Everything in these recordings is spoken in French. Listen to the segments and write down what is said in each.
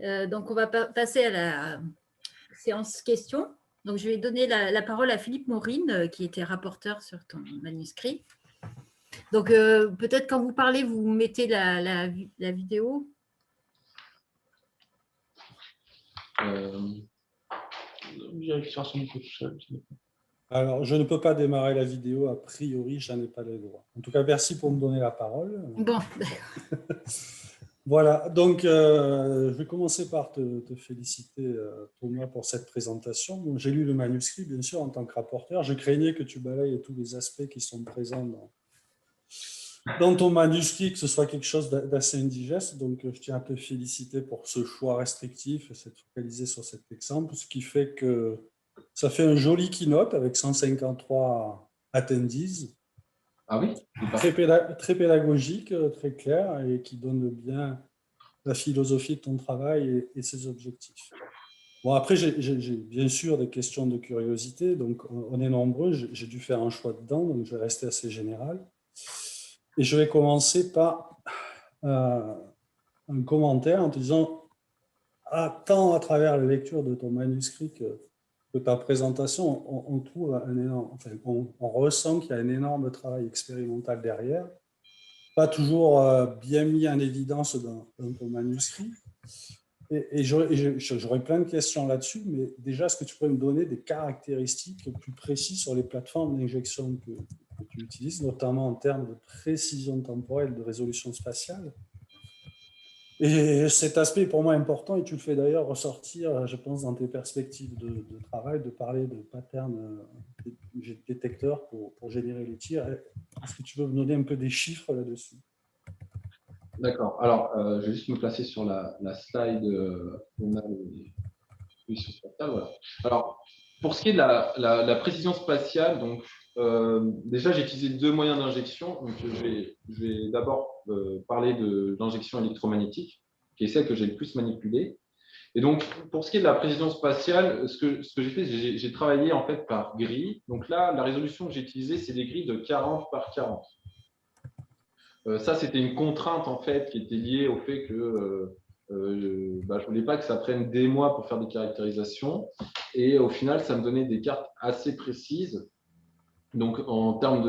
Donc, on va passer à la séance questions. Donc, je vais donner la parole à Philippe Maureen, qui était rapporteur sur ton manuscrit. Donc, peut-être quand vous parlez, vous mettez la vidéo. Alors, je ne peux pas démarrer la vidéo, a priori, je n'en ai pas les droits. En tout cas, merci pour me donner la parole. Bon. Voilà, donc je vais commencer par te féliciter, Thomas, pour cette présentation. Bon, j'ai lu le manuscrit, bien sûr, en tant que rapporteur. Je craignais que tu balayes tous les aspects qui sont présents dans ton manuscrit, que ce soit quelque chose d'assez indigeste. Donc, je tiens à te féliciter pour ce choix restrictif et s'être focalisé sur cet exemple, ce qui fait que ça fait un joli keynote avec 153 attendees. Ah oui, très pédagogique, très clair et qui donne bien la philosophie de ton travail et ses objectifs. Bon, après, j'ai bien sûr des questions de curiosité, donc on est nombreux, j'ai dû faire un choix dedans, donc je vais rester assez général. Et je vais commencer par un commentaire en te disant, tant à travers la lecture de ton manuscrit que ta présentation, on trouve un énorme, enfin, on ressent qu'il y a un énorme travail expérimental derrière, pas toujours bien mis en évidence dans ton manuscrit. Et j'aurais plein de questions là-dessus, mais déjà, est-ce que tu pourrais me donner des caractéristiques plus précises sur les plateformes d'injection que tu utilises, notamment en termes de précision temporelle, de résolution spatiale? Et cet aspect est pour moi important, et tu le fais d'ailleurs ressortir, je pense, dans tes perspectives de travail, de parler de patterns détecteurs pour générer les tirs. Est-ce que tu peux me donner un peu des chiffres là-dessus? D'accord. Alors, je vais juste me placer sur la slide. On a les spatiales, voilà. Alors, pour ce qui est de la précision spatiale, donc, déjà, j'ai utilisé deux moyens d'injection. Donc, je vais d'abord parler de l'injection électromagnétique, qui est celle que j'ai le plus manipulée. Et donc, pour ce qui est de la précision spatiale, ce que j'ai fait, j'ai travaillé en fait par grille. Donc là, la résolution que j'ai utilisée, c'est des grilles de 40 par 40. Ça, c'était une contrainte en fait qui était liée au fait que je ne voulais pas que ça prenne des mois pour faire des caractérisations. Et au final, ça me donnait des cartes assez précises. Donc, en termes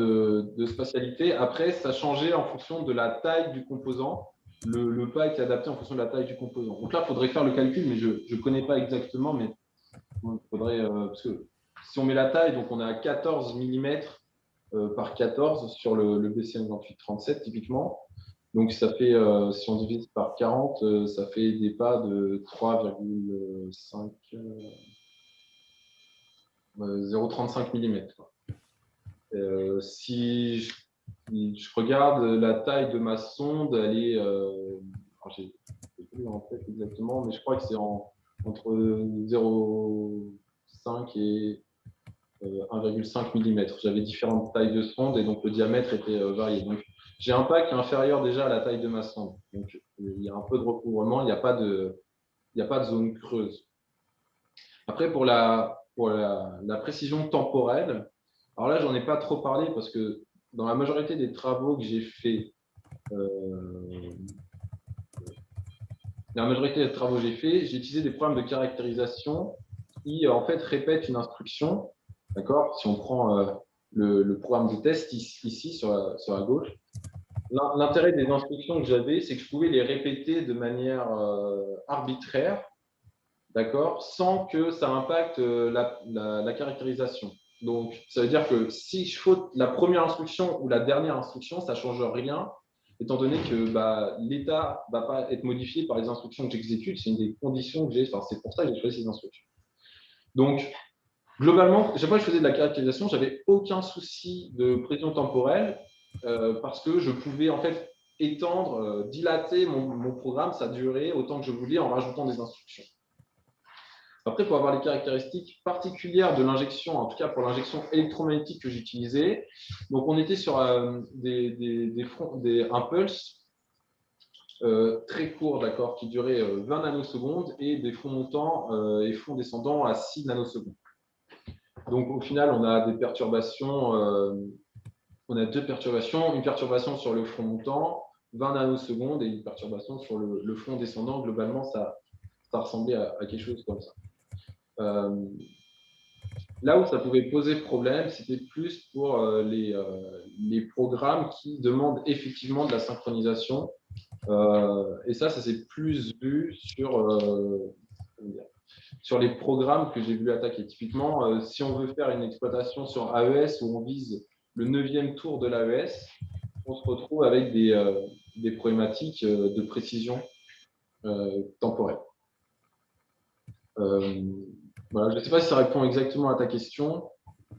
de spatialité, après, ça changeait en fonction de la taille du composant. Le pas était adapté en fonction de la taille du composant. Donc là, il faudrait faire le calcul, mais je ne connais pas exactement. Mais il faudrait, parce que si on met la taille, donc on est à 14 mm par 14 sur le BCM 2837 typiquement. Donc ça fait, si on divise par 40, ça fait des pas de 3,5 0,35 mm. Si je regarde la taille de ma sonde, elle est, j'ai plus en tête exactement, mais je crois que c'est entre 0,5 et 1,5 mm. J'avais différentes tailles de sonde et donc le diamètre était varié. Donc j'ai un pas qui est inférieur déjà à la taille de ma sonde. Donc il y a un peu de recouvrement, il n'y a pas de zone creuse. Après, pour la précision temporelle, alors là, j'en ai pas trop parlé parce que dans la majorité des travaux que j'ai fait, j'ai utilisé des programmes de caractérisation qui en fait répètent une instruction. D'accord? Si on prend le programme de test ici sur la gauche, l'intérêt des instructions que j'avais, c'est que je pouvais les répéter de manière arbitraire, d'accord, sans que ça impacte la caractérisation. Donc, ça veut dire que si je faute la première instruction ou la dernière instruction, ça ne change rien, étant donné que l'état ne va pas être modifié par les instructions que j'exécute. C'est une des conditions que j'ai. Enfin, c'est pour ça que j'ai choisi ces instructions. Donc, globalement, chaque fois que je faisais de la caractérisation, je n'avais aucun souci de précision temporelle parce que je pouvais en fait étendre, dilater mon programme, sa durée autant que je voulais en rajoutant des instructions. Après, pour avoir les caractéristiques particulières de l'injection, en tout cas pour l'injection électromagnétique que j'utilisais, donc on était sur un pulse très court, d'accord, qui durait 20 nanosecondes et des fonds montants et fonds descendants à 6 nanosecondes. Donc au final, on a des perturbations, on a deux perturbations, une perturbation sur le front montant, 20 nanosecondes, et une perturbation sur le front descendant. Globalement, ça ça ressemblait à quelque chose comme ça. Là où ça pouvait poser problème, c'était plus pour les programmes qui demandent effectivement de la synchronisation. Et ça s'est plus vu sur les programmes que j'ai vu attaquer. Typiquement, si on veut faire une exploitation sur AES où on vise le 9e tour de l'AES, on se retrouve avec des problématiques de précision temporelle. Voilà, je ne sais pas si ça répond exactement à ta question.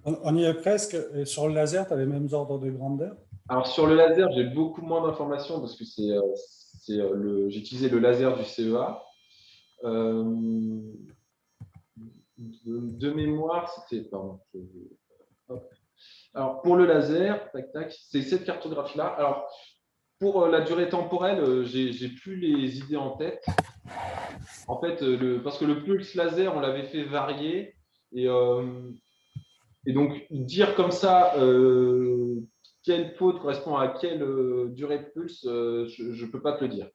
On y est presque. Et sur le laser, tu as les mêmes ordres de grandeur? Alors, sur le laser, j'ai beaucoup moins d'informations parce que j'ai utilisé le laser du CEA. De mémoire, c'était. Pardon. Alors, pour le laser, tac, tac, c'est cette cartographie-là. Alors, pour la durée temporelle, j'ai plus les idées en tête. En fait, parce que le pulse laser, on l'avait fait varier. Et donc, dire comme ça quelle faute correspond à quelle durée de pulse, je ne peux pas te le dire.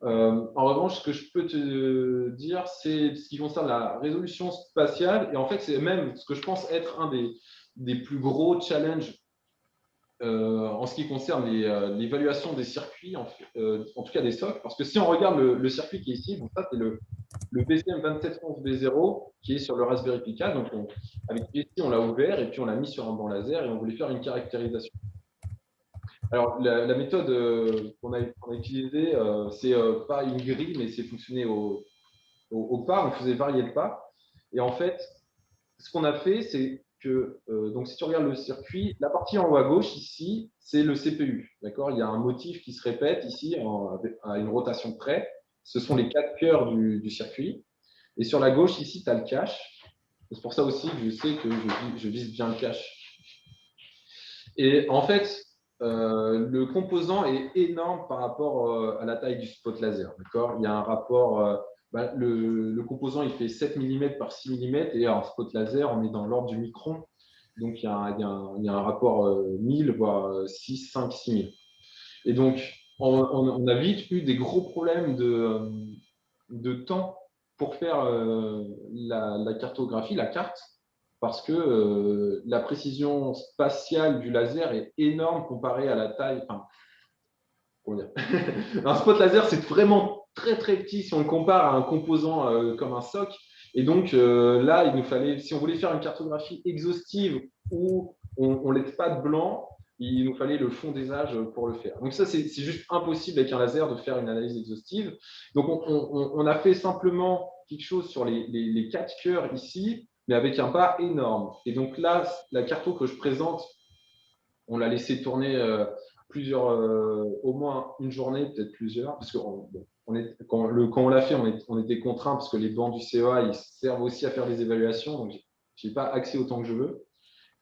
En revanche, ce que je peux te dire, c'est ce qui concerne la résolution spatiale. Et en fait, c'est même ce que je pense être un des plus gros challenges en ce qui concerne l'évaluation des circuits, en tout cas des SOC. Parce que si on regarde le circuit qui est ici, donc ça, c'est le BCM2711B0 qui est sur le Raspberry Pi 4. Donc, avec ici, on l'a ouvert et puis on l'a mis sur un banc laser et on voulait faire une caractérisation. Alors, la méthode qu'on a utilisée, c'est pas une grille, mais c'est fonctionner au pas. On faisait varier le pas. Et en fait, ce qu'on a fait, c'est que, donc si tu regardes le circuit, la partie en haut à gauche, ici, c'est le CPU. D'accord? Il y a un motif qui se répète ici à une rotation près. Ce sont les 4 cœurs du circuit. Et sur la gauche, ici, tu as le cache. C'est pour ça aussi que je sais que je vise bien le cache. Et en fait, le composant est énorme par rapport à la taille du spot laser. Il y a un rapport, le composant il fait 7 mm par 6 mm et en spot laser, on est dans l'ordre du micron. Donc, il y a un rapport 1000, voire 6, 5, 6000. Et donc, on a vite eu des gros problèmes de temps pour faire la cartographie, la carte, parce que la précision spatiale du laser est énorme comparée à la taille. Enfin, comment dire un spot laser, c'est vraiment très très petit si on le compare à un composant comme un SOC. Et donc là, il nous fallait, si on voulait faire une cartographie exhaustive où on ne laisse pas de blanc, il nous fallait le fond des âges pour le faire. Donc ça, c'est juste impossible avec un laser de faire une analyse exhaustive. Donc on a fait simplement quelque chose sur les 4 cœurs ici, mais avec un pas énorme. Et donc là, la carto que je présente, on l'a laissé tourner au moins une journée, peut-être plusieurs, parce que quand on l'a fait, on était contraint parce que les bancs du CEA, ils servent aussi à faire des évaluations, donc je n'ai pas accès autant que je veux.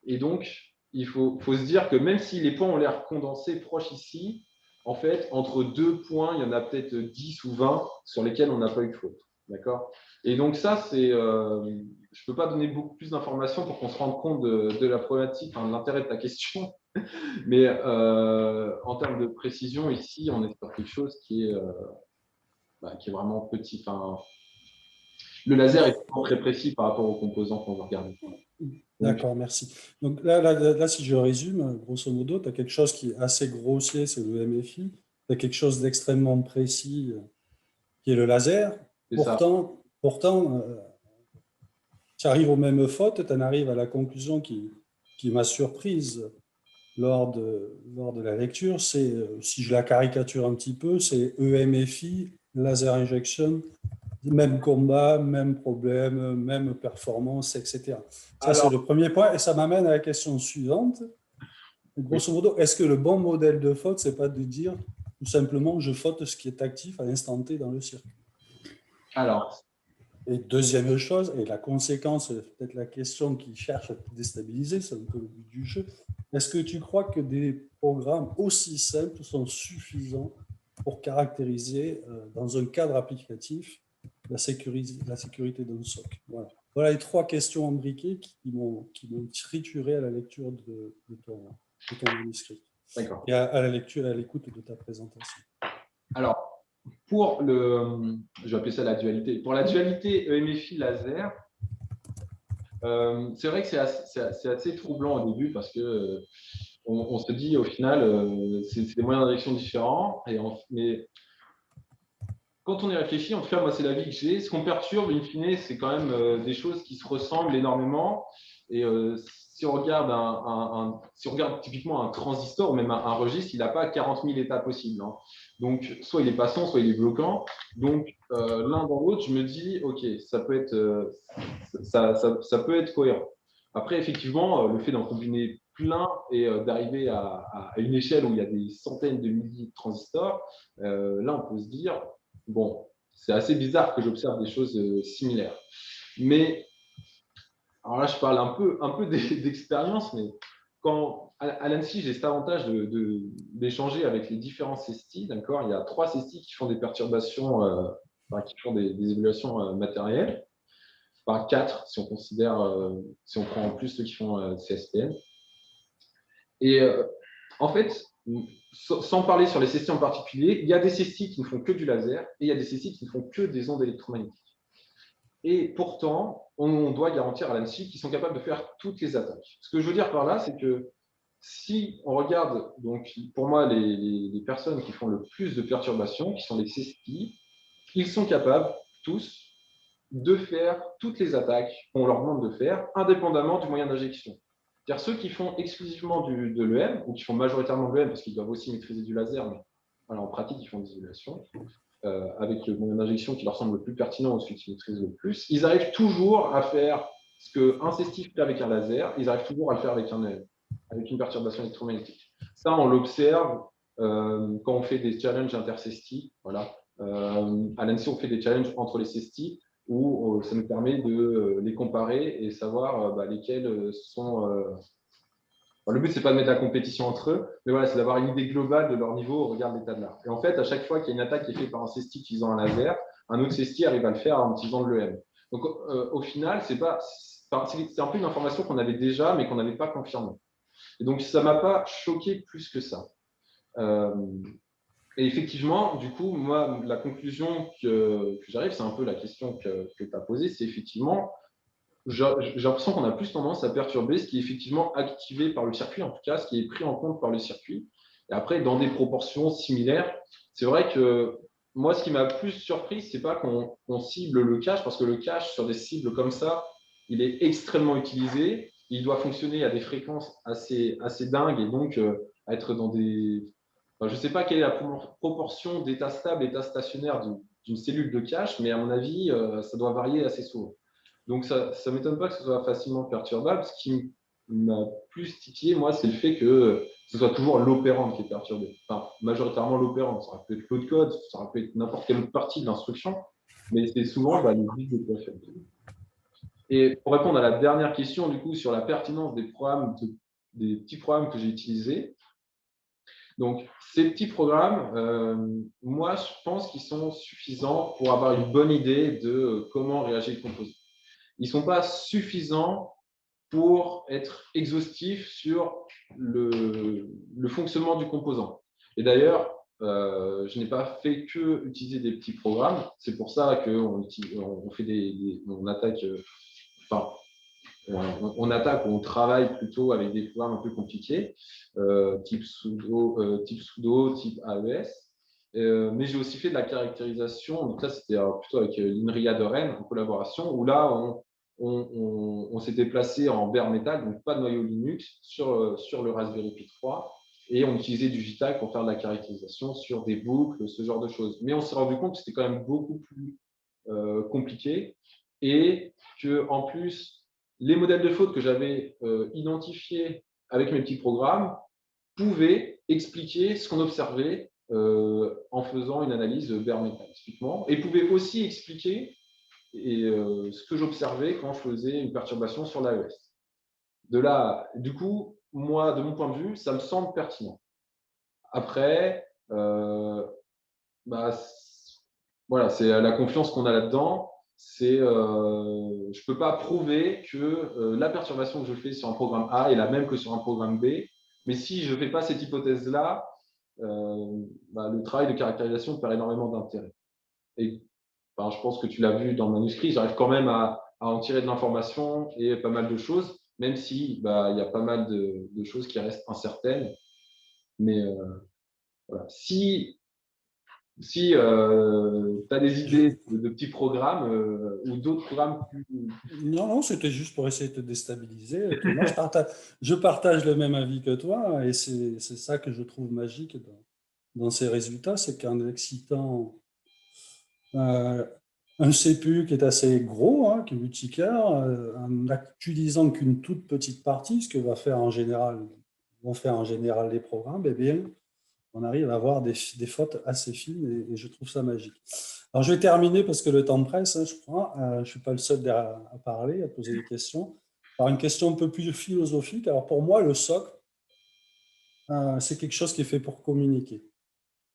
Et donc, il faut se dire que même si les points ont l'air condensés proches ici, en fait, entre 2 points, il y en a peut-être 10 ou 20 sur lesquels on n'a pas eu de faute. D'accord? Et donc ça, je ne peux pas donner beaucoup plus d'informations pour qu'on se rende compte de la problématique, de l'intérêt de ta question. Mais en termes de précision, ici, on est sur quelque chose qui est vraiment petit. Enfin, le laser est très précis par rapport aux composants qu'on va regarder. D'accord, merci. Donc là, si je résume, grosso modo, tu as quelque chose qui est assez grossier, c'est le MFI. Tu as quelque chose d'extrêmement précis, qui est le laser. Pourtant tu arrives aux mêmes fautes, tu en arrives à la conclusion qui m'a surprise lors de la lecture, c'est, si je la caricature un petit peu, c'est EMFI, laser injection, même combat, même problème, même performance, etc. Ça, c'est le premier point. Et ça m'amène à la question suivante. Grosso modo, est-ce que le bon modèle de faute, c'est pas de dire tout simplement je faute ce qui est actif à l'instant T dans le circuit? Alors. Et deuxième chose, et la conséquence, peut-être la question qui cherche à te déstabiliser, c'est un peu le but du jeu. Est-ce que tu crois que des programmes aussi simples sont suffisants pour caractériser, dans un cadre applicatif, la sécurité d'un SOC? Voilà les 3 questions imbriquées qui m'ont trituré à la lecture de ton manuscrit. D'accord. Et à l'écoute de ta présentation. Alors, pour le, je vais appeler ça la dualité. Pour la dualité EMFI laser, c'est vrai que c'est assez troublant au début parce que on se dit au final, c'est des moyens d'injection différents. Mais quand on y réfléchit, en tout cas, moi, c'est l'avis que j'ai. Ce qu'on perturbe, in fine, c'est quand même des choses qui se ressemblent énormément. Et si on regarde si on regarde typiquement un transistor ou même un registre, il n'a pas 40 000 états possibles, hein. Donc, soit il est passant, soit il est bloquant. Donc, l'un dans l'autre, je me dis, OK, ça peut être, ça peut être cohérent. Après, effectivement, le fait d'en combiner plein et d'arriver à une échelle où il y a des centaines de milliers de transistors, là, on peut se dire, bon, c'est assez bizarre que j'observe des choses similaires. Mais, alors là, je parle un peu d'expérience, mais quand à l'ANSSI, j'ai cet avantage d'échanger avec les différents CESTI, d'accord. Il y a 3 CESTI qui font des perturbations, qui font des évaluations matérielles, enfin 4 si on considère, si on prend en plus ceux qui font CSPN. Et en fait, sans parler sur les CESTI en particulier, il y a des CESTI qui ne font que du laser et il y a des CESTI qui ne font que des ondes électromagnétiques. Et pourtant, on doit garantir à l'ANSSI qu'ils sont capables de faire toutes les attaques. Ce que je veux dire par là, c'est que si on regarde, donc pour moi, les personnes qui font le plus de perturbations, qui sont les CESTI, ils sont capables, tous, de faire toutes les attaques qu'on leur demande de faire, indépendamment du moyen d'injection. C'est-à-dire ceux qui font exclusivement de l'EM, ou qui font majoritairement de l'EM, parce qu'ils doivent aussi maîtriser du laser, mais voilà, en pratique, ils font des évaluations, avec le moyen d'injection qui leur semble le plus pertinent ou celui qu'ils maîtrisent le plus, ils arrivent toujours à faire ce qu'un CESTI fait avec un laser, ils arrivent toujours à le faire avec un EM, avec une perturbation électromagnétique. Ça, on l'observe quand on fait des challenges inter-CESTI. Voilà. À l'ANSSI, on fait des challenges entre les CESTI, où ça nous permet de les comparer et savoir lesquels sont… le but, c'est pas de mettre la compétition entre eux, mais voilà, c'est d'avoir une idée globale de leur niveau au regard de l'état de l'art. Et en fait, à chaque fois qu'il y a une attaque qui est faite par un CESTI utilisant un laser, un autre CESTI arrive à le faire en utilisant de l'EM. Donc, au final, c'est un peu une information qu'on avait déjà, mais qu'on n'avait pas confirmée. Et donc, ça ne m'a pas choqué plus que ça. Et effectivement, du coup, moi, la conclusion que j'arrive, c'est un peu la question que tu as posée, c'est effectivement, j'ai l'impression qu'on a plus tendance à perturber ce qui est effectivement activé par le circuit, en tout cas, ce qui est pris en compte par le circuit. Et après, dans des proportions similaires, c'est vrai que moi, ce qui m'a plus surpris, c'est pas qu'on cible le cache, parce que le cache, sur des cibles comme ça, il est extrêmement utilisé. Il doit fonctionner à des fréquences assez dingues et donc être dans des… Enfin, je ne sais pas quelle est la proportion d'état stable, état stationnaire d'une cellule de cache, mais à mon avis, ça doit varier assez souvent. Donc, ça ne m'étonne pas que ce soit facilement perturbable. Ce qui m'a plus titillé, moi, c'est le fait que ce soit toujours l'opérande qui est perturbée. Enfin, majoritairement l'opérande. Ça aurait pu être le code, ça aurait pu être n'importe quelle autre partie de l'instruction, mais c'est souvent les bits de quoi faire. Et pour répondre à la dernière question, du coup, sur la pertinence des programmes, des petits programmes que j'ai utilisés, donc, ces petits programmes, moi, je pense qu'ils sont suffisants pour avoir une bonne idée de comment réagir le composant. Ils ne sont pas suffisants pour être exhaustifs sur le fonctionnement du composant. Et d'ailleurs, je n'ai pas fait que utiliser des petits programmes. C'est pour ça qu'on on attaque, on attaque ou on travaille plutôt avec des programmes un peu compliqués, type sudo, type AES. Mais j'ai aussi fait de la caractérisation. Donc là, c'était plutôt avec l'INRIA de Rennes en collaboration, où là, on s'était placé en bare metal, donc pas de noyau Linux, sur le Raspberry Pi 3. Et on utilisait du JTAG pour faire de la caractérisation sur des boucles, ce genre de choses. Mais on s'est rendu compte que c'était quand même beaucoup plus compliqué et qu'en plus, les modèles de faute que j'avais identifiés avec mes petits programmes pouvaient expliquer ce qu'on observait en faisant une analyse bare metal, typiquement, et pouvaient aussi expliquer ce que j'observais quand je faisais une perturbation sur l'AES. De là, du coup, moi, de mon point de vue, ça me semble pertinent. Après, voilà, c'est la confiance qu'on a là-dedans. Je ne peux pas prouver que la perturbation que je fais sur un programme A est la même que sur un programme B. Mais si je ne fais pas cette hypothèse-là, le travail de caractérisation perd énormément d'intérêt. Et je pense que tu l'as vu dans le manuscrit, j'arrive quand même à en tirer de l'information et pas mal de choses, même si il y a pas mal de choses qui restent incertaines. Mais voilà. Si tu as des idées de petits programmes ou d'autres programmes plus… Non, c'était juste pour essayer de te déstabiliser. Thomas, je partage le même avis que toi et c'est ça que je trouve magique dans ces résultats, c'est qu'en excitant euh, un CPU qui est assez gros, hein, qui est multicœur, en n'utilisant qu'une toute petite partie, ce que vont faire en général les programmes, eh bien, on arrive à avoir des fautes assez fines et je trouve ça magique. Alors, je vais terminer parce que le temps presse, hein, je crois. Je ne suis pas le seul à parler, à poser des questions. Alors, une question un peu plus philosophique. Alors, pour moi, le socle, c'est quelque chose qui est fait pour communiquer,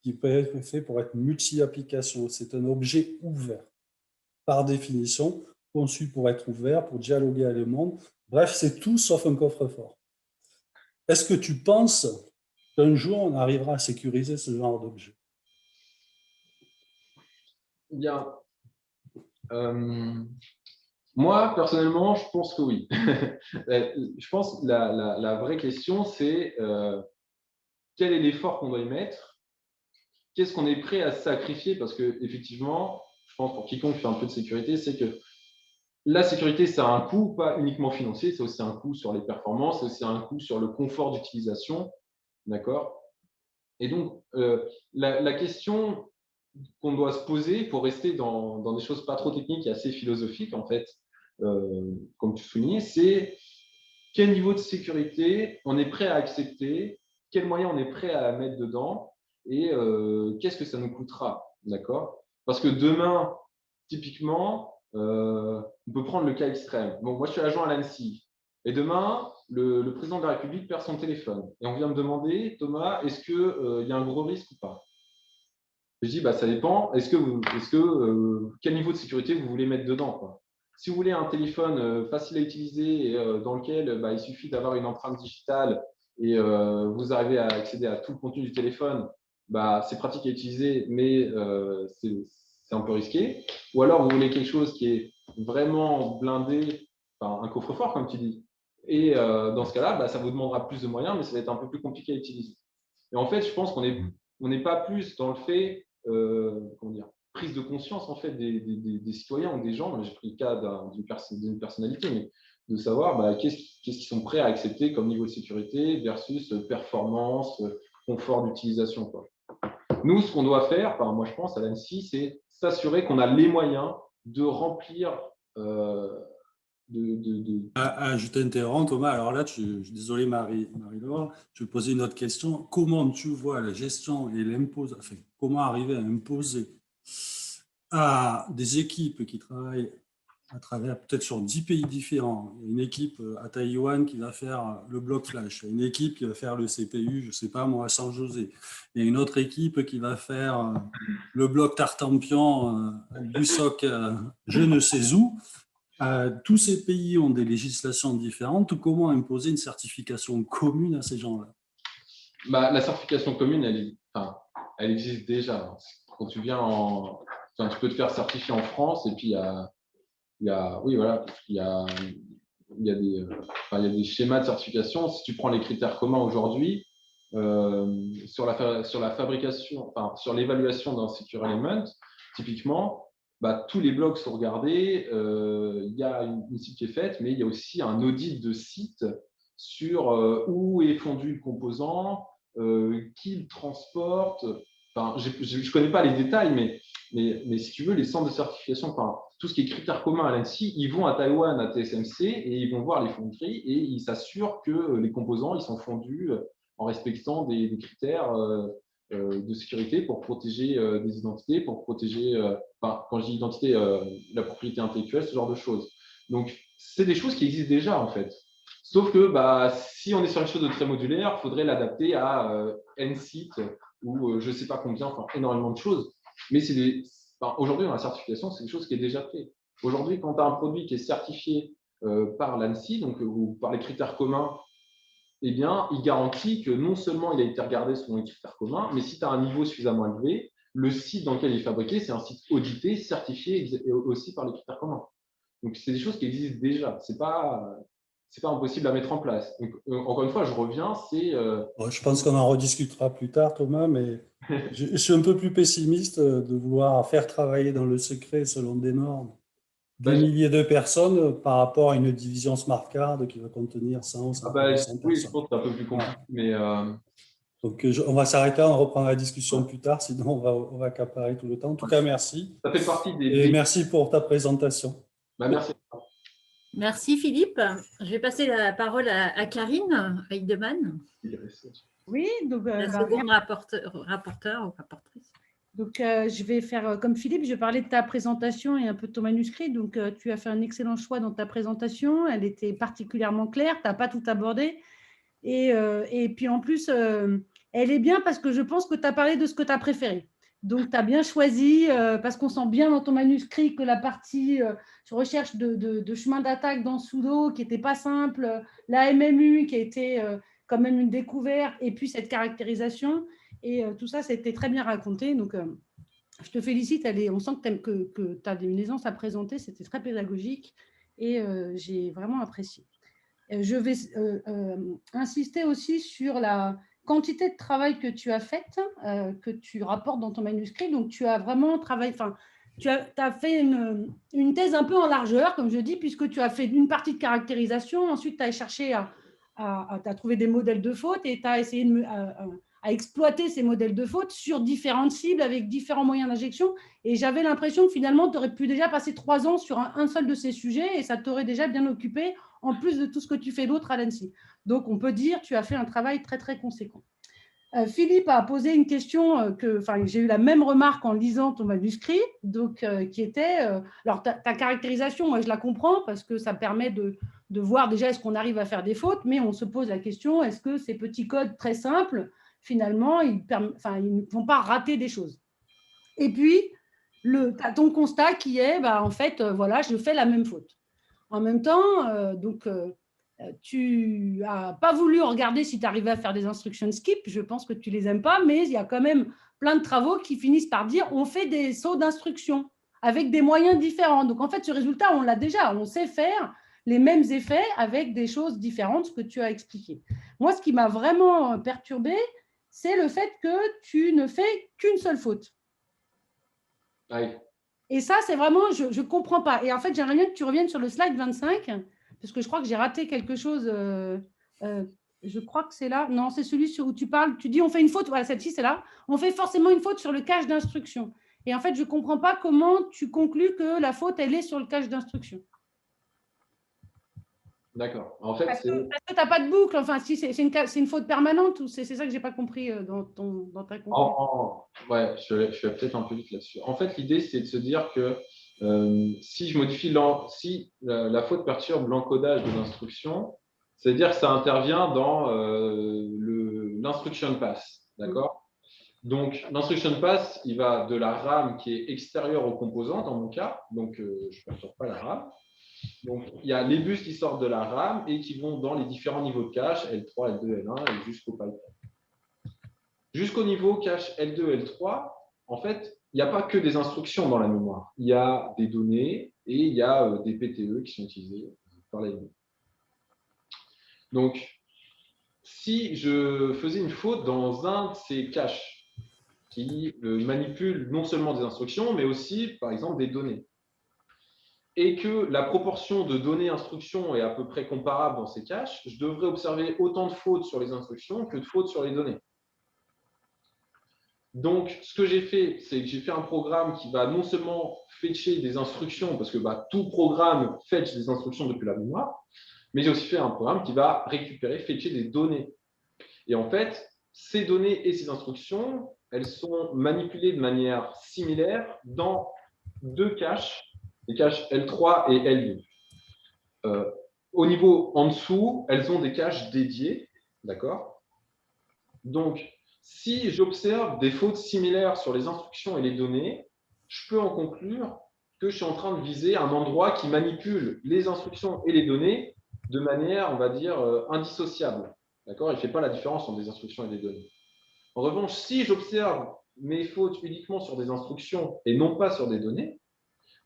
qui peut être fait pour être multi-application. C'est un objet ouvert, par définition, conçu pour être ouvert, pour dialoguer avec le monde. Bref, c'est tout sauf un coffre-fort. Est-ce que tu penses qu'un jour, on arrivera à sécuriser ce genre d'objet? Bien. Moi, personnellement, je pense que oui. Je pense que la vraie question, c'est quel est l'effort qu'on doit y mettre? Qu'est-ce qu'on est prêt à sacrifier? Parce que effectivement, je pense pour quiconque fait un peu de sécurité, c'est que la sécurité, ça a un coût, pas uniquement financier, c'est aussi un coût sur les performances, c'est aussi un coût sur le confort d'utilisation. D'accord? Et donc, la question qu'on doit se poser pour rester dans des choses pas trop techniques et assez philosophiques, en fait, comme tu soulignais, c'est quel niveau de sécurité on est prêt à accepter, quels moyens on est prêt à mettre dedans et qu'est-ce que ça nous coûtera, d'accord? Parce que demain, typiquement, on peut prendre le cas extrême. Bon, moi, je suis agent à l'ANSSI et demain, le président de la République perd son téléphone et on vient me demander, Thomas, est-ce qu'il y a un gros risque ou pas? Je dis, ça dépend. Quel niveau de sécurité vous voulez mettre dedans, quoi. Si vous voulez un téléphone facile à utiliser et dans lequel il suffit d'avoir une empreinte digitale et vous arrivez à accéder à tout le contenu du téléphone, c'est pratique à utiliser, mais c'est un peu risqué. Ou alors vous voulez quelque chose qui est vraiment blindé, un coffre-fort, comme tu dis. Et dans ce cas-là, ça vous demandera plus de moyens, mais ça va être un peu plus compliqué à utiliser. Et en fait, je pense qu'on n'est pas plus dans le fait prise de conscience en fait des citoyens ou des gens. J'ai pris le cas d'une personnalité, mais de savoir qu'est-ce qu'ils sont prêts à accepter comme niveau de sécurité versus performance, confort d'utilisation, quoi. Nous, ce qu'on doit faire, moi je pense à l'ANSSI, c'est s'assurer qu'on a les moyens de remplir Je t'interromps, Thomas. Alors là, je suis désolé, Marie-Laure, je vais poser une autre question. Comment tu vois la gestion et comment arriver à imposer à des équipes qui travaillent à travers peut-être sur 10 pays différents, une équipe à Taïwan qui va faire le bloc flash, une équipe qui va faire le CPU, je ne sais pas moi, à San José, et une autre équipe qui va faire le bloc Tartampion du SOC je ne sais où. Tous ces pays ont des législations différentes. Comment imposer une certification commune à ces gens-là? La certification commune, elle existe déjà. Quand tu viens tu peux te faire certifier en France et puis il y a des schémas de certification. Si tu prends les critères communs aujourd'hui, sur la fabrication, sur l'évaluation d'un secure element, typiquement, tous les blocs sont regardés, il y a une site qui est faite, mais il y a aussi un audit de site sur où est fondu le composant, qui le transporte. Je ne connais pas les détails, mais si tu veux, les centres de certification, tout ce qui est critères communs à l'ANSSI, ils vont à Taïwan, à TSMC, et ils vont voir les fonderies et ils s'assurent que les composants ils sont fondus en respectant des critères de sécurité pour protéger des identités, pour protéger, quand je dis identité, la propriété intellectuelle, ce genre de choses. Donc, c'est des choses qui existent déjà, en fait. Sauf que si on est sur une chose de très modulaire, il faudrait l'adapter à N sites ou je ne sais pas combien, énormément de choses. Mais aujourd'hui, dans la certification, c'est quelque chose qui est déjà fait. Aujourd'hui, quand tu as un produit qui est certifié par l'ANSSI, ou par les critères communs eh bien, il garantit que non seulement il a été regardé selon les critères communs, mais si tu as un niveau suffisamment élevé, le site dans lequel il est fabriqué, c'est un site audité, certifié aussi par les critères communs. Donc, c'est des choses qui existent déjà. Ce n'est pas impossible à mettre en place. Donc, encore une fois, je reviens, c'est… Je pense qu'on en rediscutera plus tard, Thomas, mais je suis un peu plus pessimiste de vouloir faire travailler dans le secret selon des normes des milliers de personnes par rapport à une division smart card qui va contenir 100 ou 200 oui, je personnes. pense que c'est un peu plus compliqué. Mais, donc, on va s'arrêter, on reprendra la discussion plus tard, sinon on va accaparer tout le temps. En tout cas, merci. Ça fait partie Et merci pour ta présentation. Merci. Merci Philippe. Je vais passer la parole à Karine Heidemann. Oui, donc la seconde rapporteur ou rapportrice. Donc, je vais faire comme Philippe, je vais parler de ta présentation et un peu de ton manuscrit. Donc, tu as fait un excellent choix dans ta présentation. Elle était particulièrement claire, tu n'as pas tout abordé. Et puis, en plus, elle est bien parce que je pense que tu as parlé de ce que tu as préféré. Donc, tu as bien choisi, parce qu'on sent bien dans ton manuscrit que la partie recherche de chemin d'attaque dans Sudo, qui n'était pas simple, la MMU, qui a été quand même une découverte, et puis cette caractérisation. Et tout ça, ça a été très bien raconté. Donc, je te félicite. On sent que tu as une aisance à présenter. C'était très pédagogique et j'ai vraiment apprécié. Je vais insister aussi sur la quantité de travail que tu as faite, que tu rapportes dans ton manuscrit. Donc, tu as vraiment travaillé… Tu as fait une thèse un peu en largeur, comme je dis, puisque tu as fait une partie de caractérisation. Ensuite, tu as cherché à trouver des modèles de faute et tu as essayé à exploiter ces modèles de faute sur différentes cibles avec différents moyens d'injection. Et j'avais l'impression que finalement, tu aurais pu déjà passer 3 ans sur un seul de ces sujets et ça t'aurait déjà bien occupé, en plus de tout ce que tu fais d'autre à l'ANSSI. Donc, on peut dire que tu as fait un travail très, très conséquent. Philippe a posé une question j'ai eu la même remarque en lisant ton manuscrit, donc, qui était… alors, ta caractérisation, moi, je la comprends parce que ça permet de voir déjà est-ce qu'on arrive à faire des fautes, mais on se pose la question, est-ce que ces petits codes très simples, finalement, ils ne vont pas rater des choses. Et puis, tu as ton constat qui est, en fait, voilà, je fais la même faute. En même temps, tu n'as pas voulu regarder si tu arrivais à faire des instructions skip. Je pense que tu ne les aimes pas, mais il y a quand même plein de travaux qui finissent par dire on fait des sauts d'instruction avec des moyens différents. Donc, en fait, ce résultat, on l'a déjà. On sait faire les mêmes effets avec des choses différentes, ce que tu as expliqué. Moi, ce qui m'a vraiment perturbée, c'est le fait que tu ne fais qu'une seule faute. Oui. Et ça, c'est vraiment, je ne comprends pas. Et en fait, j'aimerais bien que tu reviennes sur le slide 25, parce que je crois que j'ai raté quelque chose. Je crois que c'est là. Non, c'est celui où tu parles. Tu dis, on fait une faute. Voilà, celle-ci, c'est là. On fait forcément une faute sur le cache d'instruction. Et en fait, je ne comprends pas comment tu conclus que la faute, elle est sur le cache d'instruction. D'accord. En fait, parce que tu n'as pas de boucle. Enfin, si c'est une faute permanente, ou c'est ça que je n'ai pas compris dans ta conclusion. Ouais, je vais peut-être un peu vite là-dessus. En fait, l'idée, c'est de se dire que si je modifie si la faute perturbe l'encodage de l'instruction, c'est-à-dire que ça intervient dans l'instruction pass. D'accord ? Donc, l'instruction pass, il va de la RAM qui est extérieure aux composants, dans mon cas. Donc, je ne perturbe pas la RAM. Donc, il y a les bus qui sortent de la RAM et qui vont dans les différents niveaux de cache, L3, L2, L1 et jusqu'au pipeline. Jusqu'au niveau cache L2, L3, en fait, il n'y a pas que des instructions dans la mémoire. Il y a des données et il y a des PTE qui sont utilisés par les données. Donc, si je faisais une faute dans un de ces caches qui manipule non seulement des instructions, mais aussi, par exemple, des données, et que la proportion de données-instructions est à peu près comparable dans ces caches, je devrais observer autant de fautes sur les instructions que de fautes sur les données. Donc, ce que j'ai fait, c'est que j'ai fait un programme qui va non seulement fetcher des instructions, parce que tout programme fetch des instructions depuis la mémoire, mais j'ai aussi fait un programme qui va récupérer, fetcher des données. Et en fait, ces données et ces instructions, elles sont manipulées de manière similaire dans 2 caches, les caches L3 et L2. Au niveau en dessous, elles ont des caches dédiées, d'accord ? Donc, si j'observe des fautes similaires sur les instructions et les données, je peux en conclure que je suis en train de viser un endroit qui manipule les instructions et les données de manière, on va dire, indissociable. D'accord? Il ne fait pas la différence entre des instructions et des données. En revanche, si j'observe mes fautes uniquement sur des instructions et non pas sur des données,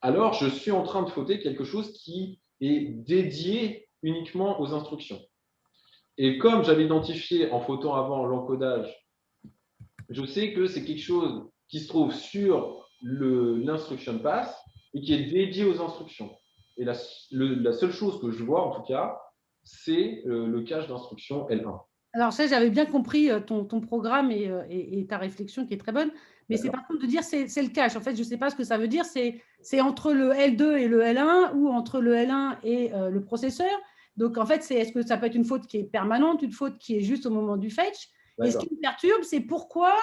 alors je suis en train de fauter quelque chose qui est dédié uniquement aux instructions. Et comme j'avais identifié en fautant avant l'encodage, je sais que c'est quelque chose qui se trouve sur l'instruction path et qui est dédié aux instructions. Et la seule chose que je vois, en tout cas, c'est le cache d'instruction L1. Alors ça, j'avais bien compris ton programme et ta réflexion qui est très bonne. Mais c'est par contre de dire c'est le cache. En fait, je ne sais pas ce que ça veut dire. C'est entre le L2 et le L1 ou entre le L1 et le processeur. Donc, en fait, est-ce que ça peut être une faute qui est permanente, une faute qui est juste au moment du fetch? Et ce qui me perturbe, c'est pourquoi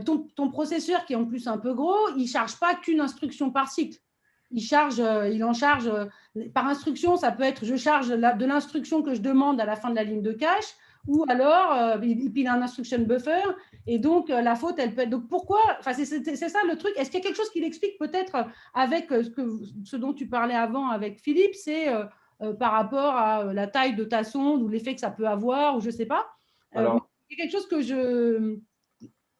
ton processeur, qui est en plus un peu gros, il ne charge pas qu'une instruction par cycle. Il en charge par instruction. Ça peut être je charge de l'instruction que je demande à la fin de la ligne de cache, ou alors il a un instruction buffer, et donc la faute, elle peut être… Donc pourquoi, enfin, c'est ça le truc. Est-ce qu'il y a quelque chose qui l'explique peut-être avec ce dont tu parlais avant avec Philippe, c'est par rapport à la taille de ta sonde ou l'effet que ça peut avoir, ou je ne sais pas. Alors, il y a quelque chose que je…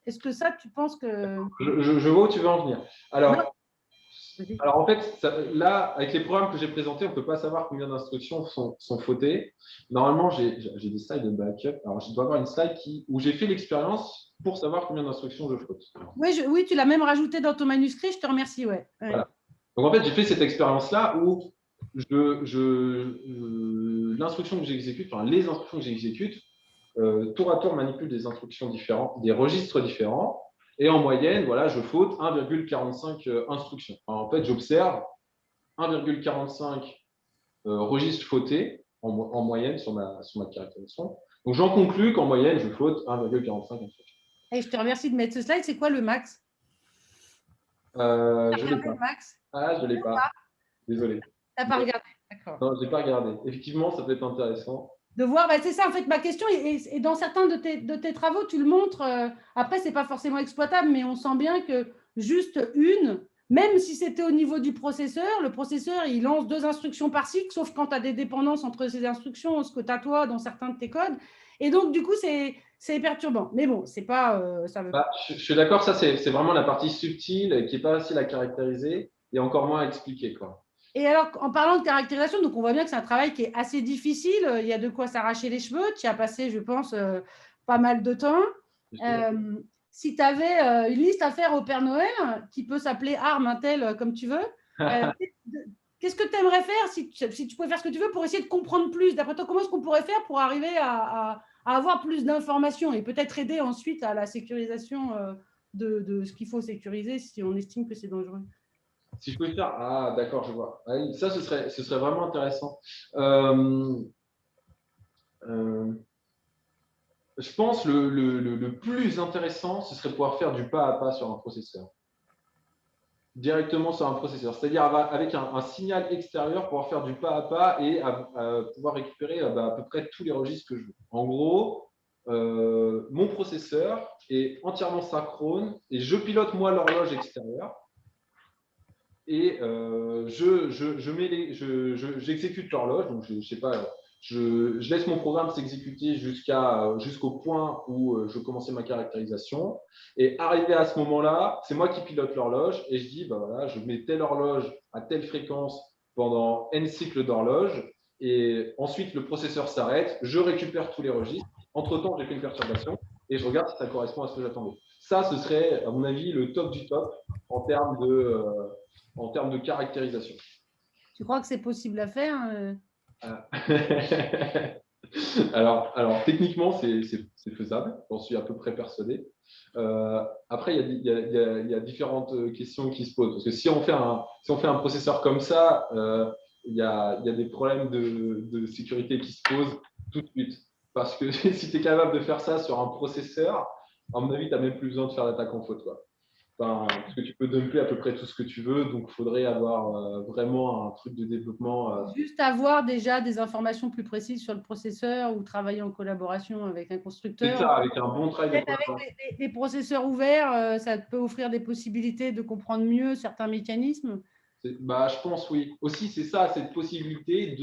Est-ce que ça, tu penses que… Je vois où tu veux en venir. Alors en fait, là, avec les programmes que j'ai présentés, on ne peut pas savoir combien d'instructions sont fautées. Normalement, j'ai des slides de backup. Alors, je dois avoir une slide où j'ai fait l'expérience pour savoir combien d'instructions je faute. Oui, tu l'as même rajouté dans ton manuscrit. Je te remercie. Ouais. Voilà. Donc, en fait, j'ai fait cette expérience-là où l'instruction que j'exécute, enfin, les instructions que j'exécute, tour à tour manipulent des instructions différentes, des registres différents. Et en moyenne, voilà, je faute 1,45 instructions. Alors, en fait, j'observe 1,45 registres fautés en moyenne sur ma caractérisation. Donc, j'en conclus qu'en moyenne, je faute 1,45 instructions. Et je te remercie de mettre ce slide. C'est quoi le max? Je ne l'ai pas. Max? Ah, je ne l'ai pas. Désolé. Tu n'as pas regardé. D'accord. Non, je n'ai pas regardé. Effectivement, ça peut être intéressant. De voir, c'est ça en fait ma question, et dans certains de tes travaux, tu le montres, après, ce n'est pas forcément exploitable, mais on sent bien que juste même si c'était au niveau du processeur, le processeur, il lance 2 instructions par cycle, sauf quand tu as des dépendances entre ces instructions, ce que tu as toi dans certains de tes codes. Et donc, du coup, c'est perturbant. Mais bon, c'est pas… ça veut... Je suis d'accord, ça, c'est vraiment la partie subtile qui n'est pas facile à caractériser et encore moins à expliquer, quoi. Et alors, en parlant de caractérisation, donc on voit bien que c'est un travail qui est assez difficile. Il y a de quoi s'arracher les cheveux. Tu y as passé, je pense, pas mal de temps. Si tu avais une liste à faire au Père Noël, qui peut s'appeler Arme Intel comme tu veux, qu'est-ce que tu aimerais faire si tu pouvais faire ce que tu veux pour essayer de comprendre plus? D'après toi, comment est-ce qu'on pourrait faire pour arriver à avoir plus d'informations et peut-être aider ensuite à la sécurisation de ce qu'il faut sécuriser si on estime que c'est dangereux? Si je peux faire, ah d'accord, je vois. Ça, ce serait vraiment intéressant. Je pense le plus intéressant, ce serait pouvoir faire du pas à pas sur un processeur. Directement sur un processeur. C'est-à-dire avec un signal extérieur, pouvoir faire du pas à pas et pouvoir récupérer à peu près tous les registres que je veux. En gros, mon processeur est entièrement synchrone et je pilote moi l'horloge extérieure. Et j'exécute l'horloge, donc je sais pas, je laisse mon programme s'exécuter jusqu'au point où je commençais ma caractérisation. Et arrivé à ce moment-là, c'est moi qui pilote l'horloge et je dis, bah voilà, je mets telle horloge à telle fréquence pendant n cycles d'horloge. Et ensuite, le processeur s'arrête, je récupère tous les registres. Entre-temps, j'ai fait une perturbation et je regarde si ça correspond à ce que j'attendais. Ça, ce serait, à mon avis, le top du top en termes de caractérisation. Tu crois que c'est possible à faire? alors, techniquement, c'est faisable. J'en suis à peu près persuadé. Après, il y a différentes questions qui se posent. Parce que si on fait un processeur comme ça, il y a des problèmes de sécurité qui se posent tout de suite. Parce que si tu es capable de faire ça sur un processeur, à mon avis, tu n'as même plus besoin de faire l'attaque en faute, quoi. Enfin, parce que tu peux dumper à peu près tout ce que tu veux, donc il faudrait avoir vraiment un truc de développement. Juste avoir déjà des informations plus précises sur le processeur ou travailler en collaboration avec un constructeur. C'est ça, avec un bon travail de collaboration. Avec les processeurs ouverts, ça peut offrir des possibilités de comprendre mieux certains mécanismes. Je pense, oui. Aussi, c'est ça, cette possibilité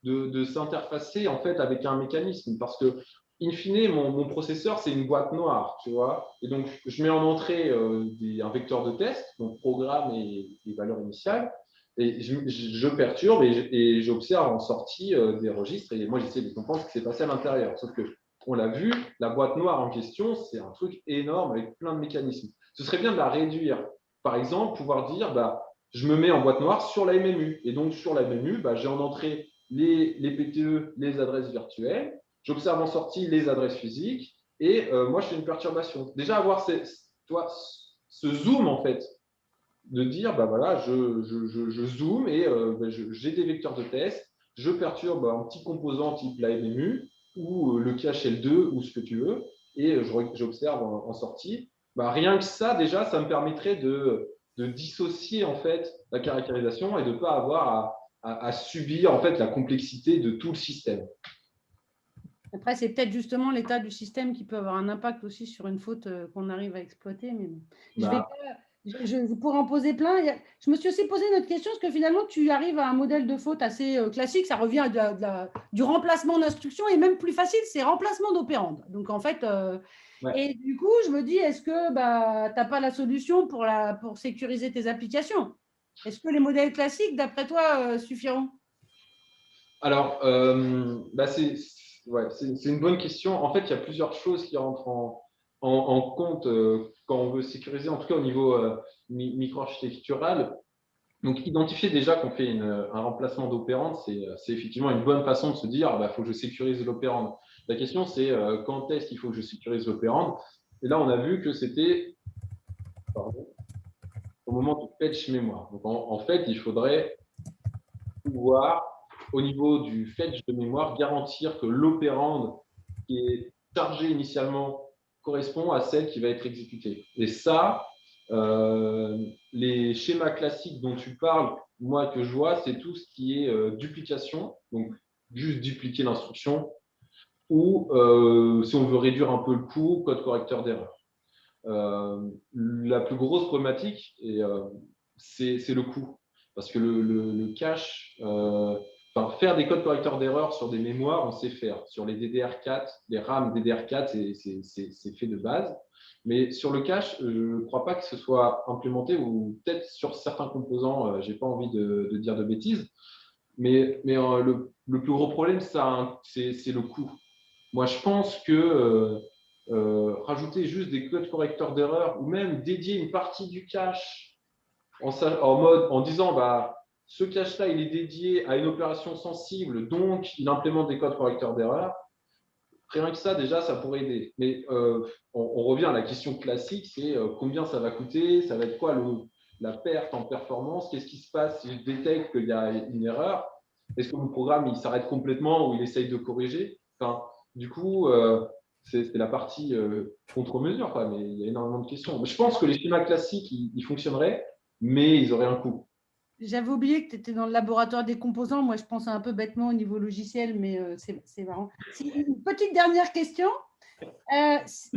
de s'interfacer en fait avec un mécanisme parce que in fine, mon processeur, c'est une boîte noire, tu vois. Et donc, je mets en entrée un vecteur de test, donc programme et valeur initiale, et je perturbe et j'observe en sortie des registres. Et moi, j'essaie de comprendre ce qui s'est passé à l'intérieur. Sauf que, on l'a vu, la boîte noire en question, c'est un truc énorme avec plein de mécanismes. Ce serait bien de la réduire. Par exemple, pouvoir dire, bah, je me mets en boîte noire sur la MMU. Et donc, sur la MMU, bah, j'ai en entrée les PTE, les adresses virtuelles. J'observe en sortie les adresses physiques et moi, je fais une perturbation. Déjà, avoir ce zoom, en fait, de dire, bah voilà, je zoome et j'ai des vecteurs de test, je perturbe un petit composant type la MMU ou le cache L2 ou ce que tu veux et j'observe en sortie. Bah, rien que ça, déjà, ça me permettrait de dissocier en fait la caractérisation et de ne pas avoir à subir en fait la complexité de tout le système. Après, c'est peut-être justement l'état du système qui peut avoir un impact aussi sur une faute qu'on arrive à exploiter. Mais bon. Je pourrais en poser plein. Je me suis aussi posé une autre question, parce que finalement, tu arrives à un modèle de faute assez classique. Ça revient à du remplacement d'instructions et même plus facile, c'est remplacement d'opérandes. Donc, en fait, et du coup, je me dis, est-ce que tu n'as pas la solution pour sécuriser tes applications? Est-ce que les modèles classiques, d'après toi, suffiront? Alors, c'est une bonne question. En fait, il y a plusieurs choses qui rentrent en compte quand on veut sécuriser, en tout cas au niveau micro-architectural. Donc, identifier déjà qu'on fait un remplacement d'opérande, c'est effectivement une bonne façon de se dire il faut que je sécurise l'opérande. La question, c'est quand est-ce qu'il faut que je sécurise l'opérande? Et là, on a vu que c'était au moment du fetch mémoire. Donc, en fait, il faudrait pouvoir, au niveau du fetch de mémoire, garantir que l'opérande qui est chargée initialement correspond à celle qui va être exécutée. Et ça, les schémas classiques dont tu parles, moi que je vois, c'est tout ce qui est duplication, donc juste dupliquer l'instruction, ou si on veut réduire un peu le coût, code correcteur d'erreur. La plus grosse problématique, c'est le coût. Parce que le cache, faire des codes correcteurs d'erreur sur des mémoires, on sait faire. Sur les DDR4, les RAM DDR4, c'est fait de base. Mais sur le cache, je ne crois pas que ce soit implémenté, ou peut-être sur certains composants, je n'ai pas envie de dire de bêtises. Mais le plus gros problème, c'est le coût. Moi, je pense que rajouter juste des codes correcteurs d'erreur ou même dédier une partie du cache en disant ce cache-là, il est dédié à une opération sensible, donc il implémente des codes correcteurs d'erreur. Rien que ça, déjà, ça pourrait aider. Mais on revient à la question classique, c'est combien ça va coûter, ça va être quoi la perte en performance, qu'est-ce qui se passe si je détecte qu'il y a une erreur? Est-ce que mon programme il s'arrête complètement ou il essaye de corriger? Du coup, c'est la partie contre-mesure, mais il y a énormément de questions. Je pense que les schémas classiques, ils fonctionneraient, mais ils auraient un coût. J'avais oublié que tu étais dans le laboratoire des composants. Moi, je pense un peu bêtement au niveau logiciel, mais c'est marrant. Une petite dernière question. Si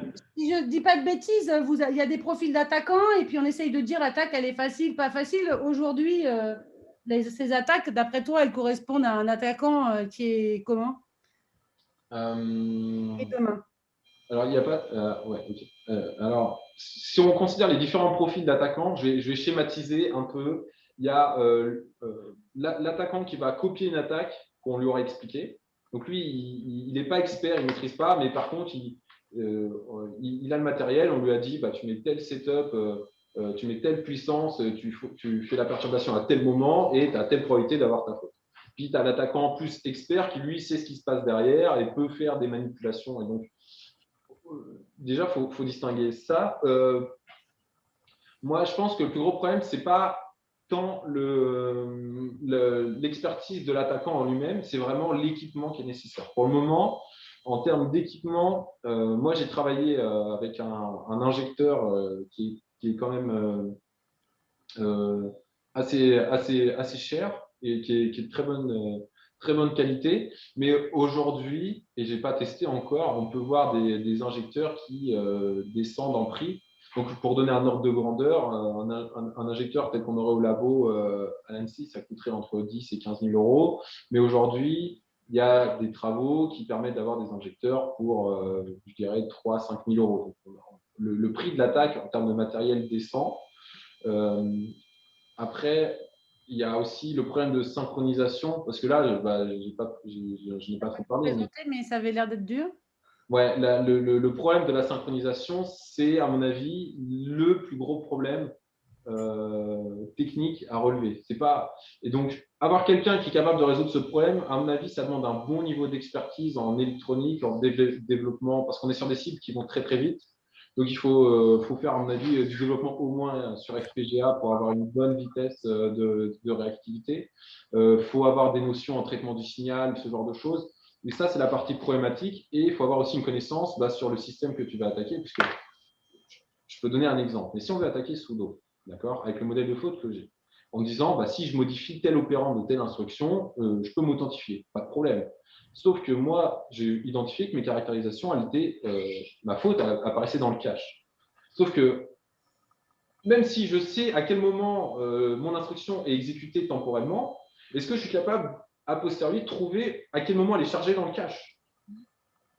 je ne dis pas de bêtises, il y a des profils d'attaquants et puis on essaye de dire l'attaque, elle est facile, pas facile. Aujourd'hui, ces attaques, d'après toi, elles correspondent à un attaquant qui est comment? Et demain. Alors, il n'y a pas. Alors, si on considère les différents profils d'attaquants, je vais schématiser un peu. Il y a l'attaquant qui va copier une attaque qu'on lui aura expliqué. Donc, lui, il n'est pas expert, il ne maîtrise pas, mais par contre, il a le matériel. On lui a dit tu mets tel setup, tu mets telle puissance, tu fais la perturbation à tel moment et tu as telle probabilité d'avoir ta faute. Puis, tu as l'attaquant plus expert qui, lui, sait ce qui se passe derrière et peut faire des manipulations. Et donc, déjà, il faut distinguer ça. Moi, je pense que le plus gros problème, ce n'est pas tant l'expertise de l'attaquant en lui-même, c'est vraiment l'équipement qui est nécessaire. Pour le moment, en termes d'équipement, moi, j'ai travaillé avec un injecteur qui est quand même assez cher et qui est de très bonne qualité. Mais aujourd'hui, et je n'ai pas testé encore, on peut voir des injecteurs qui descendent en prix. Donc, pour donner un ordre de grandeur, un injecteur tel qu'on aurait au labo à l'ANSSI, ça coûterait entre 10 et 15 000 euros. Mais aujourd'hui, il y a des travaux qui permettent d'avoir des injecteurs pour, je dirais, 3 à 5 000 euros. Donc, le prix de l'attaque en termes de matériel descend. Après, il y a aussi le problème de synchronisation, parce que là, je n'ai pas trop parlé. Mais ça avait l'air d'être dur. Ouais, le problème de la synchronisation, c'est, à mon avis, le plus gros problème technique à relever. C'est pas... Et donc, avoir quelqu'un qui est capable de résoudre ce problème, à mon avis, ça demande un bon niveau d'expertise en électronique, en développement, parce qu'on est sur des cibles qui vont très, très vite. Donc, il faut faire, à mon avis, du développement au moins sur FPGA pour avoir une bonne vitesse de réactivité. Il faut avoir des notions en traitement du signal, ce genre de choses. Et ça, c'est la partie problématique. Et il faut avoir aussi une connaissance sur le système que tu vas attaquer, puisque je peux donner un exemple. Mais si on veut attaquer sudo, d'accord, avec le modèle de faute que j'ai, en disant, si je modifie tel opérand de telle instruction, je peux m'authentifier, pas de problème. Sauf que moi, j'ai identifié que mes caractérisations, ma faute apparaissait dans le cache. Sauf que même si je sais à quel moment mon instruction est exécutée temporellement, est-ce que je suis capable, a posteriori, de trouver à quel moment elle est chargée dans le cache?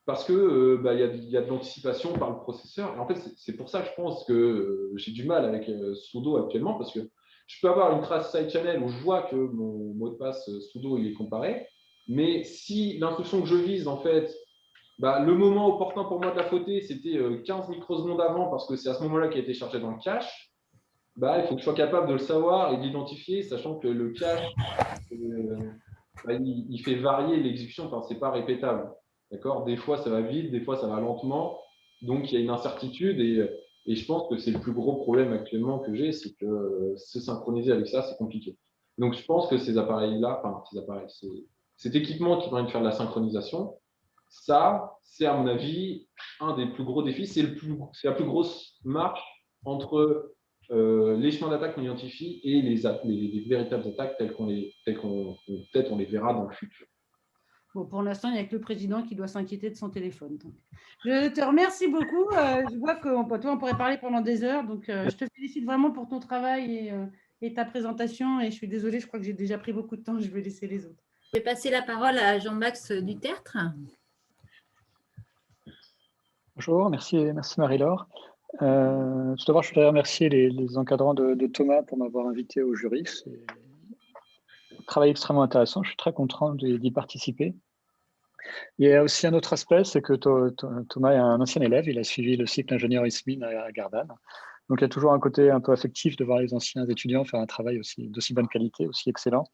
Parce que y a de l'anticipation par le processeur. Et en fait, c'est pour ça que je pense que j'ai du mal avec sudo actuellement, parce que je peux avoir une trace side channel où je vois que mon mot de passe sudo il est comparé, mais si l'instruction que je vise, en fait, le moment opportun pour moi de la fauter, c'était 15 microsecondes avant, parce que c'est à ce moment-là qu'elle a été chargée dans le cache, il faut que je sois capable de le savoir et de l'identifier, sachant que le cache, il fait varier l'exécution, enfin, c'est pas répétable. D'accord? Des fois, ça va vite, des fois, ça va lentement. Donc, il y a une incertitude et je pense que c'est le plus gros problème actuellement que j'ai, c'est que se synchroniser avec ça, c'est compliqué. Donc, je pense que ces appareils-là, cet équipement qui permet de faire de la synchronisation, ça, c'est à mon avis un des plus gros défis. C'est la plus grosse marche entre les chemins d'attaque qu'on identifie et les véritables attaques telles qu'on peut-être on les verra dans le futur. Bon, pour l'instant, il n'y a que le président qui doit s'inquiéter de son téléphone. Donc, je te remercie beaucoup. Je vois qu'on pourrait parler pendant des heures. Donc, je te félicite vraiment pour ton travail et ta présentation. Et je suis désolée, je crois que j'ai déjà pris beaucoup de temps. Je vais laisser les autres. Je vais passer la parole à Jean-Max Dutertre. Bonjour, merci Marie-Laure. Tout d'abord, je voudrais remercier les encadrants de Thomas pour m'avoir invité au jury. C'est un travail extrêmement intéressant. Je suis très content d'y participer. Il y a aussi un autre aspect, c'est que Thomas est un ancien élève. Il a suivi le cycle ingénieur ISMIN à Gardanne. Donc, il y a toujours un côté un peu affectif de voir les anciens étudiants faire un travail d'aussi bonne qualité, aussi excellent.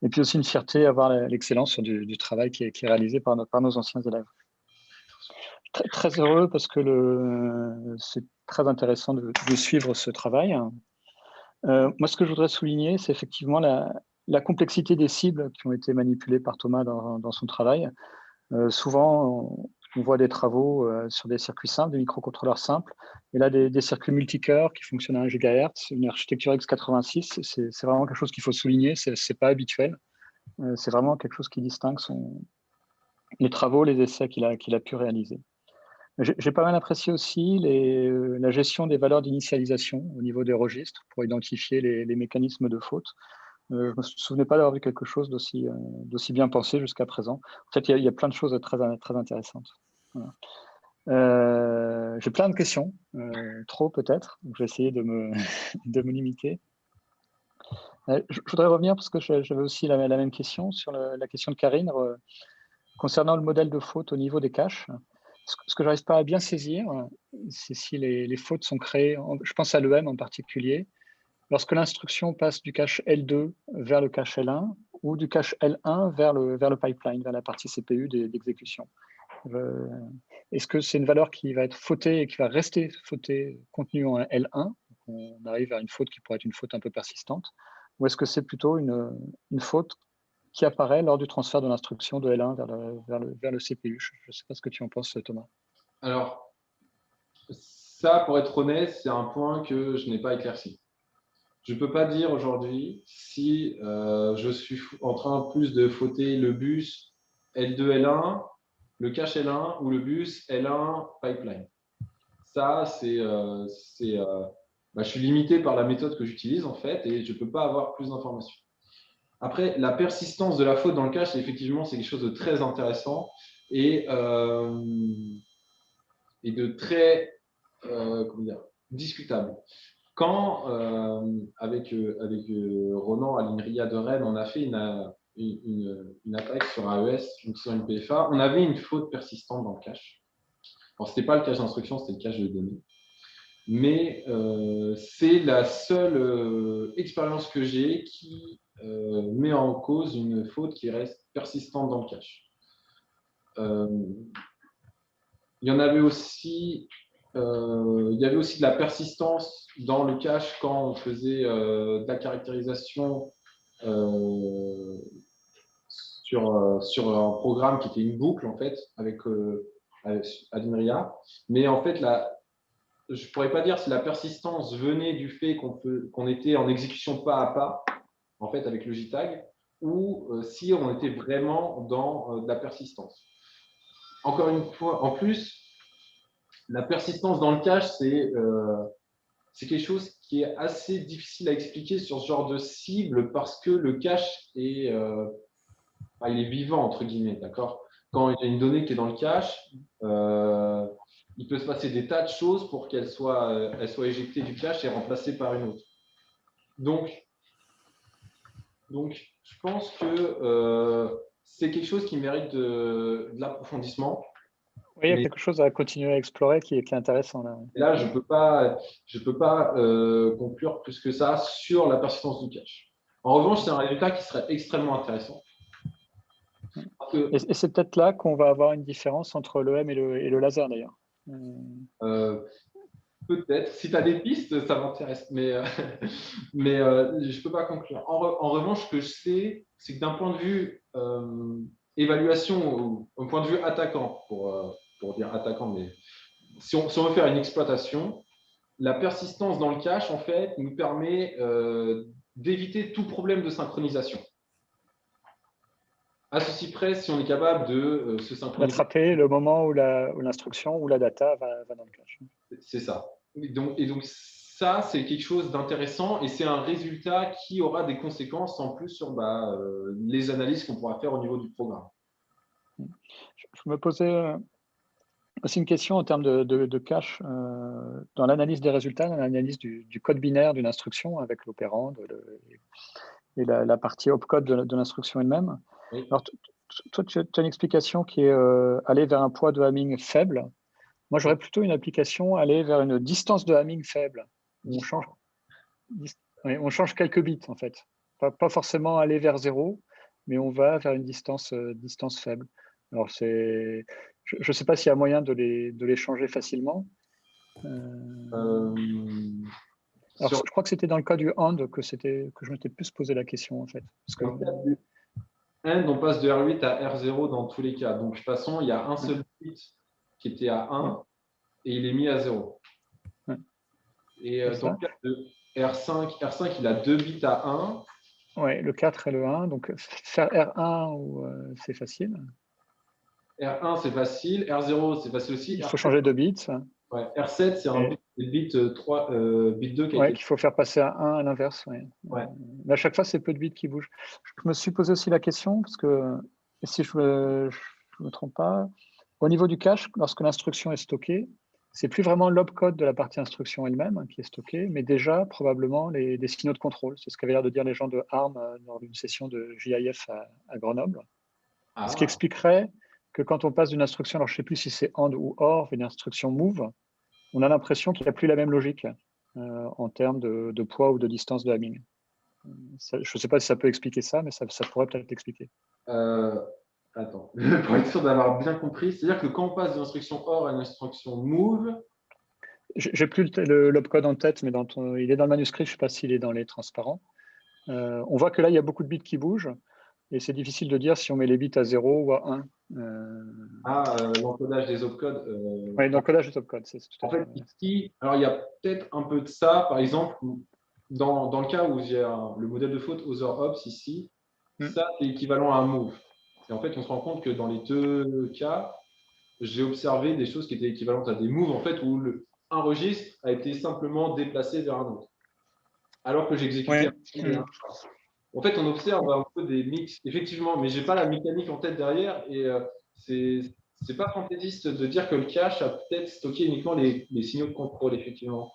Et puis aussi une fierté à voir l'excellence sur du travail qui est réalisé par nos anciens élèves. Très, très heureux parce que c'est très intéressant de suivre ce travail. Moi, ce que je voudrais souligner, c'est effectivement la complexité des cibles qui ont été manipulées par Thomas dans son travail. Souvent, on voit des travaux sur des circuits simples, des microcontrôleurs simples, et là, des circuits multicœurs qui fonctionnent à 1 GHz, une architecture x86, c'est vraiment quelque chose qu'il faut souligner, c'est pas habituel. C'est vraiment quelque chose qui distingue les travaux, les essais qu'il a pu réaliser. J'ai pas mal apprécié aussi la gestion des valeurs d'initialisation au niveau des registres pour identifier les mécanismes de faute. Je ne me souvenais pas d'avoir vu quelque chose d'aussi bien pensé jusqu'à présent. En fait, il y a plein de choses très, très intéressantes. Voilà. J'ai plein de questions, trop peut-être. Je vais essayer de me limiter. Je voudrais revenir parce que j'avais aussi la même question sur la question de Karine concernant le modèle de faute au niveau des caches. Ce que je n'arrive pas à bien saisir, c'est si les fautes sont créées, je pense à l'EM en particulier, lorsque l'instruction passe du cache L2 vers le cache L1 ou du cache L1 vers le pipeline, vers la partie CPU d'exécution. Est-ce que c'est une valeur qui va être fautée et qui va rester fautée contenue en L1, donc on arrive à une faute qui pourrait être une faute un peu persistante, ou est-ce que c'est plutôt une faute qui apparaît lors du transfert de l'instruction de L1 vers le CPU. Je ne sais pas ce que tu en penses, Thomas. Alors, ça, pour être honnête, c'est un point que je n'ai pas éclairci. Je ne peux pas dire aujourd'hui si je suis en train plus de fauter le bus L2, L1, le cache L1 ou le bus L1 pipeline. ça, je suis limité par la méthode que j'utilise, en fait, et je ne peux pas avoir plus d'informations. Après, la persistance de la faute dans le cache, effectivement, c'est quelque chose de très intéressant et de très discutable. Quand, avec Ronan à l'INRIA de Rennes, on a fait une attaque sur AES, donc sur une PFA, on avait une faute persistante dans le cache. Alors, ce n'était pas le cache d'instruction, c'était le cache de données. Mais c'est la seule expérience que j'ai qui met en cause une faute qui reste persistante dans le cache. Il y avait aussi de la persistance dans le cache quand on faisait de la caractérisation sur un programme qui était une boucle, en fait, avec l'INRIA. Mais en fait, je ne pourrais pas dire si la persistance venait du fait qu'on était en exécution pas à pas, en fait, avec le JTAG, ou si on était vraiment dans de la persistance. Encore une fois, en plus, la persistance dans le cache, c'est quelque chose qui est assez difficile à expliquer sur ce genre de cible parce que le cache il est vivant, entre guillemets, d'accord? Quand il y a une donnée qui est dans le cache, il peut se passer des tas de choses pour qu'elle soit éjectée du cache et remplacée par une autre. Donc je pense que c'est quelque chose qui mérite de l'approfondissement. Oui, il y a quelque chose à continuer à explorer qui est intéressant. Là, je peux pas conclure plus que ça sur la persistance du cache. En revanche, c'est un résultat qui serait extrêmement intéressant. Et c'est peut-être là qu'on va avoir une différence entre l'EM et le laser, d'ailleurs. Peut-être. Si tu as des pistes, ça m'intéresse. Mais je ne peux pas conclure. En revanche, ce que je sais, c'est que d'un point de vue évaluation, ou un point de vue attaquant, pour dire attaquant, mais si on veut faire une exploitation, la persistance dans le cache, en fait, nous permet d'éviter tout problème de synchronisation. À ceci près, si on est capable de se synchroniser. D'attraper le moment où l'instruction ou la data va dans le cache. C'est ça. Et donc ça, c'est quelque chose d'intéressant et c'est un résultat qui aura des conséquences en plus sur les analyses qu'on pourra faire au niveau du programme. Je me posais aussi une question en termes de cache dans l'analyse des résultats, dans l'analyse du code binaire d'une instruction avec l'opérande et la partie opcode de l'instruction elle-même. Oui. Alors, toi, tu as une explication qui est aller vers un poids de Hamming faible. Moi, j'aurais plutôt une application aller vers une distance de Hamming faible. On change quelques bits, en fait. Pas forcément aller vers 0, mais on va vers une distance faible. Alors, je ne sais pas s'il y a moyen de les changer facilement. Alors, je crois que c'était dans le cas du AND que je m'étais plus posé la question, en fait. Parce que... AND, on passe de R8 à R0 dans tous les cas. Donc, de toute façon, il y a un seul bit qui était à 1 et il est mis à 0. Ouais. Et dans le cas de R5, il a 2 bits à 1. Oui, le 4 et le 1. Donc, faire R1, c'est facile. R1, c'est facile. R0, c'est facile aussi. Il faut changer de bits. Ouais. R7, c'est un bit 3, bit 2 qu'il faut faire passer à 1 à l'inverse. Ouais. Mais à chaque fois, c'est peu de bits qui bougent. Je me suis posé aussi la question, parce que si je me trompe pas, au niveau du cache, lorsque l'instruction est stockée, c'est plus vraiment l'opcode de la partie instruction elle-même qui est stockée, mais déjà probablement des signaux de contrôle. C'est ce qu'avaient l'air de dire les gens de ARM dans une session de JIF à Grenoble. Ce qui expliquerait que quand on passe d'une instruction, alors je ne sais plus si c'est AND ou OR, une instruction move, on a l'impression qu'il n'y a plus la même logique en termes de poids ou de distance de Hamming. Je ne sais pas si ça peut expliquer ça, mais ça pourrait peut-être l'expliquer. Attends, pour être sûr d'avoir bien compris, c'est-à-dire que quand on passe d'une instruction OR à une instruction move… J'ai plus l'opcode en tête, mais il est dans le manuscrit, je ne sais pas s'il est dans les transparents. On voit que là, il y a beaucoup de bits qui bougent, et c'est difficile de dire si on met les bits à 0 ou à 1. L'encodage des opcodes. Oui, l'encodage des opcodes, c'est tout à fait. En fait, ici, alors il y a peut-être un peu de ça, par exemple, dans le cas où j'ai le modèle de faute other-ops ici, ça c'est équivalent à un move. Et en fait, on se rend compte que dans les deux cas, j'ai observé des choses qui étaient équivalentes à des moves, en fait, où un registre a été simplement déplacé vers un autre, alors que j'exécutais un. En fait, on observe un peu des mix, effectivement, mais je n'ai pas la mécanique en tête derrière, et c'est pas fantaisiste de dire que le cache a peut-être stocké uniquement les signaux de contrôle, effectivement.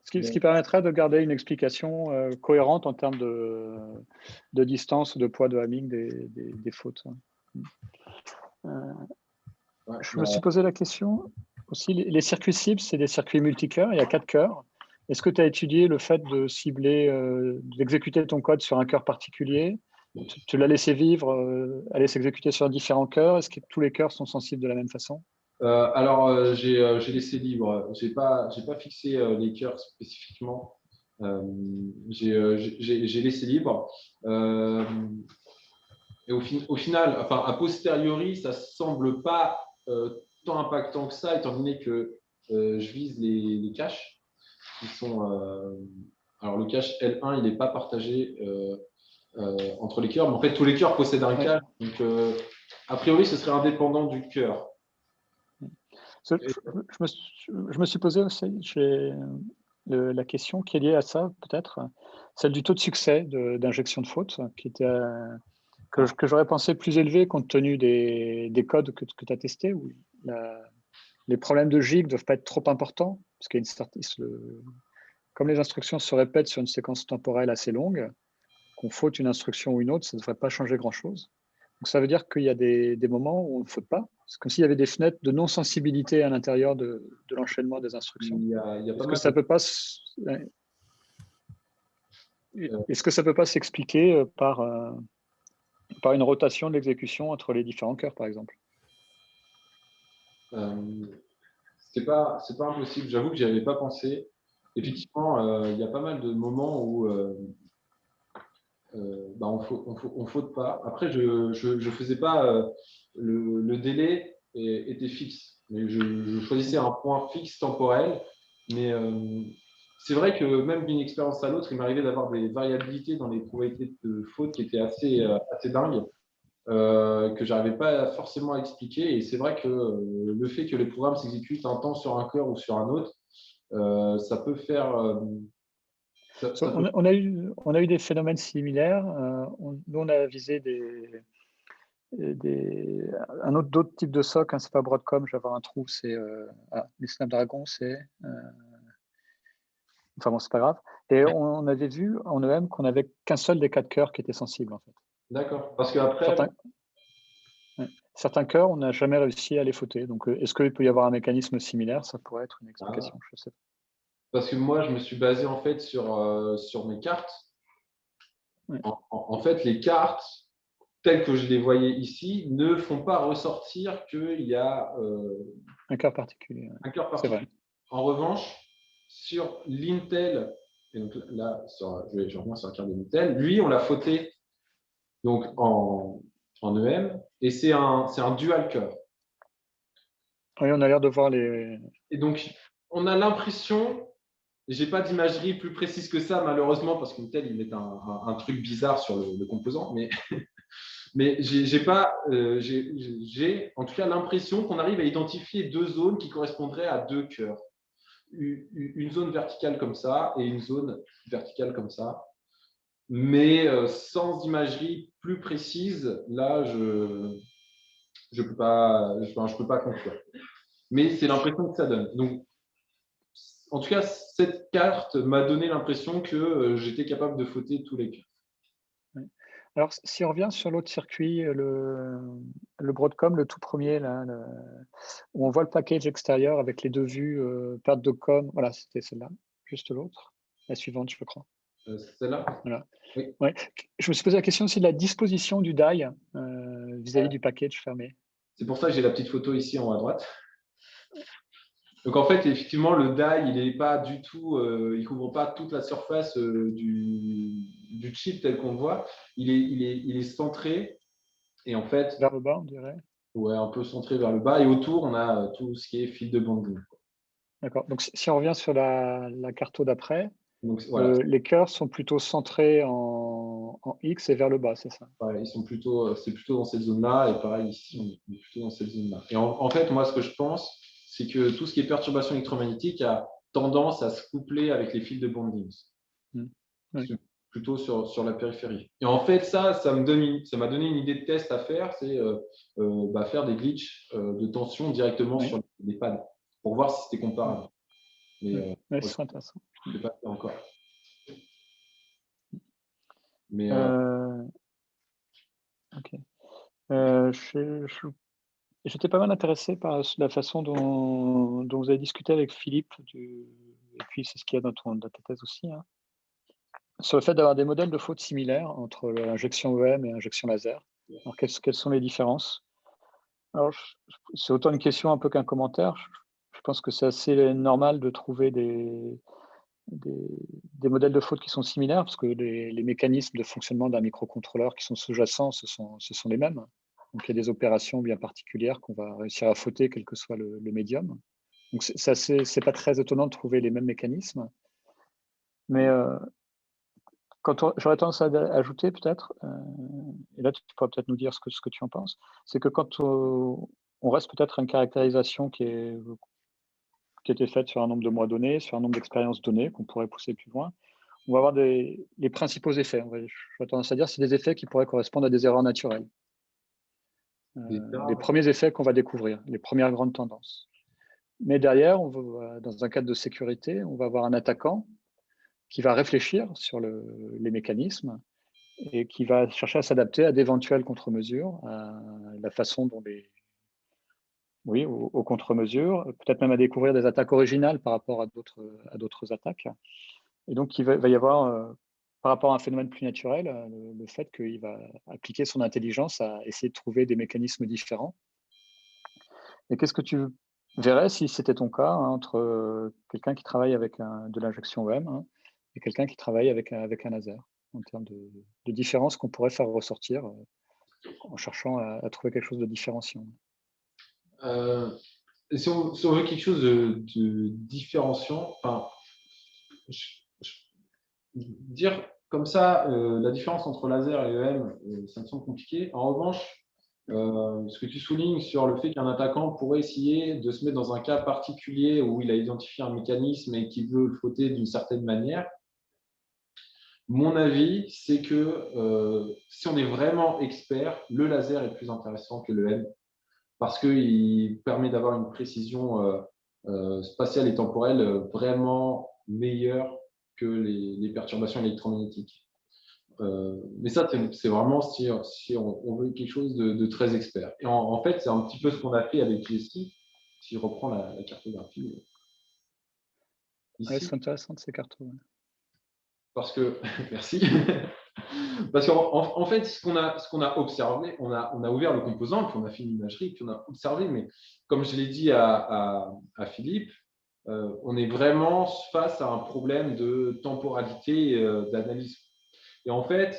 Ce qui permettrait de garder une explication cohérente en termes de distance ou de poids de Hamming des fautes. Je me suis posé la question aussi, les circuits cibles, c'est des circuits multicœurs, il y a 4 cœurs. Est-ce que tu as étudié le fait de cibler, d'exécuter ton code sur un cœur particulier? Tu l'as laissé vivre, aller s'exécuter sur différents cœurs? Est-ce que tous les cœurs sont sensibles de la même façon? Alors, j'ai laissé libre. J'ai pas fixé les cœurs spécifiquement. J'ai laissé libre. Et au final, enfin, a posteriori, ça semble pas tant impactant que ça, étant donné que je vise les caches qui sont. Alors, le cache L1, il n'est pas partagé entre les cœurs, mais en fait, tous les cœurs possèdent un cache. Donc, a priori, ce serait indépendant du cœur. Je me suis posé aussi la question qui est liée à ça, peut-être, celle du taux de succès d'injection de faute, qui était, que j'aurais pensé plus élevé compte tenu des codes que tu as testés, où les problèmes de gig ne doivent pas être trop importants, parce qu'il y a comme les instructions se répètent sur une séquence temporelle assez longue, qu'on faute une instruction ou une autre, ça ne devrait pas changer grand-chose. Donc, ça veut dire qu'il y a des moments où on ne faute pas. C'est comme s'il y avait des fenêtres de non-sensibilité à l'intérieur de l'enchaînement des instructions. Est-ce que ça peut pas s'expliquer par une rotation de l'exécution entre les différents cœurs, par exemple? C'est pas impossible. J'avoue que j'y avais pas pensé. Effectivement, il y a pas mal de moments où on faute pas. Après, je faisais pas le délai était fixe. Mais je choisissais un point fixe temporel. Mais c'est vrai que même d'une expérience à l'autre, il m'arrivait d'avoir des variabilités dans les probabilités de faute qui étaient assez dingues, que je n'arrivais pas forcément à expliquer. Et c'est vrai que le fait que les programmes s'exécutent un temps sur un cœur ou sur un autre, ça peut faire. On a eu des phénomènes similaires. Nous, on a visé d'autres types de SOC. Hein, c'est pas Broadcom, je vais avoir un trou. C'est les Snapdragon, c'est. Enfin bon, c'est pas grave. Et on avait vu en EM qu'on n'avait qu'un seul des 4 cœurs qui était sensible, en fait. D'accord. Parce qu'après. Certains cœurs, on n'a jamais réussi à les fauter. Donc, est-ce qu'il peut y avoir un mécanisme similaire? Ça pourrait être une explication. Je sais pas. Parce que moi, je me suis basé en fait sur mes cartes. Ouais. En fait, les cartes, telles que je les voyais ici, ne font pas ressortir qu'il y a un cœur particulier. Un cœur particulier. En revanche, sur l'Intel, et donc là, je reviens sur la carte de l'Intel, lui, on l'a fauté donc en EM, et c'est un dual cœur. Oui, on a l'air de voir les. Et donc, on a l'impression. Je n'ai pas d'imagerie plus précise que ça, malheureusement, parce qu'Intel, ils mettent un truc bizarre sur le composant. Mais j'ai en tout cas l'impression qu'on arrive à identifier 2 zones qui correspondraient à 2 cœurs. Une zone verticale comme ça et une zone verticale comme ça. Mais sans imagerie plus précise, là, je peux pas conclure. Mais c'est l'impression que ça donne. Donc, en tout cas, cette carte m'a donné l'impression que j'étais capable de fauter tous les cœurs. Alors, si on revient sur l'autre circuit, le Broadcom, le tout premier, là, où on voit le package extérieur avec les 2 vues, perte de com, voilà, c'était celle-là, juste l'autre, la suivante, je crois. Celle-là? Voilà. Oui. Ouais. Je me suis posé la question aussi de la disposition du die vis-à-vis du package fermé. C'est pour ça que j'ai la petite photo ici en haut à droite. Donc en fait, effectivement, le die, il n'est pas du tout, il couvre pas toute la surface du chip tel qu'on le voit. Il est centré et en fait vers le bas, on dirait. Ouais, un peu centré vers le bas et autour, on a tout ce qui est fil de bonding. D'accord. Donc si on revient sur la carto d'après, voilà. Les cœurs sont plutôt centrés en X et vers le bas, c'est ça? Ouais, c'est plutôt dans cette zone-là et pareil ici, on est plutôt dans cette zone-là. Et en fait, moi, ce que je pense, c'est que tout ce qui est perturbation électromagnétique a tendance à se coupler avec les fils de bonding. Oui. Plutôt sur la périphérie. Et en fait, ça m'a donné une idée de test à faire, c'est faire des glitches de tension directement sur les pads pour voir si c'était comparable. Mais ce serait intéressant. je ne l'ai pas fait encore. Mais ok. J'étais pas mal intéressé par la façon dont vous avez discuté avec Philippe, et puis c'est ce qu'il y a dans ta thèse aussi, hein, sur le fait d'avoir des modèles de faute similaires entre l'injection EM et l'injection laser. Alors, quelles sont les différences? Alors, c'est autant une question un peu qu'un commentaire. Je pense que c'est assez normal de trouver des modèles de faute qui sont similaires, parce que les mécanismes de fonctionnement d'un microcontrôleur qui sont sous-jacents, ce sont les mêmes. Donc, il y a des opérations bien particulières qu'on va réussir à fauter, quel que soit le médium. Donc, c'est pas très étonnant de trouver les mêmes mécanismes. Mais j'aurais tendance à ajouter peut-être, et là tu pourras peut-être nous dire ce que tu en penses, c'est que quand on reste peut-être à une caractérisation qui a été faite sur un nombre de mois donné, sur un nombre d'expériences données, qu'on pourrait pousser plus loin, on va avoir les principaux effets. J'aurais tendance à dire que c'est des effets qui pourraient correspondre à des erreurs naturelles. Les premiers effets qu'on va découvrir, les premières grandes tendances. Mais derrière, dans un cadre de sécurité, on va avoir un attaquant qui va réfléchir sur les mécanismes et qui va chercher à s'adapter à d'éventuelles contre-mesures, à la façon dont aux contre-mesures, peut-être même à découvrir des attaques originales par rapport à d'autres attaques. Et donc, il va y avoir, par rapport à un phénomène plus naturel, le fait qu'il va appliquer son intelligence à essayer de trouver des mécanismes différents. Et qu'est-ce que tu verrais si c'était ton cas, hein, entre quelqu'un qui travaille avec de l'injection EM, hein, et quelqu'un qui travaille avec un laser, en termes de différences qu'on pourrait faire ressortir en cherchant à trouver quelque chose de différenciant? Si on veut quelque chose de différenciant, dire comme ça, la différence entre laser et EM, ça me semble compliqué. En revanche, ce que tu soulignes sur le fait qu'un attaquant pourrait essayer de se mettre dans un cas particulier où il a identifié un mécanisme et qu'il veut le fauter d'une certaine manière, mon avis, c'est que si on est vraiment expert, le laser est plus intéressant que le EM parce qu'il permet d'avoir une précision spatiale et temporelle vraiment meilleure que les perturbations électromagnétiques. Mais ça, c'est vraiment si on veut quelque chose de très expert. Et en fait, c'est un petit peu ce qu'on a fait avec GSI. Si je reprends la cartographie ici. Ouais, c'est intéressant ces cartes. Ouais. Parce que, merci. Parce qu'en fait, ce qu'on a observé, on a ouvert le composant, puis on a fait une imagerie, puis on a observé, mais comme je l'ai dit à Philippe, on est vraiment face à un problème de temporalité d'analyse. Et en fait,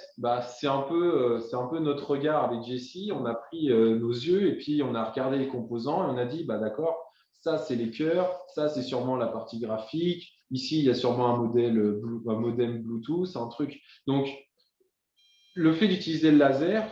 c'est un peu notre regard avec Jessie. On a pris nos yeux et puis on a regardé les composants et on a dit, d'accord, ça c'est les cœurs, ça c'est sûrement la partie graphique. Ici, il y a sûrement un modem Bluetooth, un truc. Donc, le fait d'utiliser le laser,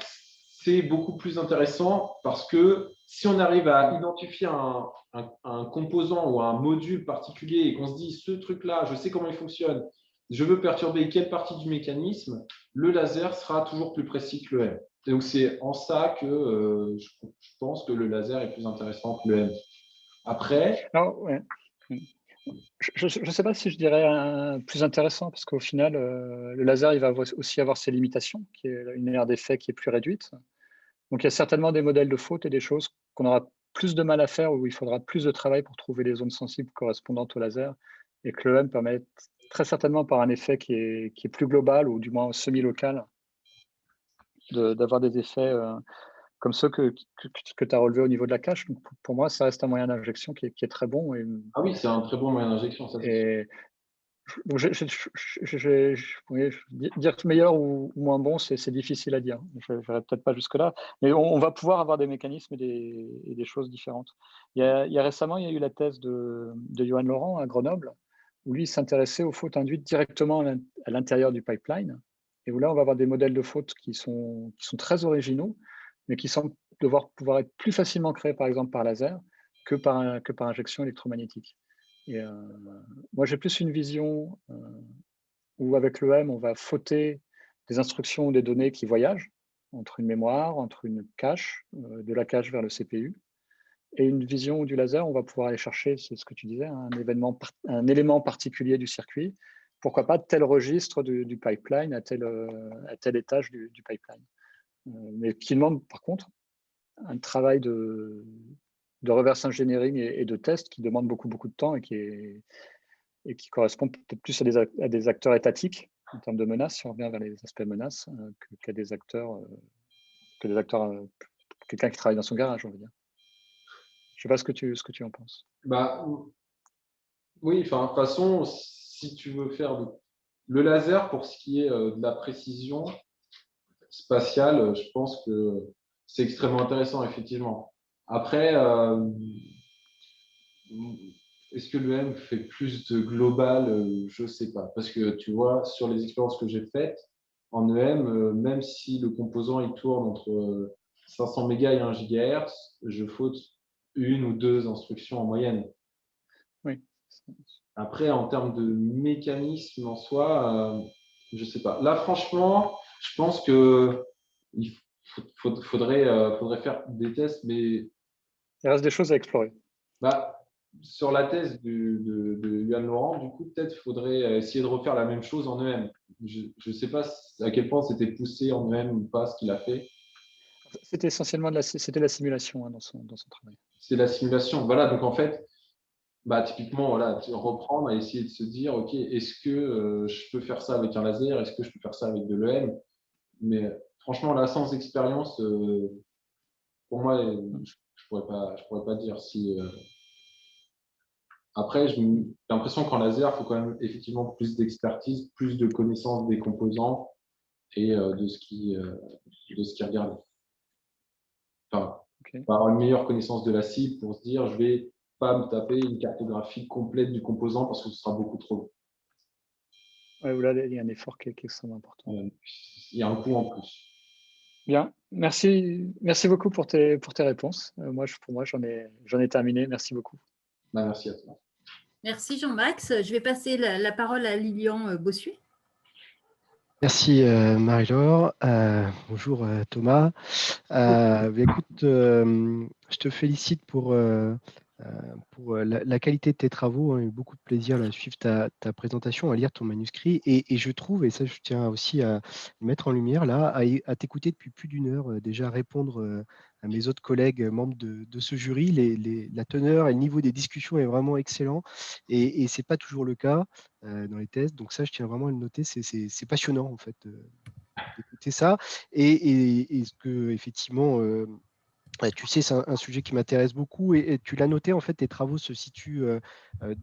c'est beaucoup plus intéressant parce que si on arrive à identifier un composant ou un module particulier et qu'on se dit, ce truc-là, je sais comment il fonctionne, je veux perturber quelle partie du mécanisme, le laser sera toujours plus précis que le M. Et donc, c'est en ça que je pense que le laser est plus intéressant que le M. Après… Alors, ouais. Je ne sais pas si je dirais plus intéressant, parce qu'au final, le laser, il va aussi avoir ses limitations, qui est une aire d'effet qui est plus réduite. Donc, il y a certainement des modèles de faute et des choses qu'on aura plus de mal à faire, où il faudra plus de travail pour trouver les zones sensibles correspondantes au laser, et que le M permet très certainement, par un effet qui est plus global, ou du moins semi-local, d'avoir des effets comme ceux que tu as relevés au niveau de la cache. Donc, pour moi, ça reste un moyen d'injection qui est très bon. Ah oui, c'est un très bon moyen d'injection, ça. Donc, dire meilleur ou moins bon, c'est difficile à dire. Je n'irai peut-être pas jusque-là, mais on va pouvoir avoir des mécanismes et des choses différentes. Récemment, il y a eu la thèse de Johan Laurent à Grenoble, où lui s'intéressait aux fautes induites directement à l'intérieur du pipeline, et où là, on va avoir des modèles de fautes qui sont très originaux, mais qui semblent pouvoir être plus facilement créés, par exemple, par laser, que par injection électromagnétique. Et moi, j'ai plus une vision où avec l'EM, on va fauter des instructions ou des données qui voyagent entre une mémoire, entre une cache, de la cache vers le CPU, et une vision du laser, on va pouvoir aller chercher, c'est ce que tu disais, un élément particulier du circuit, pourquoi pas tel registre du pipeline à tel étage du pipeline. Mais qui demande par contre un travail de reverse engineering et de test qui demande beaucoup de temps et qui correspond peut-être plus à des acteurs étatiques en termes de menaces, si on revient vers les aspects menaces, qu'à des acteurs, quelqu'un qui travaille dans son garage, on va dire. Je ne sais pas ce que tu en penses. Bah, oui, enfin, de toute façon, si tu veux faire le laser, pour ce qui est de la précision spatiale, je pense que c'est extrêmement intéressant, effectivement. Après, est-ce que l'EM fait plus de global? Je ne sais pas. Parce que tu vois, sur les expériences que j'ai faites, en EM, même si le composant il tourne entre 500 mégas et 1 GHz, je faute 1 ou 2 instructions en moyenne. Oui. Après, en termes de mécanisme en soi, je ne sais pas. Là, franchement, je pense qu'il faudrait faire des tests, mais il reste des choses à explorer. Bah, sur la thèse de Yuan Laurent, du coup, peut-être faudrait essayer de refaire la même chose en EM. Je ne sais pas à quel point c'était poussé en EM ou pas ce qu'il a fait. C'était essentiellement la simulation dans son travail. C'est la simulation. Voilà, donc en fait, typiquement, voilà, reprendre à essayer de se dire, OK, est-ce que je peux faire ça avec un laser? Est-ce que je peux faire ça avec de l'EM? Mais franchement, là, sans expérience, pour moi, je pourrais pas dire si. Après, j'ai l'impression qu'en laser, il faut quand même effectivement plus d'expertise, plus de connaissance des composants et de ce qui est regardé. Enfin, Okay. avoir une meilleure connaissance de la cible pour se dire, je ne vais pas me taper une cartographie complète du composant parce que ce sera beaucoup trop long. Ouais, là, il y a un effort qui est extrêmement important. Il y a un coût en plus. Bien, merci beaucoup pour tes réponses. Pour moi, j'en ai terminé. Merci beaucoup. Merci à toi. Merci Jean-Max. Je vais passer la parole à Lilian Bossuet. Merci Marie-Laure. Bonjour Thomas. Écoute, je te félicite pour la qualité de tes travaux. Hein. J'ai eu beaucoup de plaisir à suivre ta présentation, à lire ton manuscrit. Et je trouve, et ça je tiens aussi à le mettre en lumière là, à t'écouter depuis plus d'une heure, déjà répondre à mes autres collègues membres de ce jury. La teneur et le niveau des discussions est vraiment excellent. Et ce n'est pas toujours le cas dans les tests. Donc ça, je tiens vraiment à le noter. C'est passionnant en fait d'écouter ça. Et ce que effectivement tu sais, c'est un sujet qui m'intéresse beaucoup et tu l'as noté, en fait, tes travaux se situent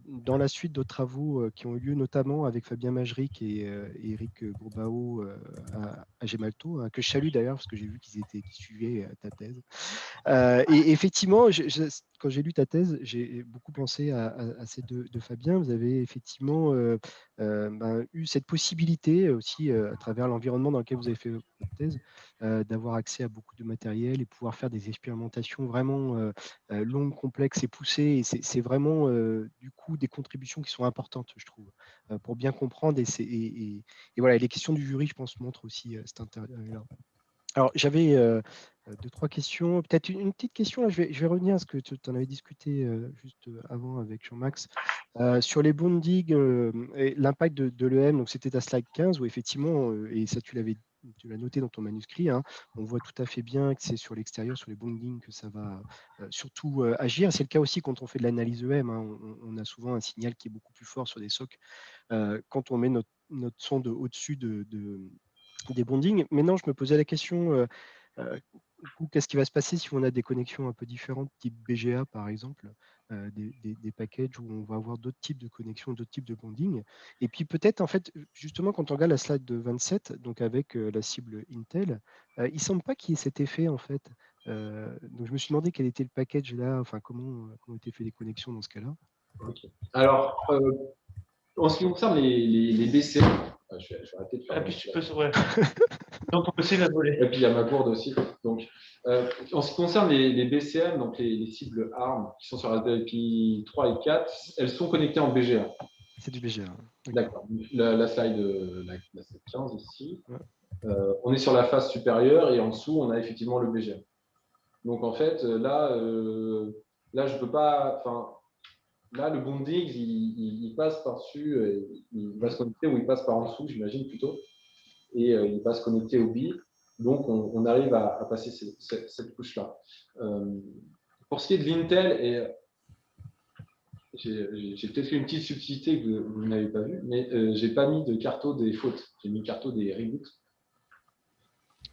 dans la suite d'autres travaux qui ont eu lieu notamment avec Fabien Majeric et Éric Bourbao à Gemalto, hein, que je salue d'ailleurs parce que j'ai vu qu'ils suivaient ta thèse. Et effectivement, quand j'ai lu ta thèse, j'ai beaucoup pensé à celle de Fabien. Vous avez effectivement eu cette possibilité aussi, à travers l'environnement dans lequel vous avez fait votre thèse, d'avoir accès à beaucoup de matériel et pouvoir faire des expérimentations vraiment longues, complexes et poussées. Et c'est vraiment du coup des contributions qui sont importantes, je trouve, pour bien comprendre. Et voilà, les questions du jury, je pense, montrent aussi cet intérêt-là. Alors, j'avais 2-3 questions. Peut-être une petite question, là, je vais revenir à ce que tu en avais discuté juste avant avec Jean-Max. Sur les bonding et l'impact de l'EM, donc c'était ta slide 15 où effectivement, et ça tu l'as noté dans ton manuscrit, hein, on voit tout à fait bien que c'est sur l'extérieur, sur les bonding, que ça va surtout agir. C'est le cas aussi quand on fait de l'analyse EM. Hein, on a souvent un signal qui est beaucoup plus fort sur des socs quand on met notre sonde au-dessus des bondings. Maintenant, je me posais la question, qu'est-ce qui va se passer si on a des connexions un peu différentes, type BGA par exemple, des packages où on va avoir d'autres types de connexions, d'autres types de bonding. Et puis peut-être, en fait, justement, quand on regarde la slide de 27, donc avec la cible Intel, il ne semble pas qu'il y ait cet effet, en fait. Donc je me suis demandé quel était le package là, enfin comment étaient faites les connexions dans ce cas-là. Okay. Alors, en ce qui concerne les BC, je vais arrêter de faire. Puis tu peux, ouais. Donc, on peut la voler. Et puis, il y a ma gourde aussi. Donc, en ce qui concerne les BCM, donc les cibles ARM qui sont sur Raspberry Pi 3 et 4, elles sont connectées en BGA. C'est du BGA. D'accord. La slide, la slide 15 ici. Ouais. On est sur la face supérieure et en dessous, on a effectivement le BGA. Donc, en fait, là, je peux pas. Enfin, là, le bonding, il passe par-dessus, il va se connecter ou il passe par en dessous, j'imagine plutôt, et il va se connecter au BI. Donc, on arrive à passer cette couche-là. Pour ce qui est de l'Intel, et j'ai peut-être fait une petite subtilité que vous n'avez pas vue, mais j'ai pas mis de carto des fautes. J'ai mis carto des reboots.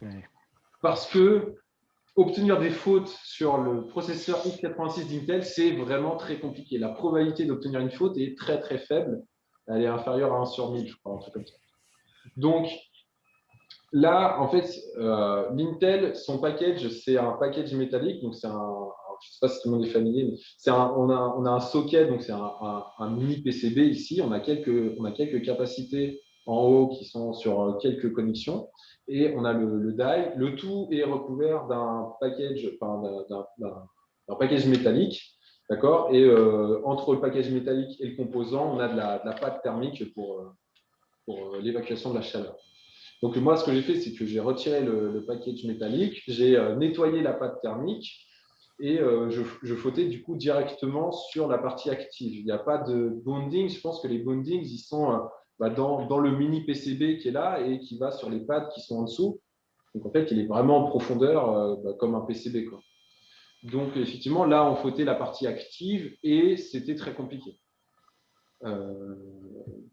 Ouais. Parce que obtenir des fautes sur le processeur x86 d'Intel, c'est vraiment très compliqué. La probabilité d'obtenir une faute est très très faible. Elle est inférieure à 1 sur 1000, je crois, un truc comme ça. Donc là, en fait, l'Intel, son package, c'est un package métallique. Donc c'est un, je ne sais pas si tout le monde est familier, mais on a un socket, donc c'est un mini PCB ici. On a quelques capacités en haut qui sont sur quelques connexions. Et on a le die. Le tout est recouvert d'un package, d'un package métallique. D'accord. Et entre le package métallique et le composant, on a de la pâte thermique pour l'évacuation de la chaleur. Donc moi, ce que j'ai fait, c'est que j'ai retiré le package métallique, j'ai nettoyé la pâte thermique et je fautais du coup directement sur la partie active. Il n'y a pas de bonding. Je pense que les bondings, ils sont dans le mini PCB qui est là et qui va sur les pads qui sont en dessous. Donc en fait, il est vraiment en profondeur comme un PCB, quoi. Donc effectivement, là, on fautait la partie active et c'était très compliqué.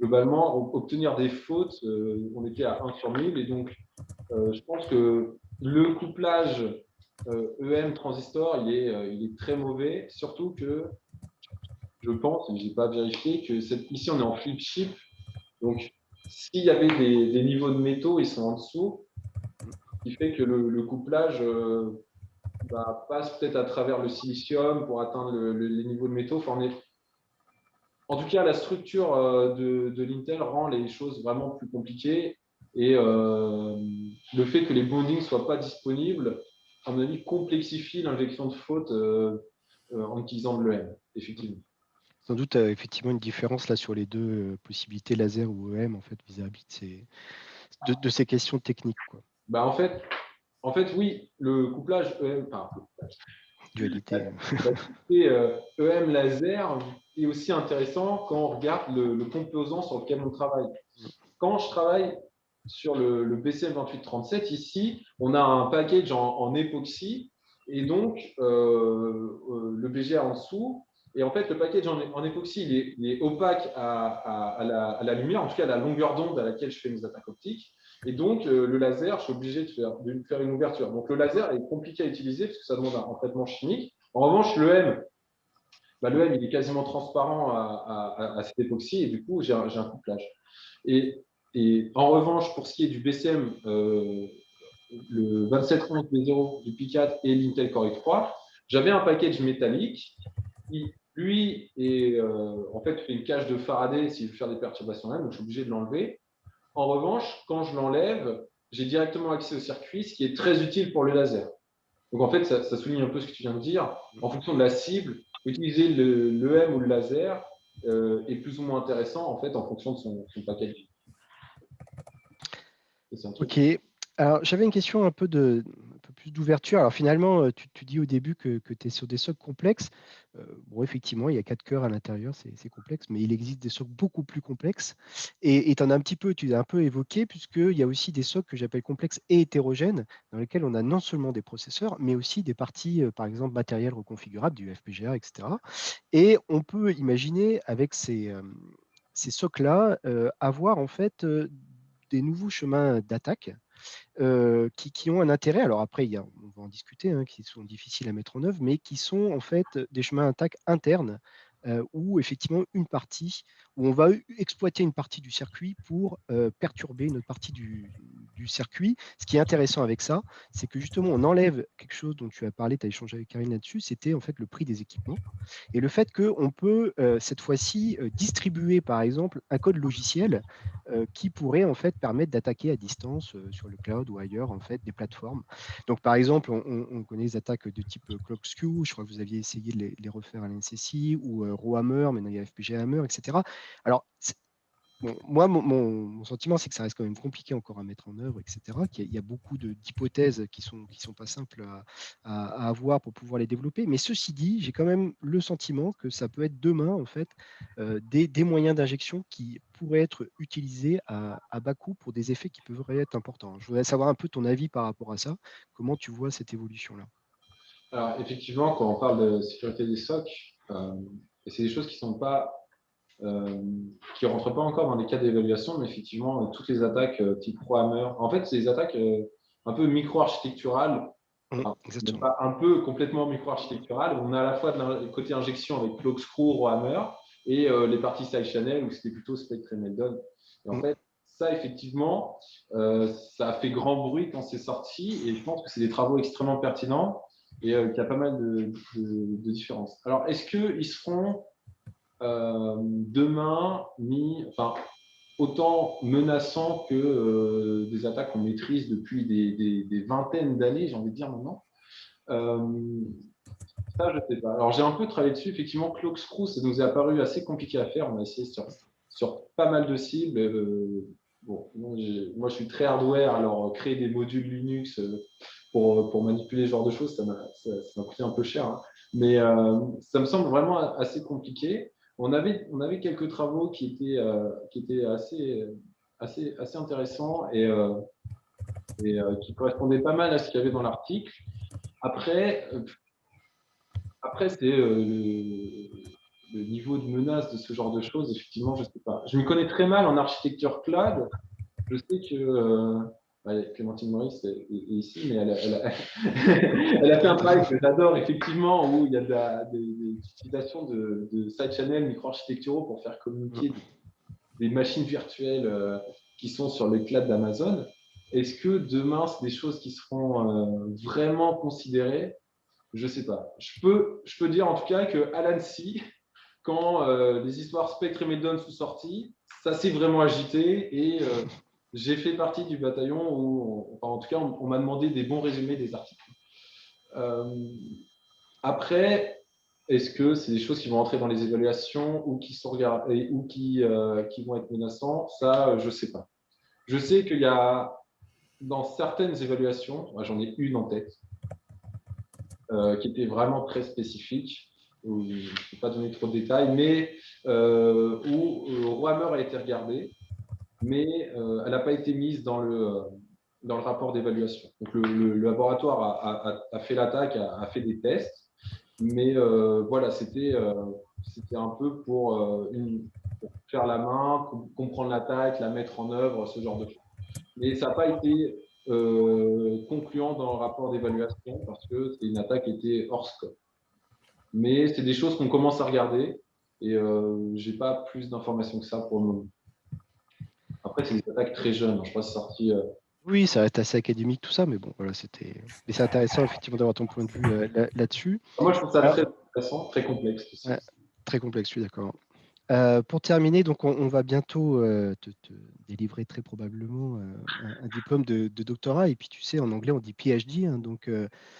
Globalement, obtenir des fautes, on était à 1 sur 1000 et donc je pense que le couplage EM transistor, il est très mauvais, surtout que je pense, et je n'ai pas vérifié, que ici on est en flip chip, donc s'il y avait des niveaux de métaux, ils sont en dessous, ce qui fait que le couplage passe peut-être à travers le silicium pour atteindre les niveaux de métaux. Enfin, en tout cas, la structure de l'Intel rend les choses vraiment plus compliquées et le fait que les bondings ne soient pas disponibles, à mon avis, complexifie l'injection de faute en utilisant de l'EM, effectivement. Sans doute, effectivement, une différence là sur les deux possibilités laser ou EM en fait vis-à-vis de ces questions techniques, quoi. En fait, oui, le couplage EM, Dualité. EM laser est aussi intéressant quand on regarde le composant sur lequel on travaille. Quand je travaille sur le BCM2837, ici, on a un package en époxy et donc le BGA en dessous. Et en fait, le package en époxy, il est opaque à la lumière, en tout cas à la longueur d'onde à laquelle je fais mes attaques optiques. Et donc, le laser, je suis obligé de faire une ouverture. Donc, le laser est compliqué à utiliser parce que ça demande un traitement chimique. En revanche, l'EM, il est quasiment transparent à cet époxy et du coup, j'ai un couplage. Et en revanche, pour ce qui est du BCM, le 2711B0 du Pi4 et l'Intel Core i3, j'avais un package métallique qui, lui, en fait, fait une cage de Faraday si je veux faire des perturbations M, donc je suis obligé de l'enlever. En revanche, quand je l'enlève, j'ai directement accès au circuit, ce qui est très utile pour le laser. Donc en fait, ça souligne un peu ce que tu viens de dire. En fonction de la cible, utiliser l'EM ou le laser est plus ou moins intéressant en fait en fonction de son package. Ok. Alors j'avais une question un peu plus d'ouverture. Alors finalement, tu dis au début que tu es sur des socs complexes. Bon, effectivement, il y a 4 cœurs à l'intérieur, c'est complexe, mais il existe des socs beaucoup plus complexes. Et tu l'as un peu évoqué, puisqu'il y a aussi des socs que j'appelle complexes et hétérogènes, dans lesquels on a non seulement des processeurs, mais aussi des parties, par exemple, matérielles reconfigurables, du FPGA, etc. Et on peut imaginer, avec ces socs-là, avoir en fait des nouveaux chemins d'attaque qui ont un intérêt. Alors après, on va en discuter, qui sont difficiles à mettre en œuvre, mais qui sont en fait des chemins d'attaque internes où effectivement où on va exploiter une partie du circuit pour perturber une autre partie du circuit. Ce qui est intéressant avec ça, c'est que justement on enlève quelque chose dont tu as parlé, tu as échangé avec Karine là-dessus, c'était en fait le prix des équipements et le fait qu'on peut cette fois-ci distribuer par exemple un code logiciel qui pourrait en fait permettre d'attaquer à distance sur le cloud ou ailleurs en fait des plateformes. Donc par exemple, on connaît les attaques de type ClockSkew, je crois que vous aviez essayé de les refaire à l'NCC, ou Rowhammer, maintenant il y a FPG Hammer, etc. Alors, bon, moi, mon sentiment, c'est que ça reste quand même compliqué encore à mettre en œuvre, etc. Il y a beaucoup d'hypothèses qui sont pas simples à avoir pour pouvoir les développer. Mais ceci dit, j'ai quand même le sentiment que ça peut être demain, en fait, des moyens d'injection qui pourraient être utilisés à bas coût pour des effets qui pourraient être importants. Je voudrais savoir un peu ton avis par rapport à ça. Comment tu vois cette évolution-là? Alors, effectivement, quand on parle de sécurité des SOC, et c'est des choses qui sont pas, qui rentrent pas encore dans les cas d'évaluation, mais effectivement, toutes les attaques type Hammer, en fait, c'est des attaques un peu micro-architecturales, Exactement. pas un peu complètement micro-architecturales. On a à la fois le côté injection avec Corkscrew, Hammer, et les parties side channel où c'était plutôt Spectre et Meldon. Et en fait, ça, effectivement, ça a fait grand bruit quand c'est sorti, et je pense que c'est des travaux extrêmement pertinents et qu'il y a pas mal de différences. Alors, est-ce qu'ils seront demain autant menaçants que des attaques qu'on maîtrise depuis des vingtaines d'années, j'ai envie de dire maintenant? Ça, je ne sais pas. Alors, j'ai un peu travaillé dessus. Effectivement, Corkscrew, ça nous est apparu assez compliqué à faire. On a essayé sur pas mal de cibles. Bon, moi, je suis très hardware, alors créer des modules Linux pour manipuler ce genre de choses, ça m'a coûté un peu cher. Hein. Mais ça me semble vraiment assez compliqué. On avait quelques travaux qui étaient assez intéressants et qui correspondaient pas mal à ce qu'il y avait dans l'article. Après c'est le niveau de menace de ce genre de choses, effectivement, je ne sais pas. Je me connais très mal en architecture cloud. Je sais que Clémentine Maurice est ici, mais elle a fait un travail que j'adore, effectivement, où il y a des utilisations de side channel micro-architecturaux pour faire communiquer des machines virtuelles qui sont sur le cloud d'Amazon. Est-ce que demain, c'est des choses qui seront vraiment considérées? Je ne sais pas. Je peux dire en tout cas qu'à l'ANSSI, quand les histoires Spectre et Meldon sont sorties, ça s'est vraiment agité et j'ai fait partie du bataillon où, en tout cas, on m'a demandé des bons résumés des articles. Après, est-ce que c'est des choses qui vont entrer dans les évaluations ou qui sont regardées ou qui vont être menaçants? Ça, je ne sais pas. Je sais qu'il y a dans certaines évaluations, moi, j'en ai une en tête, qui était vraiment très spécifique, où je ne peux pas donner trop de détails, mais où Rowhammer a été regardée, mais elle n'a pas été mise dans le rapport d'évaluation. Donc le laboratoire a fait l'attaque, a fait des tests, mais voilà, c'était un peu pour faire la main, comprendre l'attaque, la mettre en œuvre, ce genre de choses. Mais ça n'a pas été concluant dans le rapport d'évaluation parce que c'est une attaque qui était hors scope. Mais c'est des choses qu'on commence à regarder et je n'ai pas plus d'informations que ça pour le moment. Après, c'est des attaques très jeunes. Je crois que c'est sorti. Oui, ça reste assez académique tout ça, mais bon, voilà, mais c'est intéressant effectivement d'avoir ton point de vue là-dessus. Moi, je trouve ça très intéressant, très complexe aussi. Très complexe, je suis d'accord. Pour terminer, donc on va bientôt te délivrer très probablement un diplôme de doctorat. Et puis tu sais, en anglais, on dit PhD, hein, donc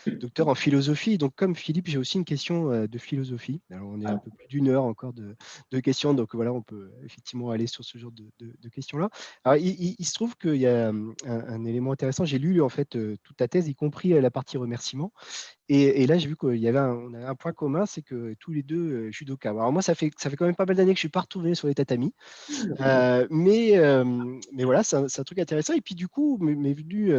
docteur en philosophie. Donc comme Philippe, j'ai aussi une question de philosophie. Alors on est un peu plus d'une heure encore de questions, donc voilà, on peut effectivement aller sur ce genre de questions-là. Alors il se trouve qu'il y a un élément intéressant. J'ai lu en fait toute ta thèse, y compris la partie remerciements. Et là, j'ai vu qu'on avait un point commun, c'est que tous les deux judoka. Alors moi, ça fait quand même pas mal d'années que je ne suis pas retourné sur les tatamis. Mais voilà, c'est un truc intéressant. Et puis du coup, m'est venue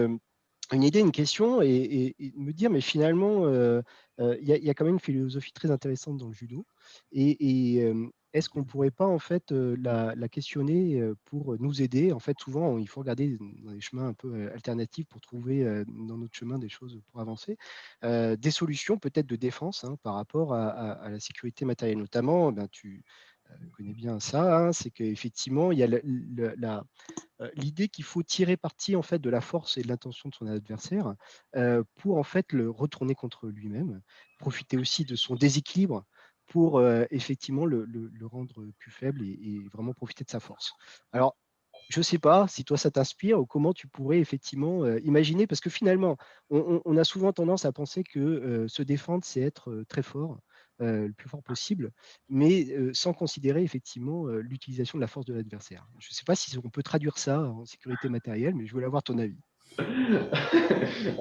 une idée, une question, et me dire, mais finalement, il y a quand même une philosophie très intéressante dans le judo. Et est-ce qu'on ne pourrait pas en fait la questionner pour nous aider? En fait, souvent, il faut regarder dans des chemins un peu alternatifs pour trouver dans notre chemin des choses pour avancer. Des solutions peut-être de défense hein, par rapport à la sécurité matérielle. Notamment, ben, tu connais bien ça, hein, c'est qu'effectivement, il y a l'idée qu'il faut tirer parti en fait de la force et de l'intention de son adversaire pour en fait le retourner contre lui-même, profiter aussi de son déséquilibre pour effectivement le rendre plus faible et vraiment profiter de sa force. Alors, je ne sais pas si toi ça t'inspire ou comment tu pourrais effectivement imaginer, parce que finalement, on a souvent tendance à penser que se défendre, c'est être très fort, le plus fort possible, mais sans considérer effectivement l'utilisation de la force de l'adversaire. Je ne sais pas si on peut traduire ça en sécurité matérielle, mais je voulais avoir ton avis.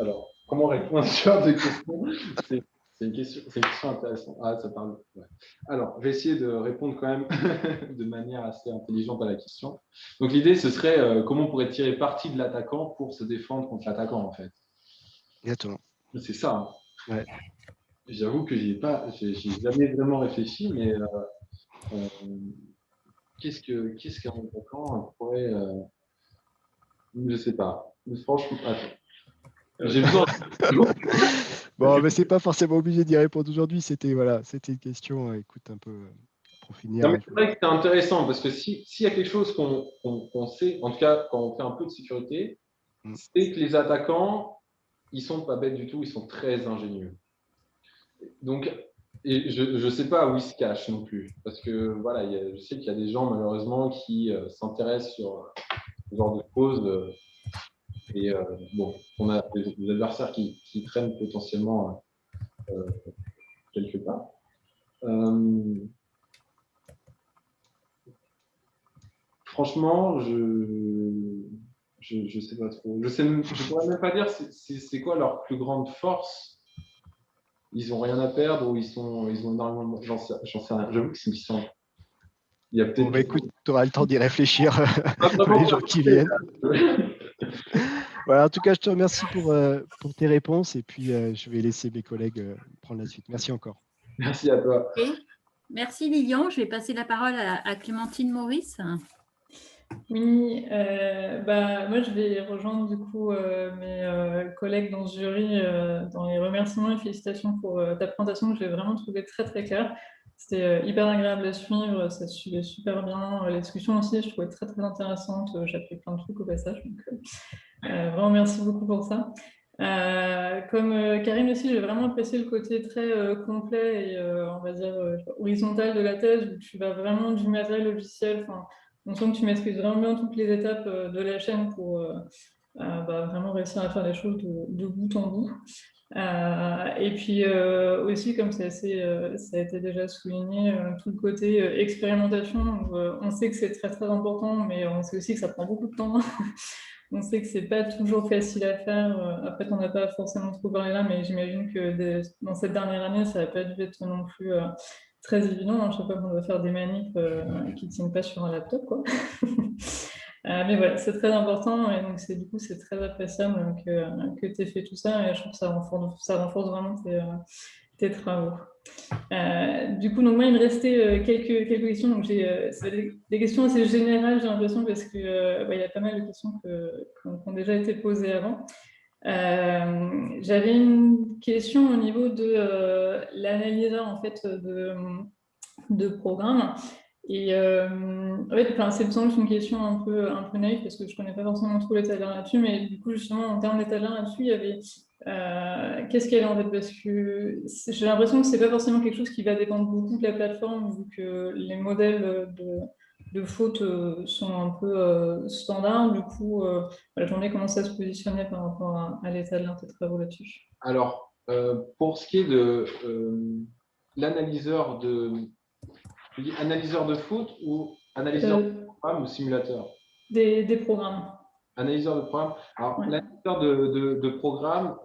Alors, comment répondre à ce genre de questions? C'est une question intéressante. Ah, ça parle. Ouais. Alors, je vais essayer de répondre quand même de manière assez intelligente à la question. Donc, l'idée, ce serait comment on pourrait tirer parti de l'attaquant pour se défendre contre l'attaquant, en fait. Exactement. C'est ça. Hein. Ouais. J'avoue que j'ai jamais vraiment réfléchi, mais qu'est-ce qu'un attaquant pourrait. Je ne sais pas. Franchement, attends. J'ai besoin. Bon, mais c'est pas forcément obligé d'y répondre aujourd'hui. C'était une question, écoute, un peu pour finir. Non, mais c'est vrai que c'est intéressant parce que s'il y a quelque chose qu'on sait, en tout cas quand on fait un peu de sécurité, c'est que les attaquants, ils sont pas bêtes du tout, ils sont très ingénieux. Donc, et je ne sais pas où ils se cachent non plus, parce que voilà, je sais qu'il y a des gens malheureusement qui s'intéressent sur ce genre de causes. Et bon, on a des adversaires qui traînent potentiellement quelque part. Franchement, je sais pas trop. Je pourrais même pas dire c'est quoi leur plus grande force. Ils ont rien à perdre ou ils ont énormément. J'en sais rien. J'avoue que c'est une question. Il y a peut-être. Bon, bah, écoute, tu auras le temps d'y réfléchir pour les gens qui viennent. Voilà, en tout cas, je te remercie pour tes réponses et puis je vais laisser mes collègues prendre la suite. Merci encore. Merci à toi. Okay. Merci Lilian. Je vais passer la parole à Clémentine Maurice. Oui, moi je vais rejoindre du coup mes collègues dans ce jury dans les remerciements et félicitations pour ta présentation que j'ai vraiment trouvé très très claire. C'était hyper agréable à suivre, ça suivait super bien. La discussion aussi, je trouvais très très intéressante. J'ai appris plein de trucs au passage, donc vraiment merci beaucoup pour ça. Comme Karim aussi, j'ai vraiment apprécié le côté très complet et on va dire horizontal de la thèse où tu vas vraiment du matériel logiciel. On sent que tu maîtrises vraiment bien toutes les étapes de la chaîne pour vraiment réussir à faire les choses de bout en bout. Et puis aussi, comme ça a été déjà souligné, tout le côté expérimentation, on sait que c'est très très important, mais on sait aussi que ça prend beaucoup de temps. On sait que c'est pas toujours facile à faire. Après, on n'a pas forcément trop parlé là, mais j'imagine que dans cette dernière année, ça n'a pas dû être non plus très évident. À chaque fois qu'on doit faire des manips qui ne tiennent pas sur un laptop, quoi. Mais voilà, c'est très important et donc du coup c'est très appréciable que tu aies fait tout ça et je trouve que ça renforce vraiment tes travaux. Du coup, donc moi il me restait quelques questions, donc c'est des questions assez générales j'ai l'impression parce que il y a pas mal de questions qui ont déjà été posées avant. J'avais une question au niveau de l'analyseur en fait de programme. Et en fait, c'est sans doute une question un peu naïve parce que je ne connais pas forcément trop l'étagère là-dessus, mais du coup, justement, en termes d'étagère là-dessus, il y avait qu'est-ce qu'elle est en fait? Parce que j'ai l'impression que ce n'est pas forcément quelque chose qui va dépendre beaucoup de la plateforme, vu que les modèles de faute sont un peu standards. Du coup, j'en ai commencé à se positionner par rapport à l'état de tes travaux là-dessus. Alors, pour ce qui est de l'analyseur analyseur de faute ou analyseur de programme ou simulateur? Des programmes. Analyseur de programme. Alors, l'analyseur de programme,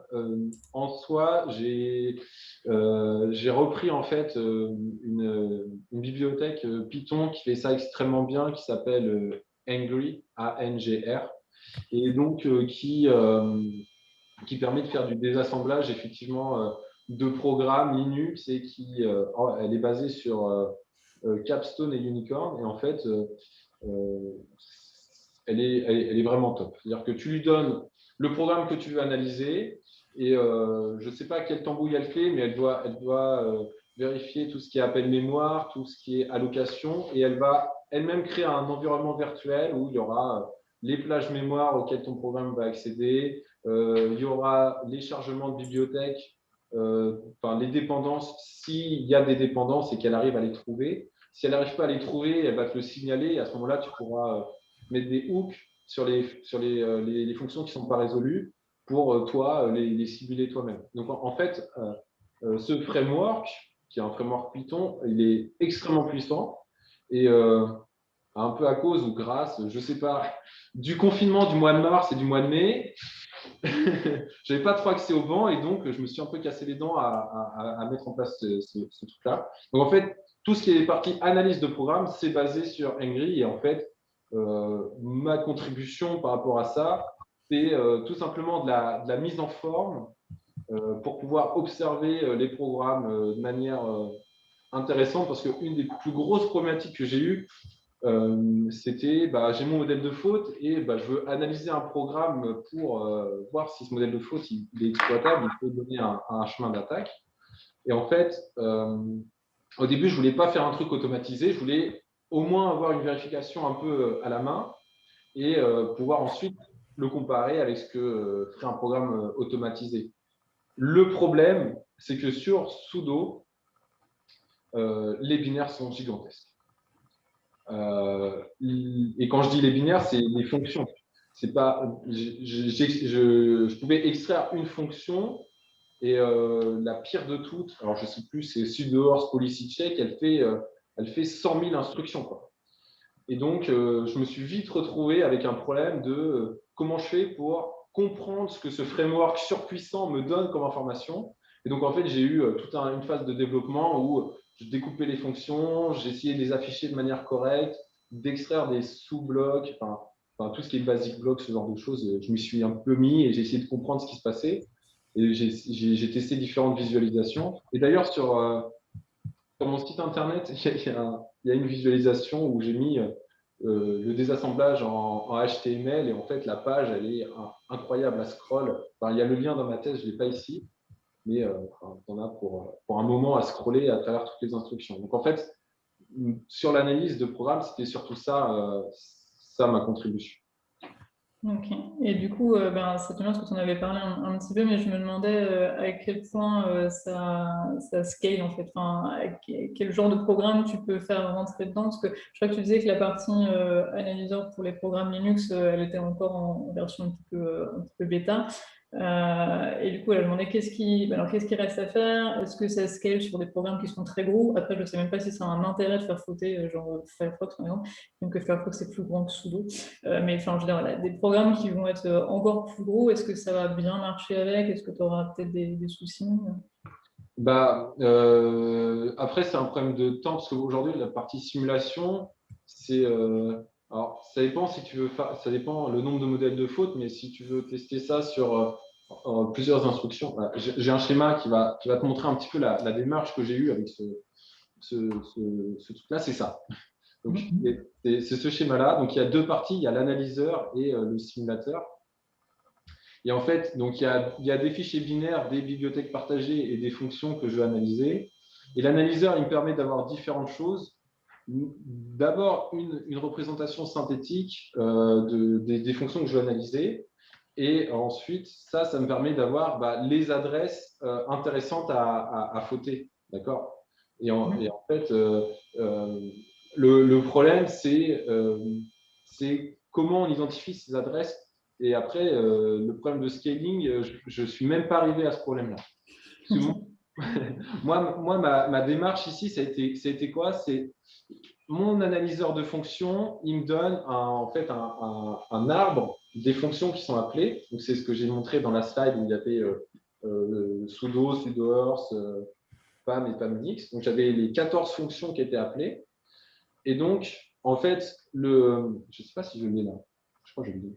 en soi, j'ai repris en fait une bibliothèque Python qui fait ça extrêmement bien, qui s'appelle Angr, A-N-G-R, et donc qui permet de faire du désassemblage effectivement de programme Linux et elle est basée sur Capstone et Unicorn. Et en fait, elle est vraiment top. C'est-à-dire que tu lui donnes le programme que tu veux analyser et je ne sais pas quelle tambouille elle fait, mais elle doit vérifier tout ce qui est appel mémoire, tout ce qui est allocation, et elle va elle-même créer un environnement virtuel où il y aura les plages mémoire auxquelles ton programme va accéder, il y aura les chargements de bibliothèques, les dépendances, s'il y a des dépendances et qu'elle arrive à les trouver. Si elle n'arrive pas à les trouver, elle va te le signaler, et à ce moment-là, tu pourras mettre des hooks sur les fonctions qui ne sont pas résolues pour toi les simuler toi-même. Donc en fait, ce framework, qui est un framework Python, il est extrêmement puissant et un peu à cause ou grâce, je ne sais pas, du confinement du mois de mars et du mois de mai, je n'avais pas trop accès au banc et donc je me suis un peu cassé les dents à mettre en place ce truc-là. Donc en fait, tout ce qui est partie analyse de programme, c'est basé sur Ngri et en fait, ma contribution par rapport à ça, c'est tout simplement de la mise en forme pour pouvoir observer les programmes de manière intéressante parce qu'une des plus grosses problématiques que j'ai eues, c'était j'ai mon modèle de faute et je veux analyser un programme pour voir si ce modèle de faute il est exploitable, il peut donner un chemin d'attaque. Et en fait, au début, je ne voulais pas faire un truc automatisé, je voulais au moins avoir une vérification un peu à la main et pouvoir ensuite le comparer avec ce que ferait un programme automatisé. Le problème, c'est que sur sudo, les binaires sont gigantesques. Et quand je dis les binaires, c'est les fonctions. C'est pas, je pouvais extraire une fonction et la pire de toutes, alors je ne sais plus, c'est sudo policy check, elle fait 100 000 instructions, quoi. Et donc, je me suis vite retrouvé avec un problème de comment je fais pour comprendre ce que ce framework surpuissant me donne comme information. Et donc, en fait, j'ai eu toute une phase de développement où je découpais les fonctions, j'essayais de les afficher de manière correcte, d'extraire des sous-blocs, enfin, tout ce qui est basic block, ce genre de choses. Je m'y suis un peu mis et j'ai essayé de comprendre ce qui se passait. Et j'ai testé différentes visualisations. Et d'ailleurs, sur mon site internet, il y a une visualisation où j'ai mis le désassemblage en HTML et en fait, la page, elle est incroyable à scroll. Enfin, il y a le lien dans ma thèse, je ne l'ai pas ici, mais on a pour un moment à scroller à travers toutes les instructions. Donc, en fait, sur l'analyse de programme, c'était surtout ça, ma contribution. Ok. Et du coup, ça tombe bien parce que tu en avais parlé un petit peu, mais je me demandais à quel point ça scale en fait. Enfin, quel genre de programme tu peux faire rentrer dedans? Parce que je crois que tu disais que la partie analyseur pour les programmes Linux, elle était encore en version un petit peu bêta. Et du coup, elle a demandé qu'est-ce qui reste à faire? Est-ce que ça scale sur des programmes qui sont très gros? Après, je ne sais même pas si ça a un intérêt de faire fauter, genre Firefox par exemple. Donc Firefox c'est plus grand que sudo. Mais enfin, je veux dire, voilà, des programmes qui vont être encore plus gros, est-ce que ça va bien marcher avec? Est-ce que tu auras peut-être des soucis? Après, c'est un problème de temps parce qu'aujourd'hui, la partie simulation, c'est. Alors, ça dépend si tu veux faire, ça dépend le nombre de modèles de faute, mais si tu veux tester ça sur plusieurs instructions, j'ai un schéma qui va te montrer un petit peu la démarche que j'ai eue avec ce truc-là, c'est ça. Donc, c'est ce schéma-là. Donc, il y a deux parties, il y a l'analyseur et le simulateur. Et en fait, donc, il y a des fichiers binaires, des bibliothèques partagées et des fonctions que je veux analyser. Et l'analyseur, il me permet d'avoir différentes choses. D'abord, une représentation synthétique des fonctions que je veux analyser. Et ensuite, ça me permet d'avoir les adresses intéressantes à fauter. D'accord ? Et en fait, le problème, c'est comment on identifie ces adresses. Et après, le problème de scaling, je ne suis même pas arrivé à ce problème-là. Moi, ma démarche ici, ça a été quoi? C'est mon analyseur de fonctions, il me donne en fait un arbre des fonctions qui sont appelées. Donc, c'est ce que j'ai montré dans la slide où il y avait sudo, sudoers, PAM et PAMX. Donc, j'avais les 14 fonctions qui étaient appelées. Et donc, en fait, je ne sais pas si je l'ai là. Je crois que je l'ai.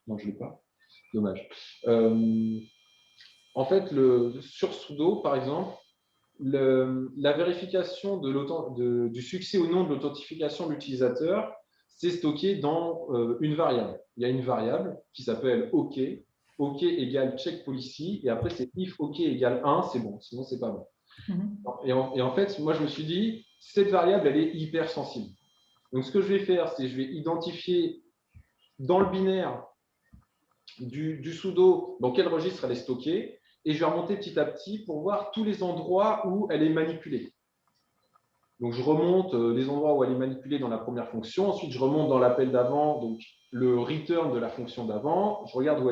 Non, je ne l'ai pas. Dommage. en fait, sur sudo, par exemple, la vérification du succès ou non de l'authentification de l'utilisateur, c'est stocké dans une variable. Il y a une variable qui s'appelle OK. OK égale check policy. Et après, c'est if OK égale 1, c'est bon. Sinon, c'est pas bon. Et en fait, moi, je me suis dit, cette variable, elle est hyper sensible. Donc, ce que je vais faire, c'est que je vais identifier dans le binaire du sudo dans quel registre elle est stockée. Et je vais remonter petit à petit pour voir tous les endroits où elle est manipulée. Donc, je remonte les endroits où elle est manipulée dans la première fonction. Ensuite, je remonte dans l'appel d'avant, donc le return de la fonction d'avant. Je regarde où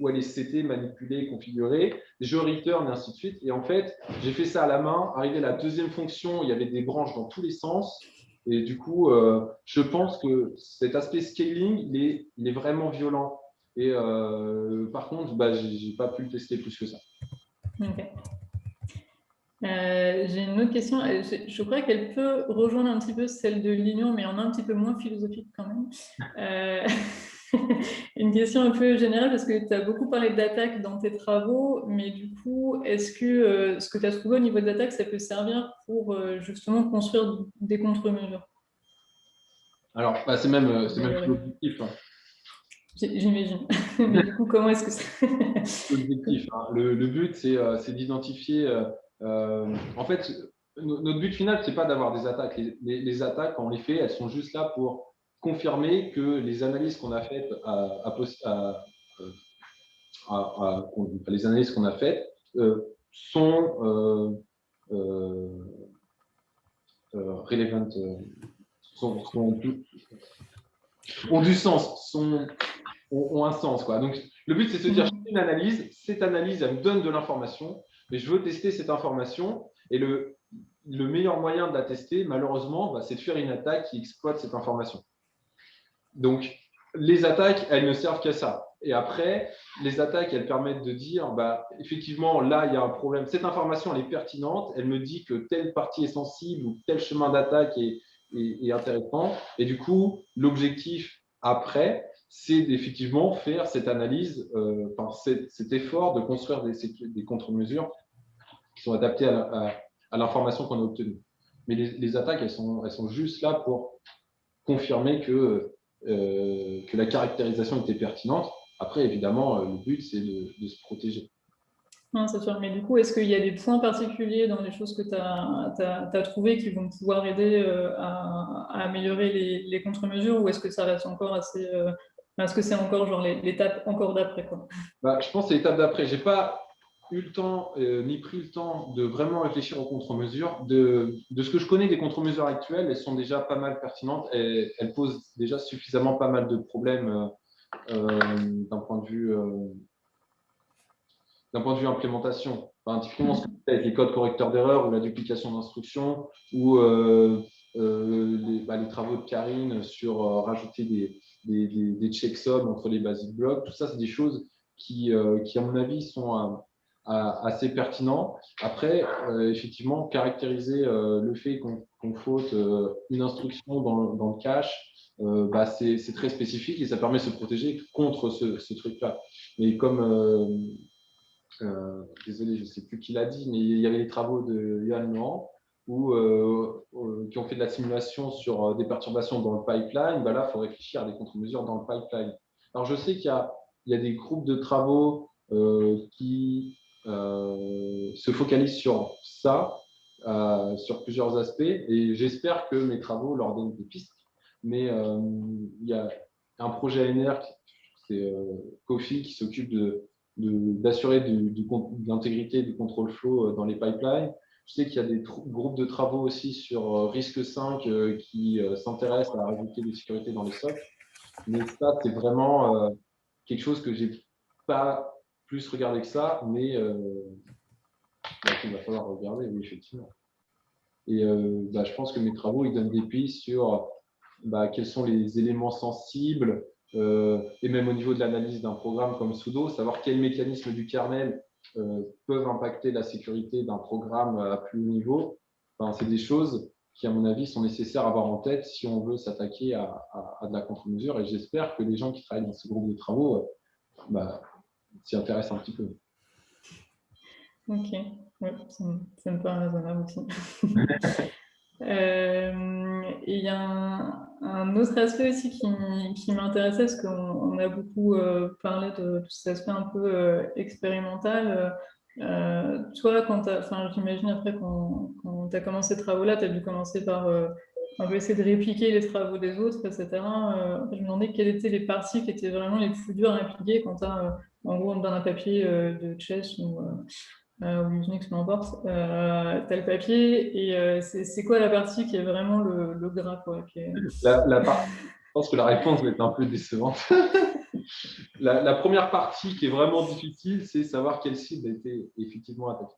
elle est setée, manipulée, configurée. Je return et ainsi de suite. Et en fait, j'ai fait ça à la main. Arrivé à la deuxième fonction, il y avait des branches dans tous les sens. Et du coup, je pense que cet aspect scaling, il est vraiment violent. Et par contre, je n'ai pas pu le tester plus que ça. Ok. J'ai une autre question. Je crois qu'elle peut rejoindre un petit peu celle de l'Union, mais en un petit peu moins philosophique quand même. Une question un peu générale, parce que tu as beaucoup parlé d'attaque dans tes travaux, mais du coup, est-ce que ce que tu as trouvé au niveau de l'attaque, ça peut servir pour justement construire des contre-mesures? Alors, c'est même l'objectif. Hein. J'imagine. Mais du coup, comment est-ce que c'est L'objectif, hein. Le but, c'est d'identifier. En fait, notre but final, c'est pas d'avoir des attaques. Les attaques, quand on les fait, elles sont juste là pour confirmer que les analyses qu'on a faites les analyses qu'on a faites sont relevant, ont du sens, ont un sens, quoi. Donc, le but, c'est de se dire, je fais une analyse, cette analyse, elle me donne de l'information, mais je veux tester cette information, et le meilleur moyen de la tester, malheureusement, c'est de faire une attaque qui exploite cette information. Donc, les attaques, elles ne servent qu'à ça. Et après, les attaques, elles permettent de dire, effectivement, là, il y a un problème. Cette information, elle est pertinente, elle me dit que telle partie est sensible ou tel chemin d'attaque est intéressant. Et du coup, l'objectif après, c'est d'effectivement faire cette analyse, cet effort de construire des contre-mesures qui sont adaptées à l'information qu'on a obtenue. Mais les attaques, elles sont juste là pour confirmer que la caractérisation était pertinente. Après, évidemment, le but, c'est de se protéger. Non, c'est sûr. Mais du coup, est-ce qu'il y a des points particuliers dans les choses que tu as trouvées qui vont pouvoir aider à améliorer les contre-mesures, ou est-ce que ça reste encore assez… est-ce que c'est encore genre l'étape encore d'après, quoi? Je pense que c'est l'étape d'après. Je n'ai pas eu le temps, ni pris le temps de vraiment réfléchir aux contre-mesures. De ce que je connais des contre-mesures actuelles, elles sont déjà pas mal pertinentes. Elles posent déjà suffisamment pas mal de problèmes d'un point de vue implémentation. Typiquement, ce que fait avec les codes correcteurs d'erreurs ou la duplication d'instructions ou les travaux de Karine sur rajouter des checksums entre les basic blocks, tout ça, c'est des choses qui, à mon avis, sont assez pertinents. Après, effectivement, caractériser le fait qu'on faute une instruction dans le cache, c'est très spécifique et ça permet de se protéger contre ce truc-là. Mais comme désolé, je ne sais plus qui l'a dit, mais il y avait les travaux de Johan Laurent qui ont fait de la simulation sur des perturbations dans le pipeline. Là, il faut réfléchir à des contre-mesures dans le pipeline. Alors, je sais qu'il y a des groupes de travaux qui se focalisent sur ça, sur plusieurs aspects, et j'espère que mes travaux leur donnent des pistes. Mais il y a un projet ANR, c'est Kofi, qui s'occupe d'assurer de l'intégrité du contrôle flow dans les pipelines. Je sais qu'il y a des groupes de travaux aussi sur risque 5 qui s'intéressent à rajouter des sécurités dans les socles. Mais ça, c'est vraiment quelque chose que je n'ai pas plus regardé que ça, mais il va falloir regarder, oui, effectivement. Et je pense que mes travaux, ils donnent des pistes sur quels sont les éléments sensibles, et même au niveau de l'analyse d'un programme comme sudo, savoir quels mécanismes du kernel peuvent impacter la sécurité d'un programme à plus haut niveau. C'est des choses qui, à mon avis, sont nécessaires à avoir en tête si on veut s'attaquer à de la contre-mesure. Et j'espère que les gens qui travaillent dans ce groupe de travaux s'y intéressent un petit peu. Ok, ouais, ça me paraît raisonnable aussi. Et il y a un autre aspect aussi qui m'intéressait, parce qu'on a beaucoup parlé de tout cet aspect un peu expérimental. Toi, j'imagine après quand tu as commencé ces travaux-là, tu as dû commencer par un peu essayer de répliquer les travaux des autres, etc. Je me demandais quelles étaient les parties qui étaient vraiment les plus dures à répliquer quand tu as, en gros, dans un papier de chess ou Unix, peu importe, tu as le papier et c'est quoi la partie qui est vraiment le gras, quoi, Je pense que la réponse va être un peu décevante. La première partie qui est vraiment difficile, c'est savoir quelle cible a été effectivement attaquée.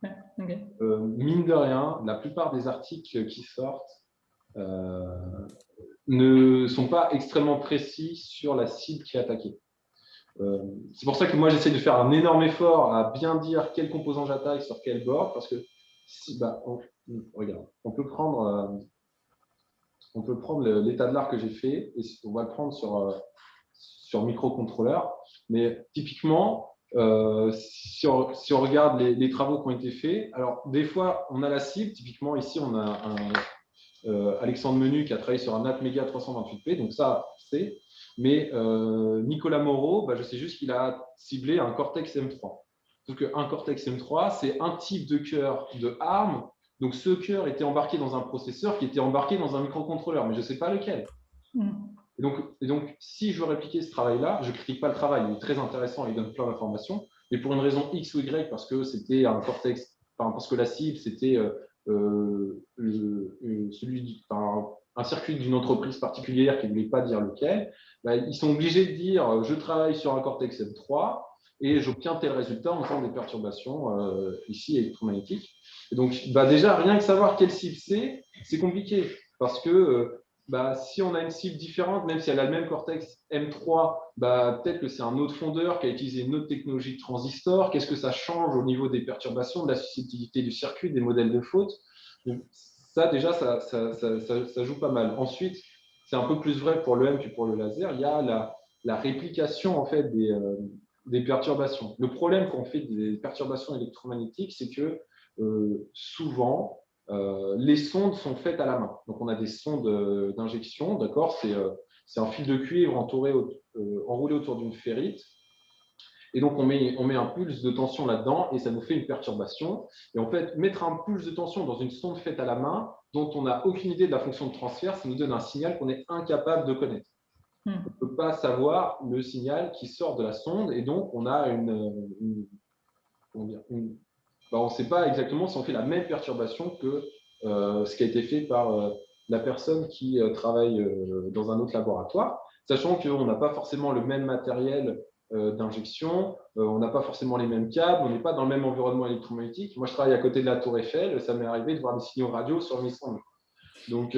Ouais, okay. Mine de rien, la plupart des articles qui sortent ne sont pas extrêmement précis sur la cible qui est attaquée. C'est pour ça que moi j'essaie de faire un énorme effort à bien dire quel composant j'attaque sur quel board, parce que regarde, on peut prendre l'état de l'art que j'ai fait et on va le prendre sur microcontrôleur. Mais typiquement, si on regarde les travaux qui ont été faits, alors des fois on a la cible, typiquement ici on a Alexandre Menu qui a travaillé sur un Atmega 328P, donc ça c'est. Mais Nicolas Moreau, je sais juste qu'il a ciblé un Cortex M3. Donc un Cortex M3, c'est un type de cœur de ARM. Donc ce cœur était embarqué dans un processeur qui était embarqué dans un microcontrôleur, mais je ne sais pas lequel. Et donc, si je veux répliquer ce travail-là, je ne critique pas le travail, il est très intéressant, il donne plein d'informations, mais pour une raison X ou Y, parce que c'était un Cortex, parce que la cible, c'était un circuit d'une entreprise particulière qui ne voulait pas dire lequel, ils sont obligés de dire je travaille sur un Cortex M3 et j'obtiens tel résultat en faisant des perturbations ici électromagnétiques. Et donc, déjà, rien que savoir quelle cible c'est compliqué, parce que si on a une cible différente, même si elle a le même Cortex M3, peut-être que c'est un autre fondeur qui a utilisé une autre technologie de transistor. Qu'est-ce que ça change au niveau des perturbations, de la susceptibilité du circuit, des modèles de faute? Donc, ça, déjà, ça joue pas mal. Ensuite, c'est un peu plus vrai pour le M que pour le laser. Il y a la réplication en fait, des perturbations. Le problème quand on fait des perturbations électromagnétiques, c'est que souvent, les sondes sont faites à la main. Donc, on a des sondes d'injection, d'accord, c'est un fil de cuivre enroulé autour d'une ferrite. Et donc, on met un pulse de tension là-dedans et ça nous fait une perturbation. Et en fait, mettre un pulse de tension dans une sonde faite à la main, dont on n'a aucune idée de la fonction de transfert, ça nous donne un signal qu'on est incapable de connaître. On ne peut pas savoir le signal qui sort de la sonde et donc on a on ne sait pas exactement si on fait la même perturbation que ce qui a été fait par la personne qui travaille dans un autre laboratoire, sachant qu'on n'a pas forcément le même matériel d'injection, on n'a pas forcément les mêmes câbles, on n'est pas dans le même environnement électromagnétique. Moi, je travaille à côté de la Tour Eiffel, ça m'est arrivé de voir des signaux radio sur mes sondes. Donc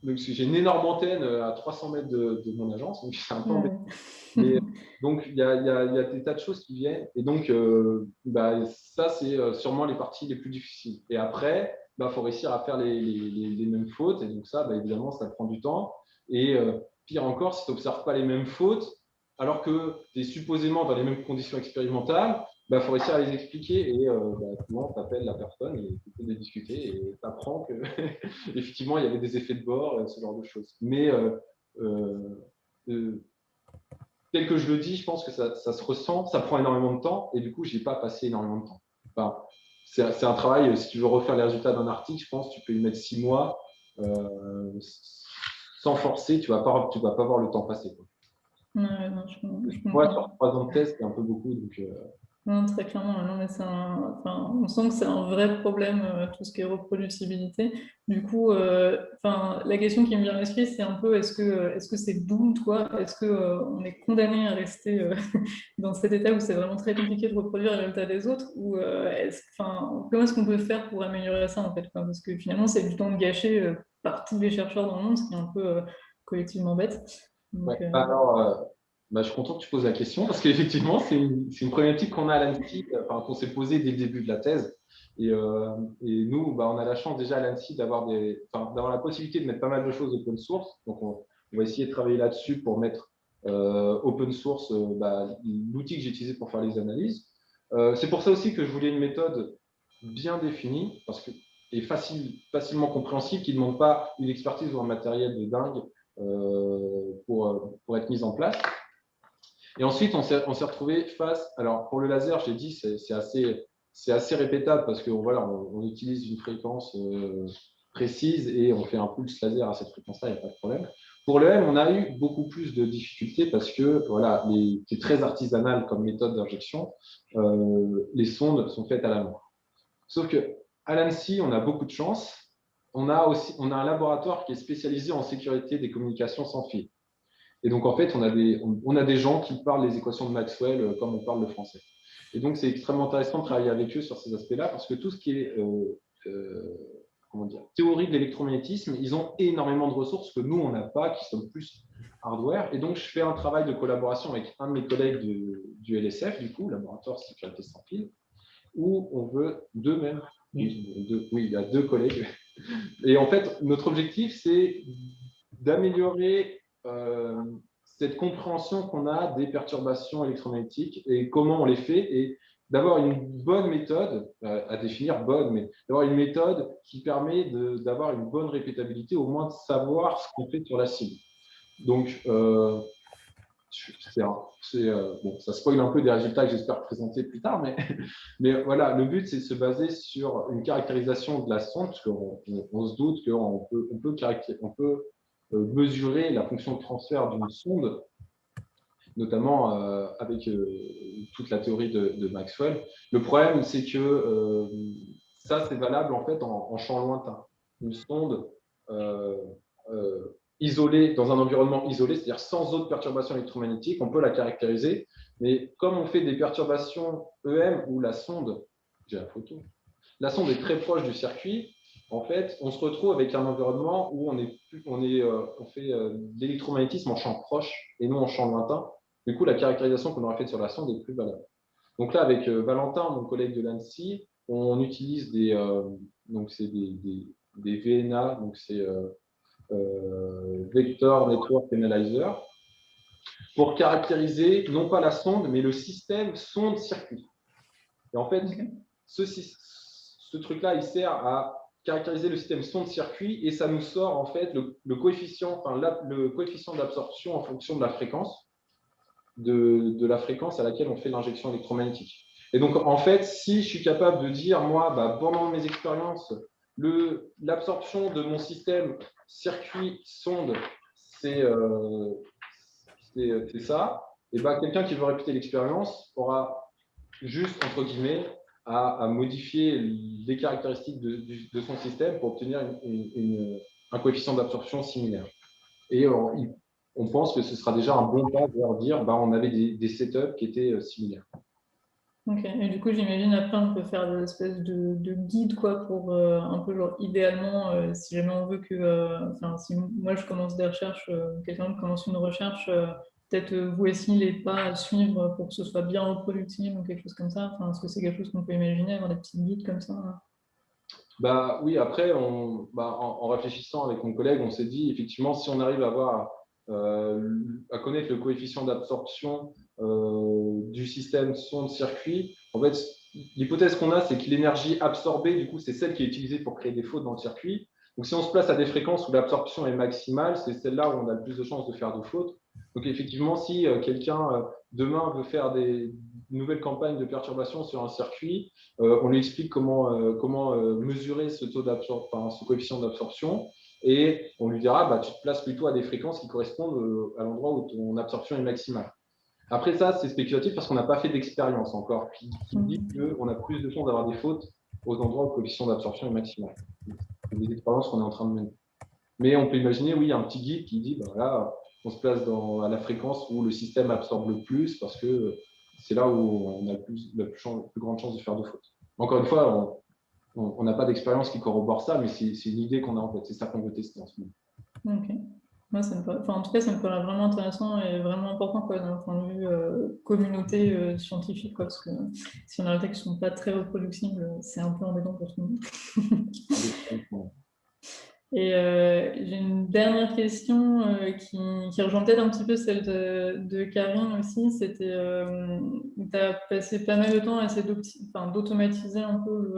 j'ai une énorme antenne à 300 mètres de mon agence, donc c'est un peu embêtant. Mais, donc, il y a des tas de choses qui viennent. Et donc, ça, c'est sûrement les parties les plus difficiles. Et après, il faut réussir à faire les mêmes fautes. Et donc, ça, évidemment, ça prend du temps. Et pire encore, si tu n'observes pas les mêmes fautes, alors que tu es supposément dans les mêmes conditions expérimentales, il faut réussir à les expliquer. Et souvent, tu appelles la personne et tu peux de discuter. Et tu apprends qu'effectivement, il y avait des effets de bord, ce genre de choses. Mais tel que je le dis, je pense que ça se ressent, ça prend énormément de temps et du coup, je n'ai pas passé énormément de temps. C'est un travail, si tu veux refaire les résultats d'un article, je pense que tu peux y mettre 6 mois sans forcer, tu ne vas pas voir le temps passer. Ouais, non, je moi, sur 3 ans de test, c'est un peu beaucoup. Donc, non, très clairement, non, mais on sent que c'est un vrai problème, tout ce qui est reproducibilité. Du coup, la question qui me vient à l'esprit, c'est un peu est-ce que c'est doomed, quoi? Est-ce qu'on est condamné à rester dans cet état où c'est vraiment très compliqué de reproduire les résultats des autres? Ou comment est-ce qu'on peut faire pour améliorer ça, en fait, quoi? Parce que finalement, c'est du temps gâché par tous les chercheurs dans le monde, ce qui est un peu collectivement bête. Donc, ouais. Alors, je suis content que tu poses la question parce qu'effectivement, c'est une problématique qu'on a à l'ANSSI, qu'on s'est posée dès le début de la thèse. Et nous, on a la chance déjà à l'ANSSI d'avoir la possibilité de mettre pas mal de choses open source. Donc, on va essayer de travailler là-dessus pour mettre open source l'outil que j'ai utilisé pour faire les analyses. C'est pour ça aussi que je voulais une méthode bien définie et facilement compréhensible, qui ne demande pas une expertise ou un matériel de dingue pour être mise en place. Et ensuite, on s'est retrouvé face… Alors, pour le laser, j'ai dit, c'est assez répétable parce que voilà, on utilise une fréquence précise et on fait un pulse laser à cette fréquence-là, il n'y a pas de problème. Pour le M, on a eu beaucoup plus de difficultés parce que voilà, c'est très artisanal comme méthode d'injection. Les sondes sont faites à la main. Sauf qu'à l'ANSSI, on a beaucoup de chance. On a un laboratoire qui est spécialisé en sécurité des communications sans fil. Et donc, en fait, on a des gens qui parlent les équations de Maxwell comme on parle le français. Et donc, c'est extrêmement intéressant de travailler avec eux sur ces aspects-là parce que tout ce qui est théorie de l'électromagnétisme, ils ont énormément de ressources que nous, on n'a pas, qui sont plus hardware. Et donc, je fais un travail de collaboration avec un de mes collègues du LSF, du coup, Laboratoire Sécurité sans fil, où on veut d'eux-mêmes. Oui, il y a 2 collègues. Et en fait, notre objectif, c'est d'améliorer cette compréhension qu'on a des perturbations électromagnétiques et comment on les fait, et d'avoir une bonne méthode, à définir bonne, mais d'avoir une méthode qui permet d'avoir une bonne répétabilité, au moins de savoir ce qu'on fait sur la cible. Donc, bon, ça spoil un peu des résultats que j'espère présenter plus tard, mais voilà, le but, c'est de se baser sur une caractérisation de la sonde, parce qu'on se doute qu'on peut mesurer la fonction de transfert d'une sonde, notamment avec toute la théorie de Maxwell. Le problème, c'est que ça, c'est valable en fait en champ lointain. Une sonde isolée, dans un environnement isolé, c'est-à-dire sans autre perturbation électromagnétique, on peut la caractériser. Mais comme on fait des perturbations EM où la sonde, j'ai la photo, la sonde est très proche du circuit, en fait, on se retrouve avec un environnement où on fait de l'électromagnétisme en champ proche et non en champ lointain. Du coup, la caractérisation qu'on aurait faite sur la sonde est plus valable. Donc là, avec Valentin, mon collègue de l'ANSSI, on utilise des VNA, donc c'est Vector Network Analyzer, pour caractériser non pas la sonde, mais le système sonde-circuit. Et en fait, ce truc-là, il sert à caractériser le système sonde-circuit et ça nous sort en fait le coefficient d'absorption en fonction de la fréquence, de la fréquence à laquelle on fait l'injection électromagnétique. Et donc, en fait, si je suis capable de dire, moi, pendant mes expériences, l'absorption de mon système circuit-sonde, c'est ça, et quelqu'un qui veut répéter l'expérience aura juste, entre guillemets, à modifier les caractéristiques de son système pour obtenir un coefficient d'absorption similaire. Et on pense que ce sera déjà un bon pas de dire on avait des setups qui étaient similaires. Ok, et du coup, j'imagine après, on peut faire des espèces de guides, quoi, pour un peu, genre, idéalement, si jamais on veut si moi je commence des recherches, quelqu'un commence une recherche, peut-être voici les pas à suivre pour que ce soit bien reproductible ou quelque chose comme ça. Est-ce que c'est quelque chose qu'on peut imaginer, avoir des petits guides comme ça? Oui, après, en réfléchissant avec mon collègue, on s'est dit, effectivement, si on arrive à connaître le coefficient d'absorption du système sonde-circuit, en fait, l'hypothèse qu'on a, c'est que l'énergie absorbée, du coup, c'est celle qui est utilisée pour créer des fautes dans le circuit. Donc, si on se place à des fréquences où l'absorption est maximale, c'est celle-là où on a le plus de chances de faire de fautes. Donc, effectivement, si quelqu'un demain veut faire des nouvelles campagnes de perturbation sur un circuit, on lui explique comment mesurer ce coefficient d'absorption, et on lui dira tu te places plutôt à des fréquences qui correspondent à l'endroit où ton absorption est maximale. Après ça, c'est spéculatif parce qu'on n'a pas fait d'expérience encore qui dit qu'on a plus de chances d'avoir des fautes aux endroits où le coefficient d'absorption est maximal. C'est des expériences qu'on est en train de mener. Mais on peut imaginer, oui, un petit guide qui dit on se place à la fréquence où le système absorbe le plus parce que c'est là où on a la plus grande chance de faire de fautes. Encore une fois, on n'a pas d'expérience qui corrobore ça, mais c'est une idée qu'on a en tête. C'est ça qu'on veut tester en ce moment. Ok. Moi, en tout cas, ça me paraît vraiment intéressant et vraiment important, quoi, d'un point de vue communauté scientifique, quoi, parce que si on a des qui ne sont pas très reproductibles, c'est un peu embêtant pour tout le monde. Et j'ai une dernière question qui rejoint peut-être un petit peu celle de Karine aussi. C'était, tu as passé pas mal de temps à essayer d'automatiser un peu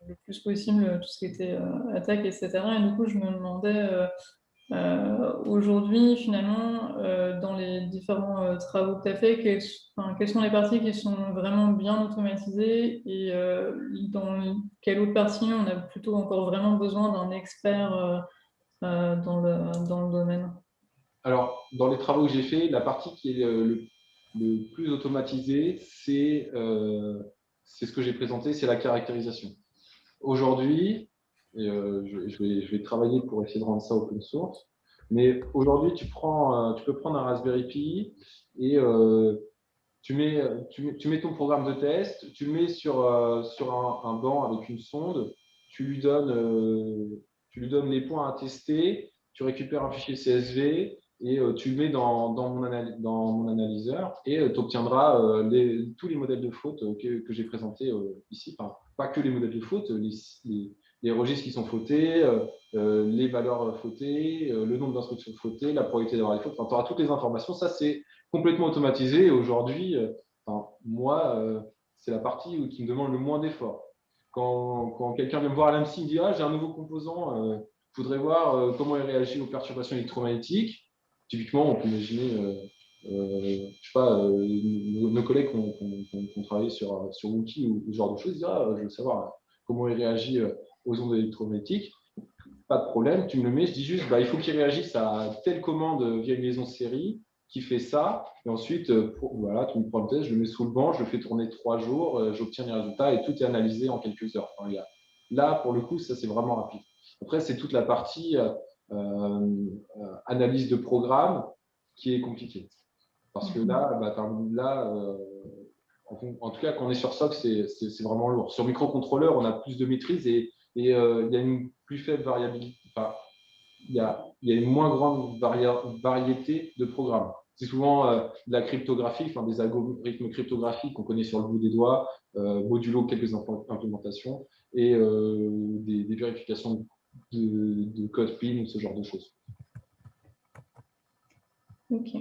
le plus possible tout ce qui était attaque, etc. Et du coup, je me demandais aujourd'hui, finalement, dans les différents travaux que tu as fait, quelles sont les parties qui sont vraiment bien automatisées et dans quelle autre partie on a plutôt encore vraiment besoin d'un expert dans le domaine? Alors, dans les travaux que j'ai faits, la partie qui est le plus automatisée, c'est ce que j'ai présenté, c'est la caractérisation. Aujourd'hui, et je vais travailler pour essayer de rendre ça open source, mais aujourd'hui, tu peux prendre un Raspberry Pi et tu mets ton programme de test, tu le mets sur un banc avec une sonde, tu lui donnes les points à tester, tu récupères un fichier CSV et tu le mets dans mon analyseur et tu obtiendras tous les modèles de faute que j'ai présentés ici. Enfin, pas que les modèles de faute, les registres qui sont fautés, les valeurs fautées, le nombre d'instructions fautées, la probabilité d'avoir les fautes. Enfin, tu auras toutes les informations. Ça, c'est complètement automatisé. Et aujourd'hui, moi, c'est la partie qui me demande le moins d'efforts. Quand quelqu'un vient me voir à l'AMSI, il me dit j'ai un nouveau composant, je voudrais voir comment il réagit aux perturbations électromagnétiques. Typiquement, on peut imaginer, je sais pas, nos collègues qui ont travaillé sur Wookiee ou ce genre de choses, disent je veux savoir comment il réagit aux ondes électromagnétiques. Pas de problème, tu me le mets, je dis juste il faut qu'il réagisse à telle commande via une liaison série qui fait ça. Et ensuite, voilà, tu me prends le test, je le mets sous le banc, je le fais tourner 3 jours, j'obtiens les résultats et tout est analysé en quelques heures. Enfin, là, pour le coup, ça c'est vraiment rapide. Après, c'est toute la partie analyse de programme qui est compliquée. Parce que là, en tout cas, quand on est sur SOC, c'est vraiment lourd. Sur microcontrôleur, on a plus de maîtrise et il y a une plus faible variabilité. Enfin, il y a une moins grande variété de programmes. C'est souvent de la cryptographie, des algorithmes cryptographiques qu'on connaît sur le bout des doigts, modulo quelques implémentations et des vérifications de code PIN, ce genre de choses. Ok.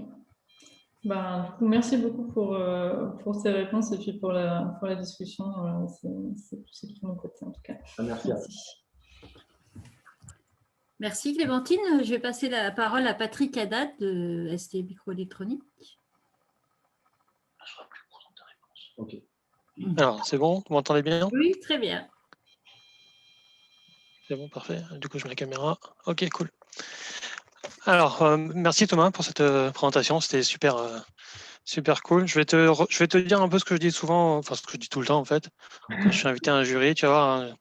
Du coup, merci beaucoup pour ces réponses et puis pour la discussion. C'est tout de mon côté, en tout cas. Merci. Merci Clémentine. Je vais passer la parole à Patrick Haddad de ST Microélectronique. Ok. Alors, c'est bon? Vous m'entendez bien? Oui, très bien. C'est bon, parfait. Du coup, je mets la caméra. Ok, cool. Alors, merci Thomas pour cette présentation. C'était super, super cool. Je vais te dire un peu ce que je dis souvent, enfin ce que je dis tout le temps en fait. Quand je suis invité à un jury, tu vas voir,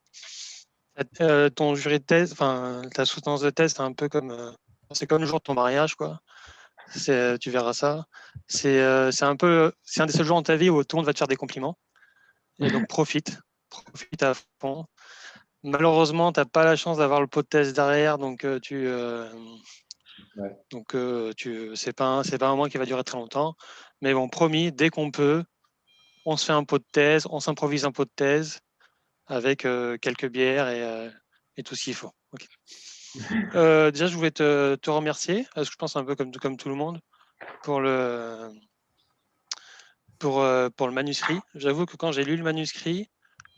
ton jury de thèse, enfin ta soutenance de thèse, c'est un peu comme, c'est comme le jour de ton mariage, quoi. Tu verras ça. C'est un des seuls jours dans ta vie où tout le monde va te faire des compliments. Et donc profite à fond. Malheureusement, tu n'as pas la chance d'avoir le pot de thèse derrière, donc c'est pas un mois qui va durer très longtemps. Mais bon, promis, dès qu'on peut, on se fait un pot de thèse, on s'improvise un pot de thèse avec quelques bières et tout ce qu'il faut. Okay. Déjà, je voulais te remercier, parce que je pense un peu comme tout le monde, pour le manuscrit. J'avoue que quand j'ai lu le manuscrit,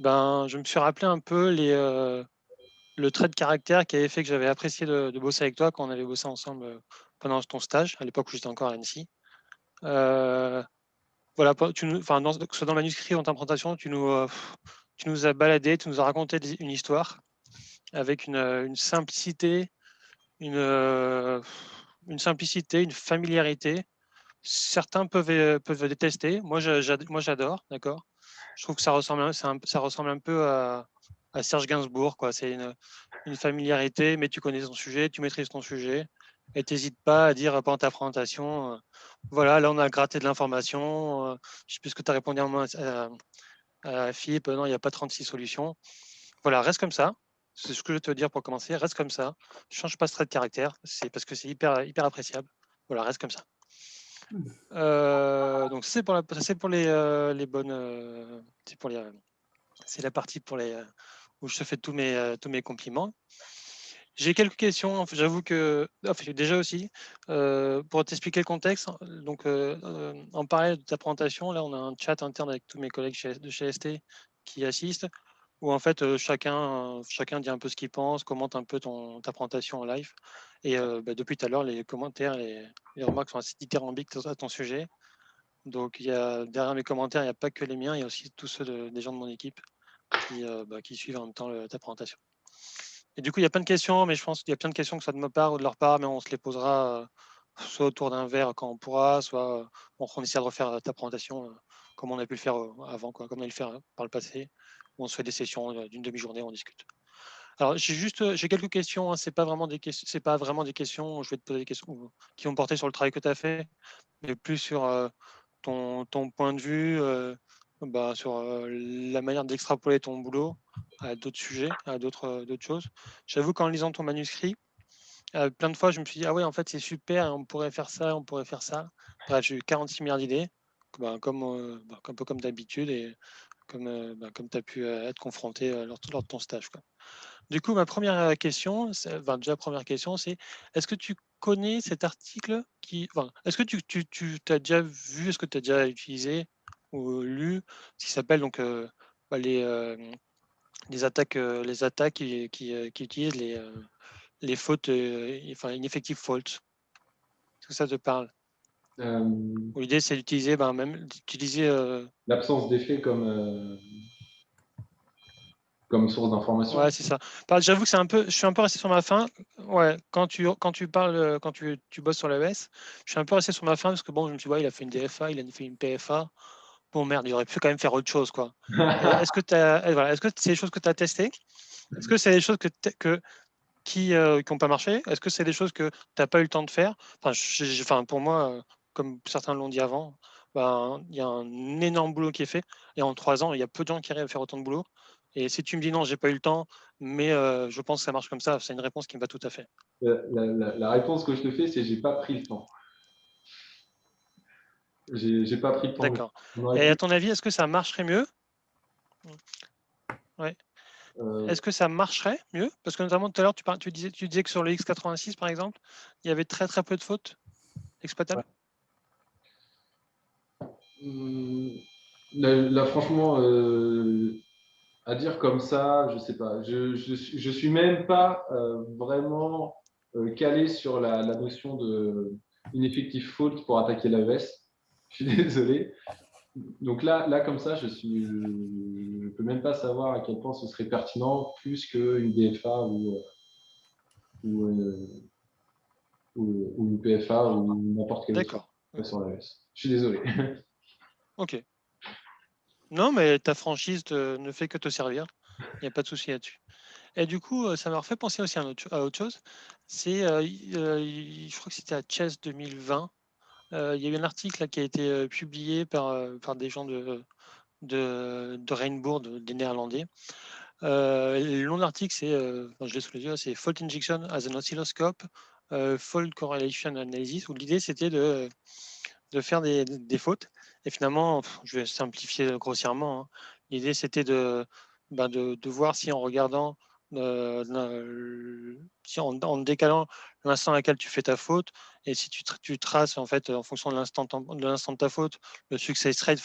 je me suis rappelé un peu le trait de caractère qui avait fait que j'avais apprécié de bosser avec toi quand on avait bossé ensemble pendant ton stage, à l'époque où j'étais encore à Annecy. Voilà, que ce soit dans le manuscrit ou dans ta présentation, tu nous as baladé, tu nous as raconté une histoire avec une simplicité, une familiarité. Certains peuvent détester. Moi, j'adore, d'accord. Je trouve que ça ressemble un peu à Serge Gainsbourg, quoi. C'est une familiarité, mais tu connais ton sujet, tu maîtrises ton sujet, et tu n'hésites pas à dire pendant ta présentation, voilà, là on a gratté de l'information, je ne sais plus ce que tu as répondu à Philippe, non, il n'y a pas 36 solutions. Voilà, reste comme ça. C'est ce que je vais te dire pour commencer, reste comme ça. Ne change pas ce trait de caractère, c'est parce que c'est hyper, hyper appréciable. Voilà, reste comme ça. Donc c'est pour les bonnes, c'est la partie où je te fais tous mes compliments. J'ai quelques questions. J'avoue que déjà aussi, pour t'expliquer le contexte, donc en parallèle de ta présentation, là, on a un chat interne avec tous mes collègues de chez ST qui assistent, où en fait chacun dit un peu ce qu'il pense, commente un peu ta présentation en live. Et depuis tout à l'heure, les commentaires, les remarques sont assez dithyrambiques à ton sujet. Donc derrière mes commentaires, il n'y a pas que les miens, il y a aussi tous ceux des gens de mon équipe qui suivent en même temps ta présentation. Et du coup, il y a plein de questions, mais je pense qu'il y a plein de questions que ce soit de ma part ou de leur part, mais on se les posera soit autour d'un verre quand on pourra, soit on essaiera de refaire ta présentation comme on a pu le faire avant, comme on a pu le faire par le passé, où on se fait des sessions d'une demi-journée, on discute. Alors, j'ai quelques questions, hein, c'est pas vraiment des questions, je vais te poser des questions qui ont porté sur le travail que tu as fait, mais plus sur ton point de vue, sur la manière d'extrapoler ton boulot à d'autres sujets, à d'autres choses. J'avoue qu'en lisant ton manuscrit, plein de fois, je me suis dit, ah ouais, en fait, c'est super, on pourrait faire ça, on pourrait faire ça. Bref, j'ai eu 46 milliards d'idées, un peu comme d'habitude et comme tu as pu être confronté lors de ton stage, quoi. Du coup, ma première question, première question, c'est est-ce que tu connais cet article est-ce que tu as déjà vu, est-ce que tu as déjà utilisé ou lu ce qui s'appelle donc les attaques qui utilisent les fautes, ineffective faults. Est-ce que ça te parle? L'idée, c'est d'utiliser L'absence d'effet comme source d'information. Ouais, c'est ça. J'avoue que je suis un peu resté sur ma faim. Ouais, quand tu parles, quand tu bosses sur l'AES, je suis un peu resté sur ma faim parce que bon, je me suis dit, ouais, il a fait une DFA, il a fait une PFA. Bon, merde, il aurait pu quand même faire autre chose, quoi. Est-ce que c'est des choses que tu as testées? Est-ce que c'est des choses qui n'ont pas marché? Est-ce que c'est des choses que tu n'as pas eu le temps de faire? Pour moi, comme certains l'ont dit avant, il y a un énorme boulot qui est fait. Et en 3 ans, il y a peu de gens qui arrivent à faire autant de boulot. Et si tu me dis non, j'ai pas eu le temps, mais je pense que ça marche comme ça, c'est une réponse qui me va tout à fait. La réponse que je te fais, c'est j'ai pas pris le temps. J'ai pas pris le temps. D'accord. Et à ton avis, est-ce que ça marcherait mieux? Ouais. Est-ce que ça marcherait mieux? Parce que notamment tout à l'heure, tu disais que sur le X86, par exemple, il y avait très très peu de fautes exploitables. Là, franchement, à dire comme ça, je sais pas. Je suis même pas vraiment calé sur la notion de ineffective fault pour attaquer la veste. Je suis désolé. Donc là comme ça, je peux même pas savoir à quel point ce serait pertinent plus qu'une DFA ou une PFA ou n'importe quelle autre sur la veste. Je suis désolé. Ok. Non, mais ta franchise ne fait que te servir. Il n'y a pas de souci là-dessus. Et du coup, ça m'a refait penser aussi à autre chose. C'est, je crois que c'était à Chess 2020. Il y a eu un article là, qui a été publié par des gens de Rijnbourg, des Néerlandais. Le nom de l'article, je l'ai sous les yeux, c'est Fault Injection as an Oscilloscope, Fault Correlation Analysis, où l'idée c'était de faire des fautes. Et finalement, je vais simplifier grossièrement, hein. L'idée c'était de voir si en regardant, en décalant l'instant à laquelle tu fais ta faute, et si tu traces en fait en fonction de l'instant de ta faute, le success rate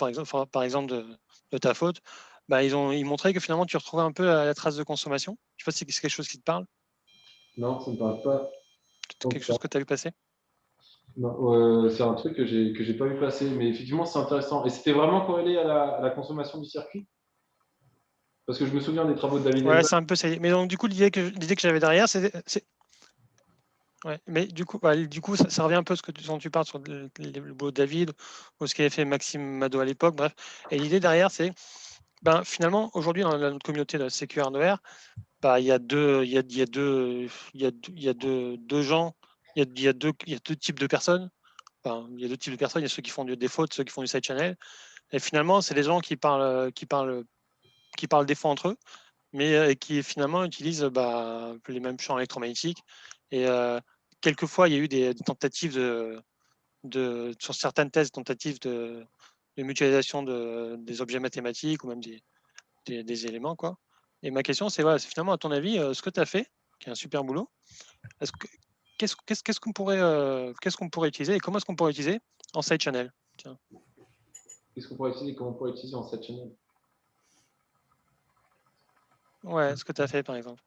par exemple de ta faute, ils montraient que finalement tu retrouvais un peu la trace de consommation. Je sais pas si c'est quelque chose qui te parle. Non, ça ne me parle pas. Quelque chose que tu as vu passer? Non, c'est un truc que j'ai pas vu passer, mais effectivement c'est intéressant. Et c'était vraiment corrélé à la consommation du circuit? Parce que je me souviens des travaux de David Ouais, Elbaz. c'est un peu ça. Mais donc du coup l'idée que j'avais derrière, ouais, mais du coup, ça revient un peu à ce dont tu parles sur le boulot de David ou ce qu'avait fait Maxime Mado à l'époque, bref. Et l'idée derrière, c'est finalement, aujourd'hui, dans notre communauté de sécu hardware, il y a deux gens, il y a deux types de personnes. Il y a deux types de personnes, il y a ceux qui font des fautes, ceux qui font du side channel. Et finalement, c'est des gens qui parlent des fois entre eux, mais qui finalement utilisent les mêmes champs électromagnétiques. Et quelquefois, il y a eu des tentatives sur certaines thèses, tentatives de mutualisation des objets mathématiques ou même des éléments, quoi. Et ma question, c'est finalement, à ton avis, ce que tu as fait, qui est un super boulot. Qu'est-ce qu'on pourrait utiliser et comment est-ce qu'on pourrait utiliser en side channel? Tiens. Qu'est-ce qu'on pourrait utiliser et comment on pourrait utiliser en side channel? Ouais, ce que tu as fait par exemple.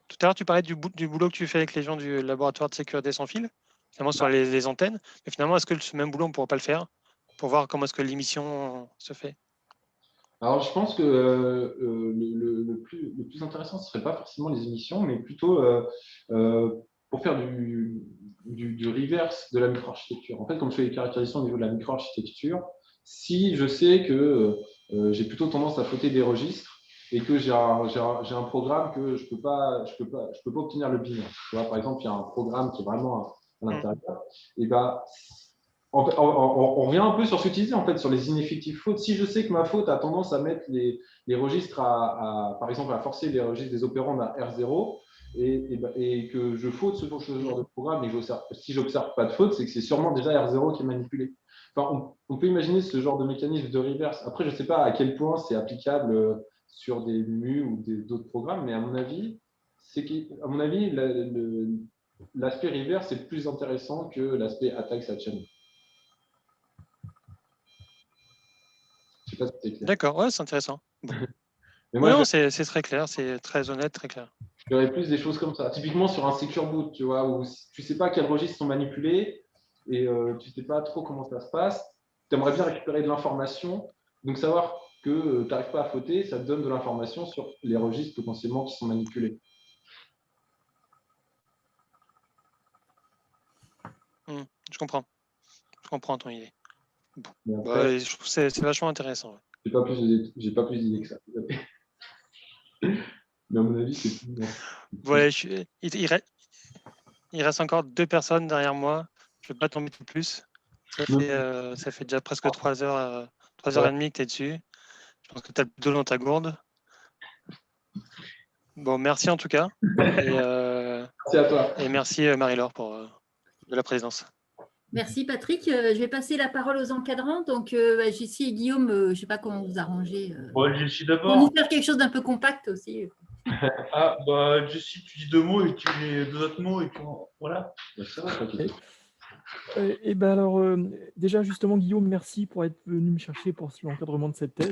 Tout à l'heure, tu parlais du boulot que tu fais avec les gens du laboratoire de sécurité sans fil, finalement sur les antennes. Mais finalement, est-ce que ce même boulot, on ne pourra pas le faire pour voir comment est-ce que l'émission se fait? Alors, je pense que le plus intéressant, ce ne serait pas forcément les émissions, mais plutôt pour faire du reverse de la microarchitecture. En fait, comme je fais les caractérisations au niveau de la microarchitecture, si je sais que j'ai plutôt tendance à fauter des registres et que j'ai un programme que je peux pas obtenir le binaire. Tu vois, par exemple, il y a un programme qui est vraiment à l'intérieur, et ben, on revient un peu sur ce que tu disais, en fait, sur les ineffectives fautes. Si je sais que ma faute a tendance à mettre les registres par exemple, à forcer les registres des opérands à R0 et que je faute ce genre de programme et que si j'observe pas de faute, c'est que c'est sûrement déjà R0 qui est manipulé. Enfin, on peut imaginer ce genre de mécanisme de reverse. Après, je ne sais pas à quel point c'est applicable sur des MU ou d'autres programmes, mais à mon avis, l'aspect reverse est plus intéressant que l'aspect attack side channel. Je sais pas si c'est clair. D'accord, ouais, c'est intéressant. Bon. Mais moi, non, c'est très clair, c'est très honnête, très clair. Je ferais plus des choses comme ça. Typiquement sur un secure boot, tu vois, où tu ne sais pas quels registres sont manipulés et tu ne sais pas trop comment ça se passe. Tu aimerais bien récupérer de l'information. Donc, savoir que tu n'arrives pas à fauter, ça te donne de l'information sur les registres potentiellement qui sont manipulés. Je comprends ton idée. Bon. Après, Je trouve que c'est vachement intéressant. Ouais. J'ai pas plus d'idées que ça. Mais à mon avis, c'est plus. Voilà, il reste encore 2 personnes derrière moi. Je ne vais pas tomber tout plus. Ça fait déjà presque 3h30 que tu es dessus. Je pense que tu as le dos dans ta gourde. Bon, merci en tout cas. Merci à toi. Et merci Marie-Laure de la présence. Merci Patrick. Je vais passer la parole aux encadrants. Donc Jessie et Guillaume, je ne sais pas comment vous arrangez. Jessie d'abord. Pour nous faire quelque chose d'un peu compact aussi. Jessie, tu dis 2 mots et tu dis 2 autres mots et puis voilà. Ça va, déjà justement Guillaume, merci pour être venu me chercher pour l'encadrement de cette thèse.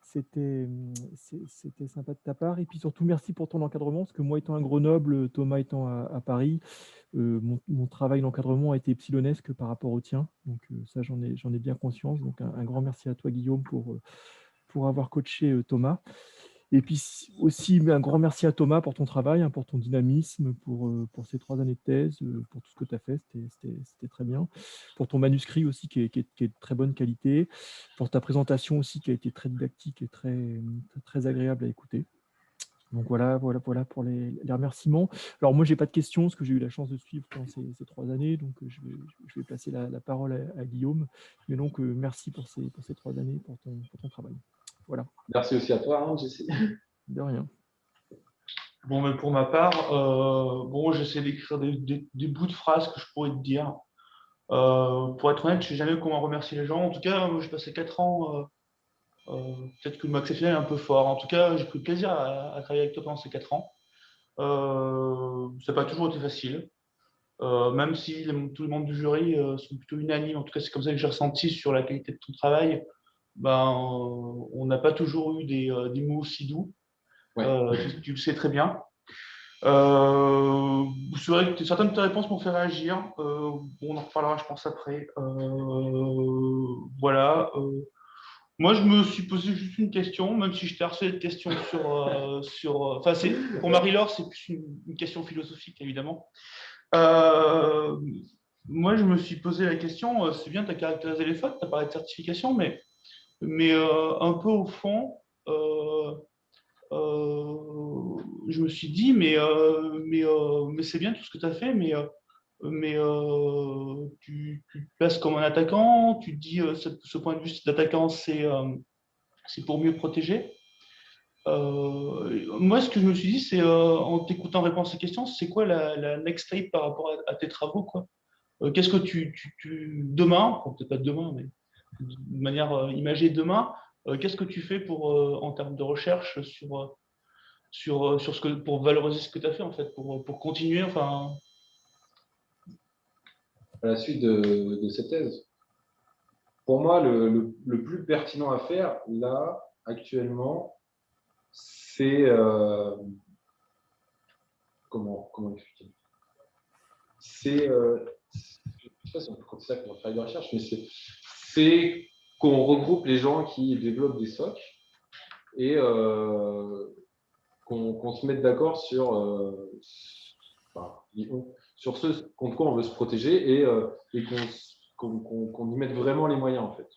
C'était sympa de ta part. Et puis surtout, merci pour ton encadrement, parce que moi étant à Grenoble, Thomas étant à Paris, mon travail d'encadrement a été epsilonesque par rapport au tien. Donc ça, j'en ai bien conscience. Donc un grand merci à toi, Guillaume, pour avoir coaché Thomas. Et puis aussi, un grand merci à Thomas pour ton travail, pour ton dynamisme, pour ces 3 années de thèse, pour tout ce que tu as fait, c'était très bien. Pour ton manuscrit aussi, qui est de très bonne qualité. Pour ta présentation aussi, qui a été très didactique et très agréable à écouter. Donc voilà pour les remerciements. Alors moi, je n'ai pas de questions, parce que j'ai eu la chance de suivre pendant ces 3 années, donc je vais passer la parole à Guillaume. Mais donc, merci pour ces 3 années, pour ton travail. Voilà. Merci aussi à toi, Jessie. De rien. Bon, mais pour ma part, j'essaie d'écrire des bouts de phrases que je pourrais te dire. Pour être honnête, je ne sais jamais comment remercier les gens. En tout cas, j'ai passé 4 ans. Peut-être que le mot exceptionnel est un peu fort. En tout cas, j'ai pris plaisir à travailler avec toi pendant ces 4 ans. Ça n'a pas toujours été facile. Même si tous les membres du jury sont plutôt unanimes. En tout cas, c'est comme ça que j'ai ressenti sur la qualité de ton travail. On n'a pas toujours eu des mots aussi doux. Ouais. Tu le sais très bien. C'est vrai que certaines de tes réponses m'ont fait réagir. On en reparlera, je pense, après. Voilà. Moi, je me suis posé juste une question, même si je t'ai harcelé de questions pour Marie-Laure, c'est plus une question philosophique, évidemment. Moi, je me suis posé la question, c'est bien, tu as caractérisé les fautes, tu as parlé de certification, mais un peu au fond, je me suis dit, mais c'est bien tout ce que tu as fait, mais tu te places comme un attaquant, tu te dis, ce point de vue d'attaquant, c'est pour mieux protéger. Moi, ce que je me suis dit, c'est, en t'écoutant répondre à ces questions, c'est quoi la next step par rapport à tes travaux, quoi. Qu'est-ce que tu demain, peut-être pas demain, mais de manière imagée demain, qu'est-ce que tu fais en termes de recherche pour valoriser ce que tu as fait, en fait, pour continuer, enfin. À la suite de cette thèse. Pour moi, le plus pertinent à faire, là, actuellement, c'est... comment expliquer? C'est... je ne sais pas si on peut compter ça comme un travail de recherche, mais c'est qu'on regroupe les gens qui développent des SOC et qu'on se mette d'accord sur ce contre quoi on veut se protéger et qu'on y mette vraiment les moyens, en fait.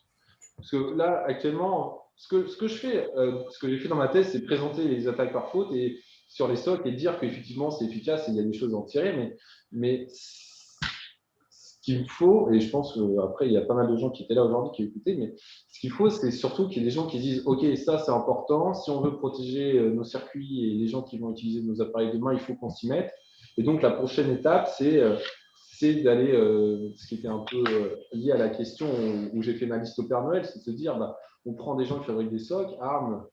Parce que là, actuellement, ce que je fais, ce que j'ai fait dans ma thèse, c'est présenter les attaques par faute et sur les SOC et dire qu'effectivement, c'est efficace et il y a des choses à en tirer. Mais ce qu'il faut, et je pense qu'après, il y a pas mal de gens qui étaient là aujourd'hui qui écoutaient, mais ce qu'il faut, c'est surtout qu'il y ait des gens qui disent « Ok, ça, c'est important. Si on veut protéger nos circuits et les gens qui vont utiliser nos appareils demain, il faut qu'on s'y mette. » Et donc, la prochaine étape, c'est d'aller, ce qui était un peu lié à la question où j'ai fait ma liste au Père Noël, c'est de se dire, on prend des gens qui fabriquent des SOC, armes,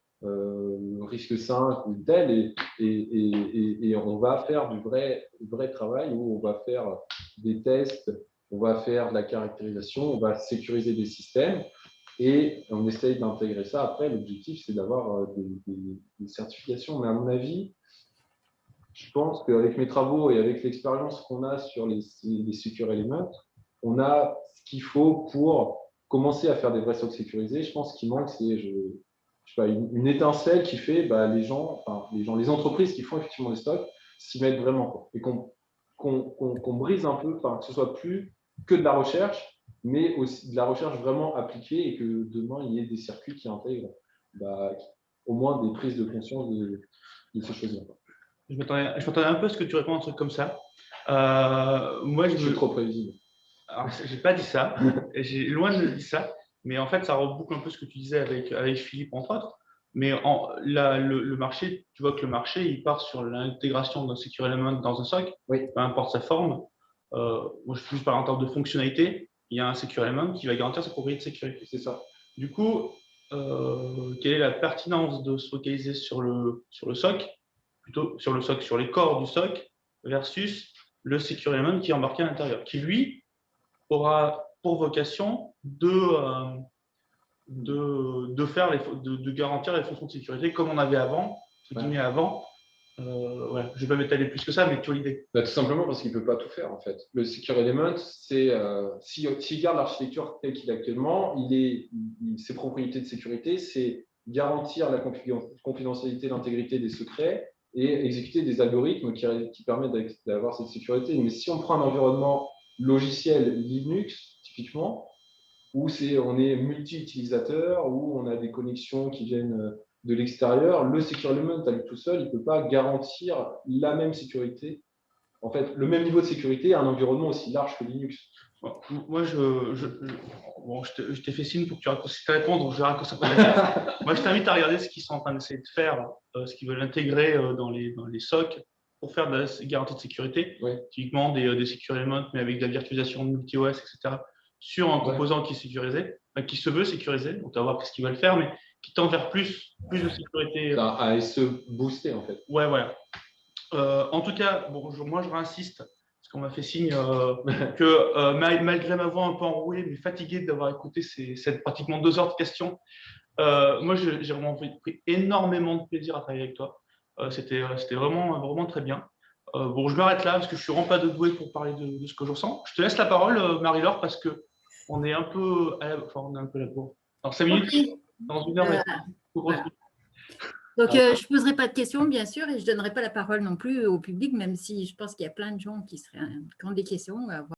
risque 5 ou tel, et on va faire du vrai travail où on va faire des tests, on va faire de la caractérisation, on va sécuriser des systèmes, et on essaye d'intégrer ça. Après, l'objectif, c'est d'avoir des certifications. Mais à mon avis, je pense qu'avec mes travaux et avec l'expérience qu'on a sur les Secure Elements, on a ce qu'il faut pour commencer à faire des vrais SOC sécurisés. Je pense qu'il manque, c'est une étincelle qui fait les entreprises qui font effectivement des stocks s'y mettent vraiment, quoi. Et qu'on brise un peu, que ce soit plus que de la recherche, mais aussi de la recherche vraiment appliquée et que demain, il y ait des circuits qui intègrent au moins des prises de conscience de ces choses-là. Je m'attendais un peu à ce que tu répondes à un truc comme ça. Moi, je suis trop prévisible. Alors, je n'ai pas dit ça. J'ai loin de dire ça. Mais en fait, ça reboucle un peu ce que tu disais avec Philippe, entre autres. Mais le marché, tu vois que le marché, il part sur l'intégration d'un Secure Element dans un SOC, peu importe sa forme. Moi, je suis plus par en termes de fonctionnalité. Il y a un Secure Element qui va garantir sa propriété de sécurité. C'est ça. Du coup, quelle est la pertinence de se focaliser sur le SOC, plutôt sur le SOC, sur les corps du SOC, versus le Secure Element qui est embarqué à l'intérieur, qui lui aura pour vocation de garantir les fonctions de sécurité comme on avait avant, avant. Je ne vais pas m'étaler plus que ça, mais tu as l'idée. Tout simplement parce qu'il ne peut pas tout faire, en fait. Le Secure Element, c'est s'il garde l'architecture telle qu'il est actuellement, ses propriétés de sécurité, c'est garantir la confidentialité, l'intégrité des secrets et exécuter des algorithmes qui permettent d'avoir cette sécurité. Mais si on prend un environnement logiciel Linux, typiquement, où on est multi-utilisateur, où on a des connexions qui viennent de l'extérieur, le Secure Element à lui tout seul, il ne peut pas garantir la même sécurité, en fait, le même niveau de sécurité à un environnement aussi large que Linux. Moi, je t'ai fait signe pour que tu raccourcisses ta réponse, donc je vais raccourcir. Moi, je t'invite à regarder ce qu'ils sont en train d'essayer de faire, ce qu'ils veulent intégrer dans les SOC pour faire de la garantie de sécurité, typiquement des Secure Elements, mais avec de la virtualisation multi-OS, etc., sur un composant qui est sécurisé, qui se veut sécurisé, donc on va voir ce qu'ils veulent faire, mais qui tend vers plus de sécurité. À se booster, en fait. Ouais, voilà. En tout cas, moi, je réinsiste, parce qu'on m'a fait signe que malgré ma voix un peu enrouée, mais fatiguée d'avoir écouté ces pratiquement 2 heures de questions, moi, j'ai vraiment pris énormément de plaisir à travailler avec toi. C'était vraiment, vraiment très bien. Je m'arrête là parce que je suis vraiment pas de doué pour parler de ce que je ressens. Je te laisse la parole, Marie-Laure, parce qu'on est un peu là pour. Dans 5 minutes, dans 1 heure. Donc, je ne poserai pas de questions, bien sûr, et je ne donnerai pas la parole non plus au public, même si je pense qu'il y a plein de gens qui ont des questions.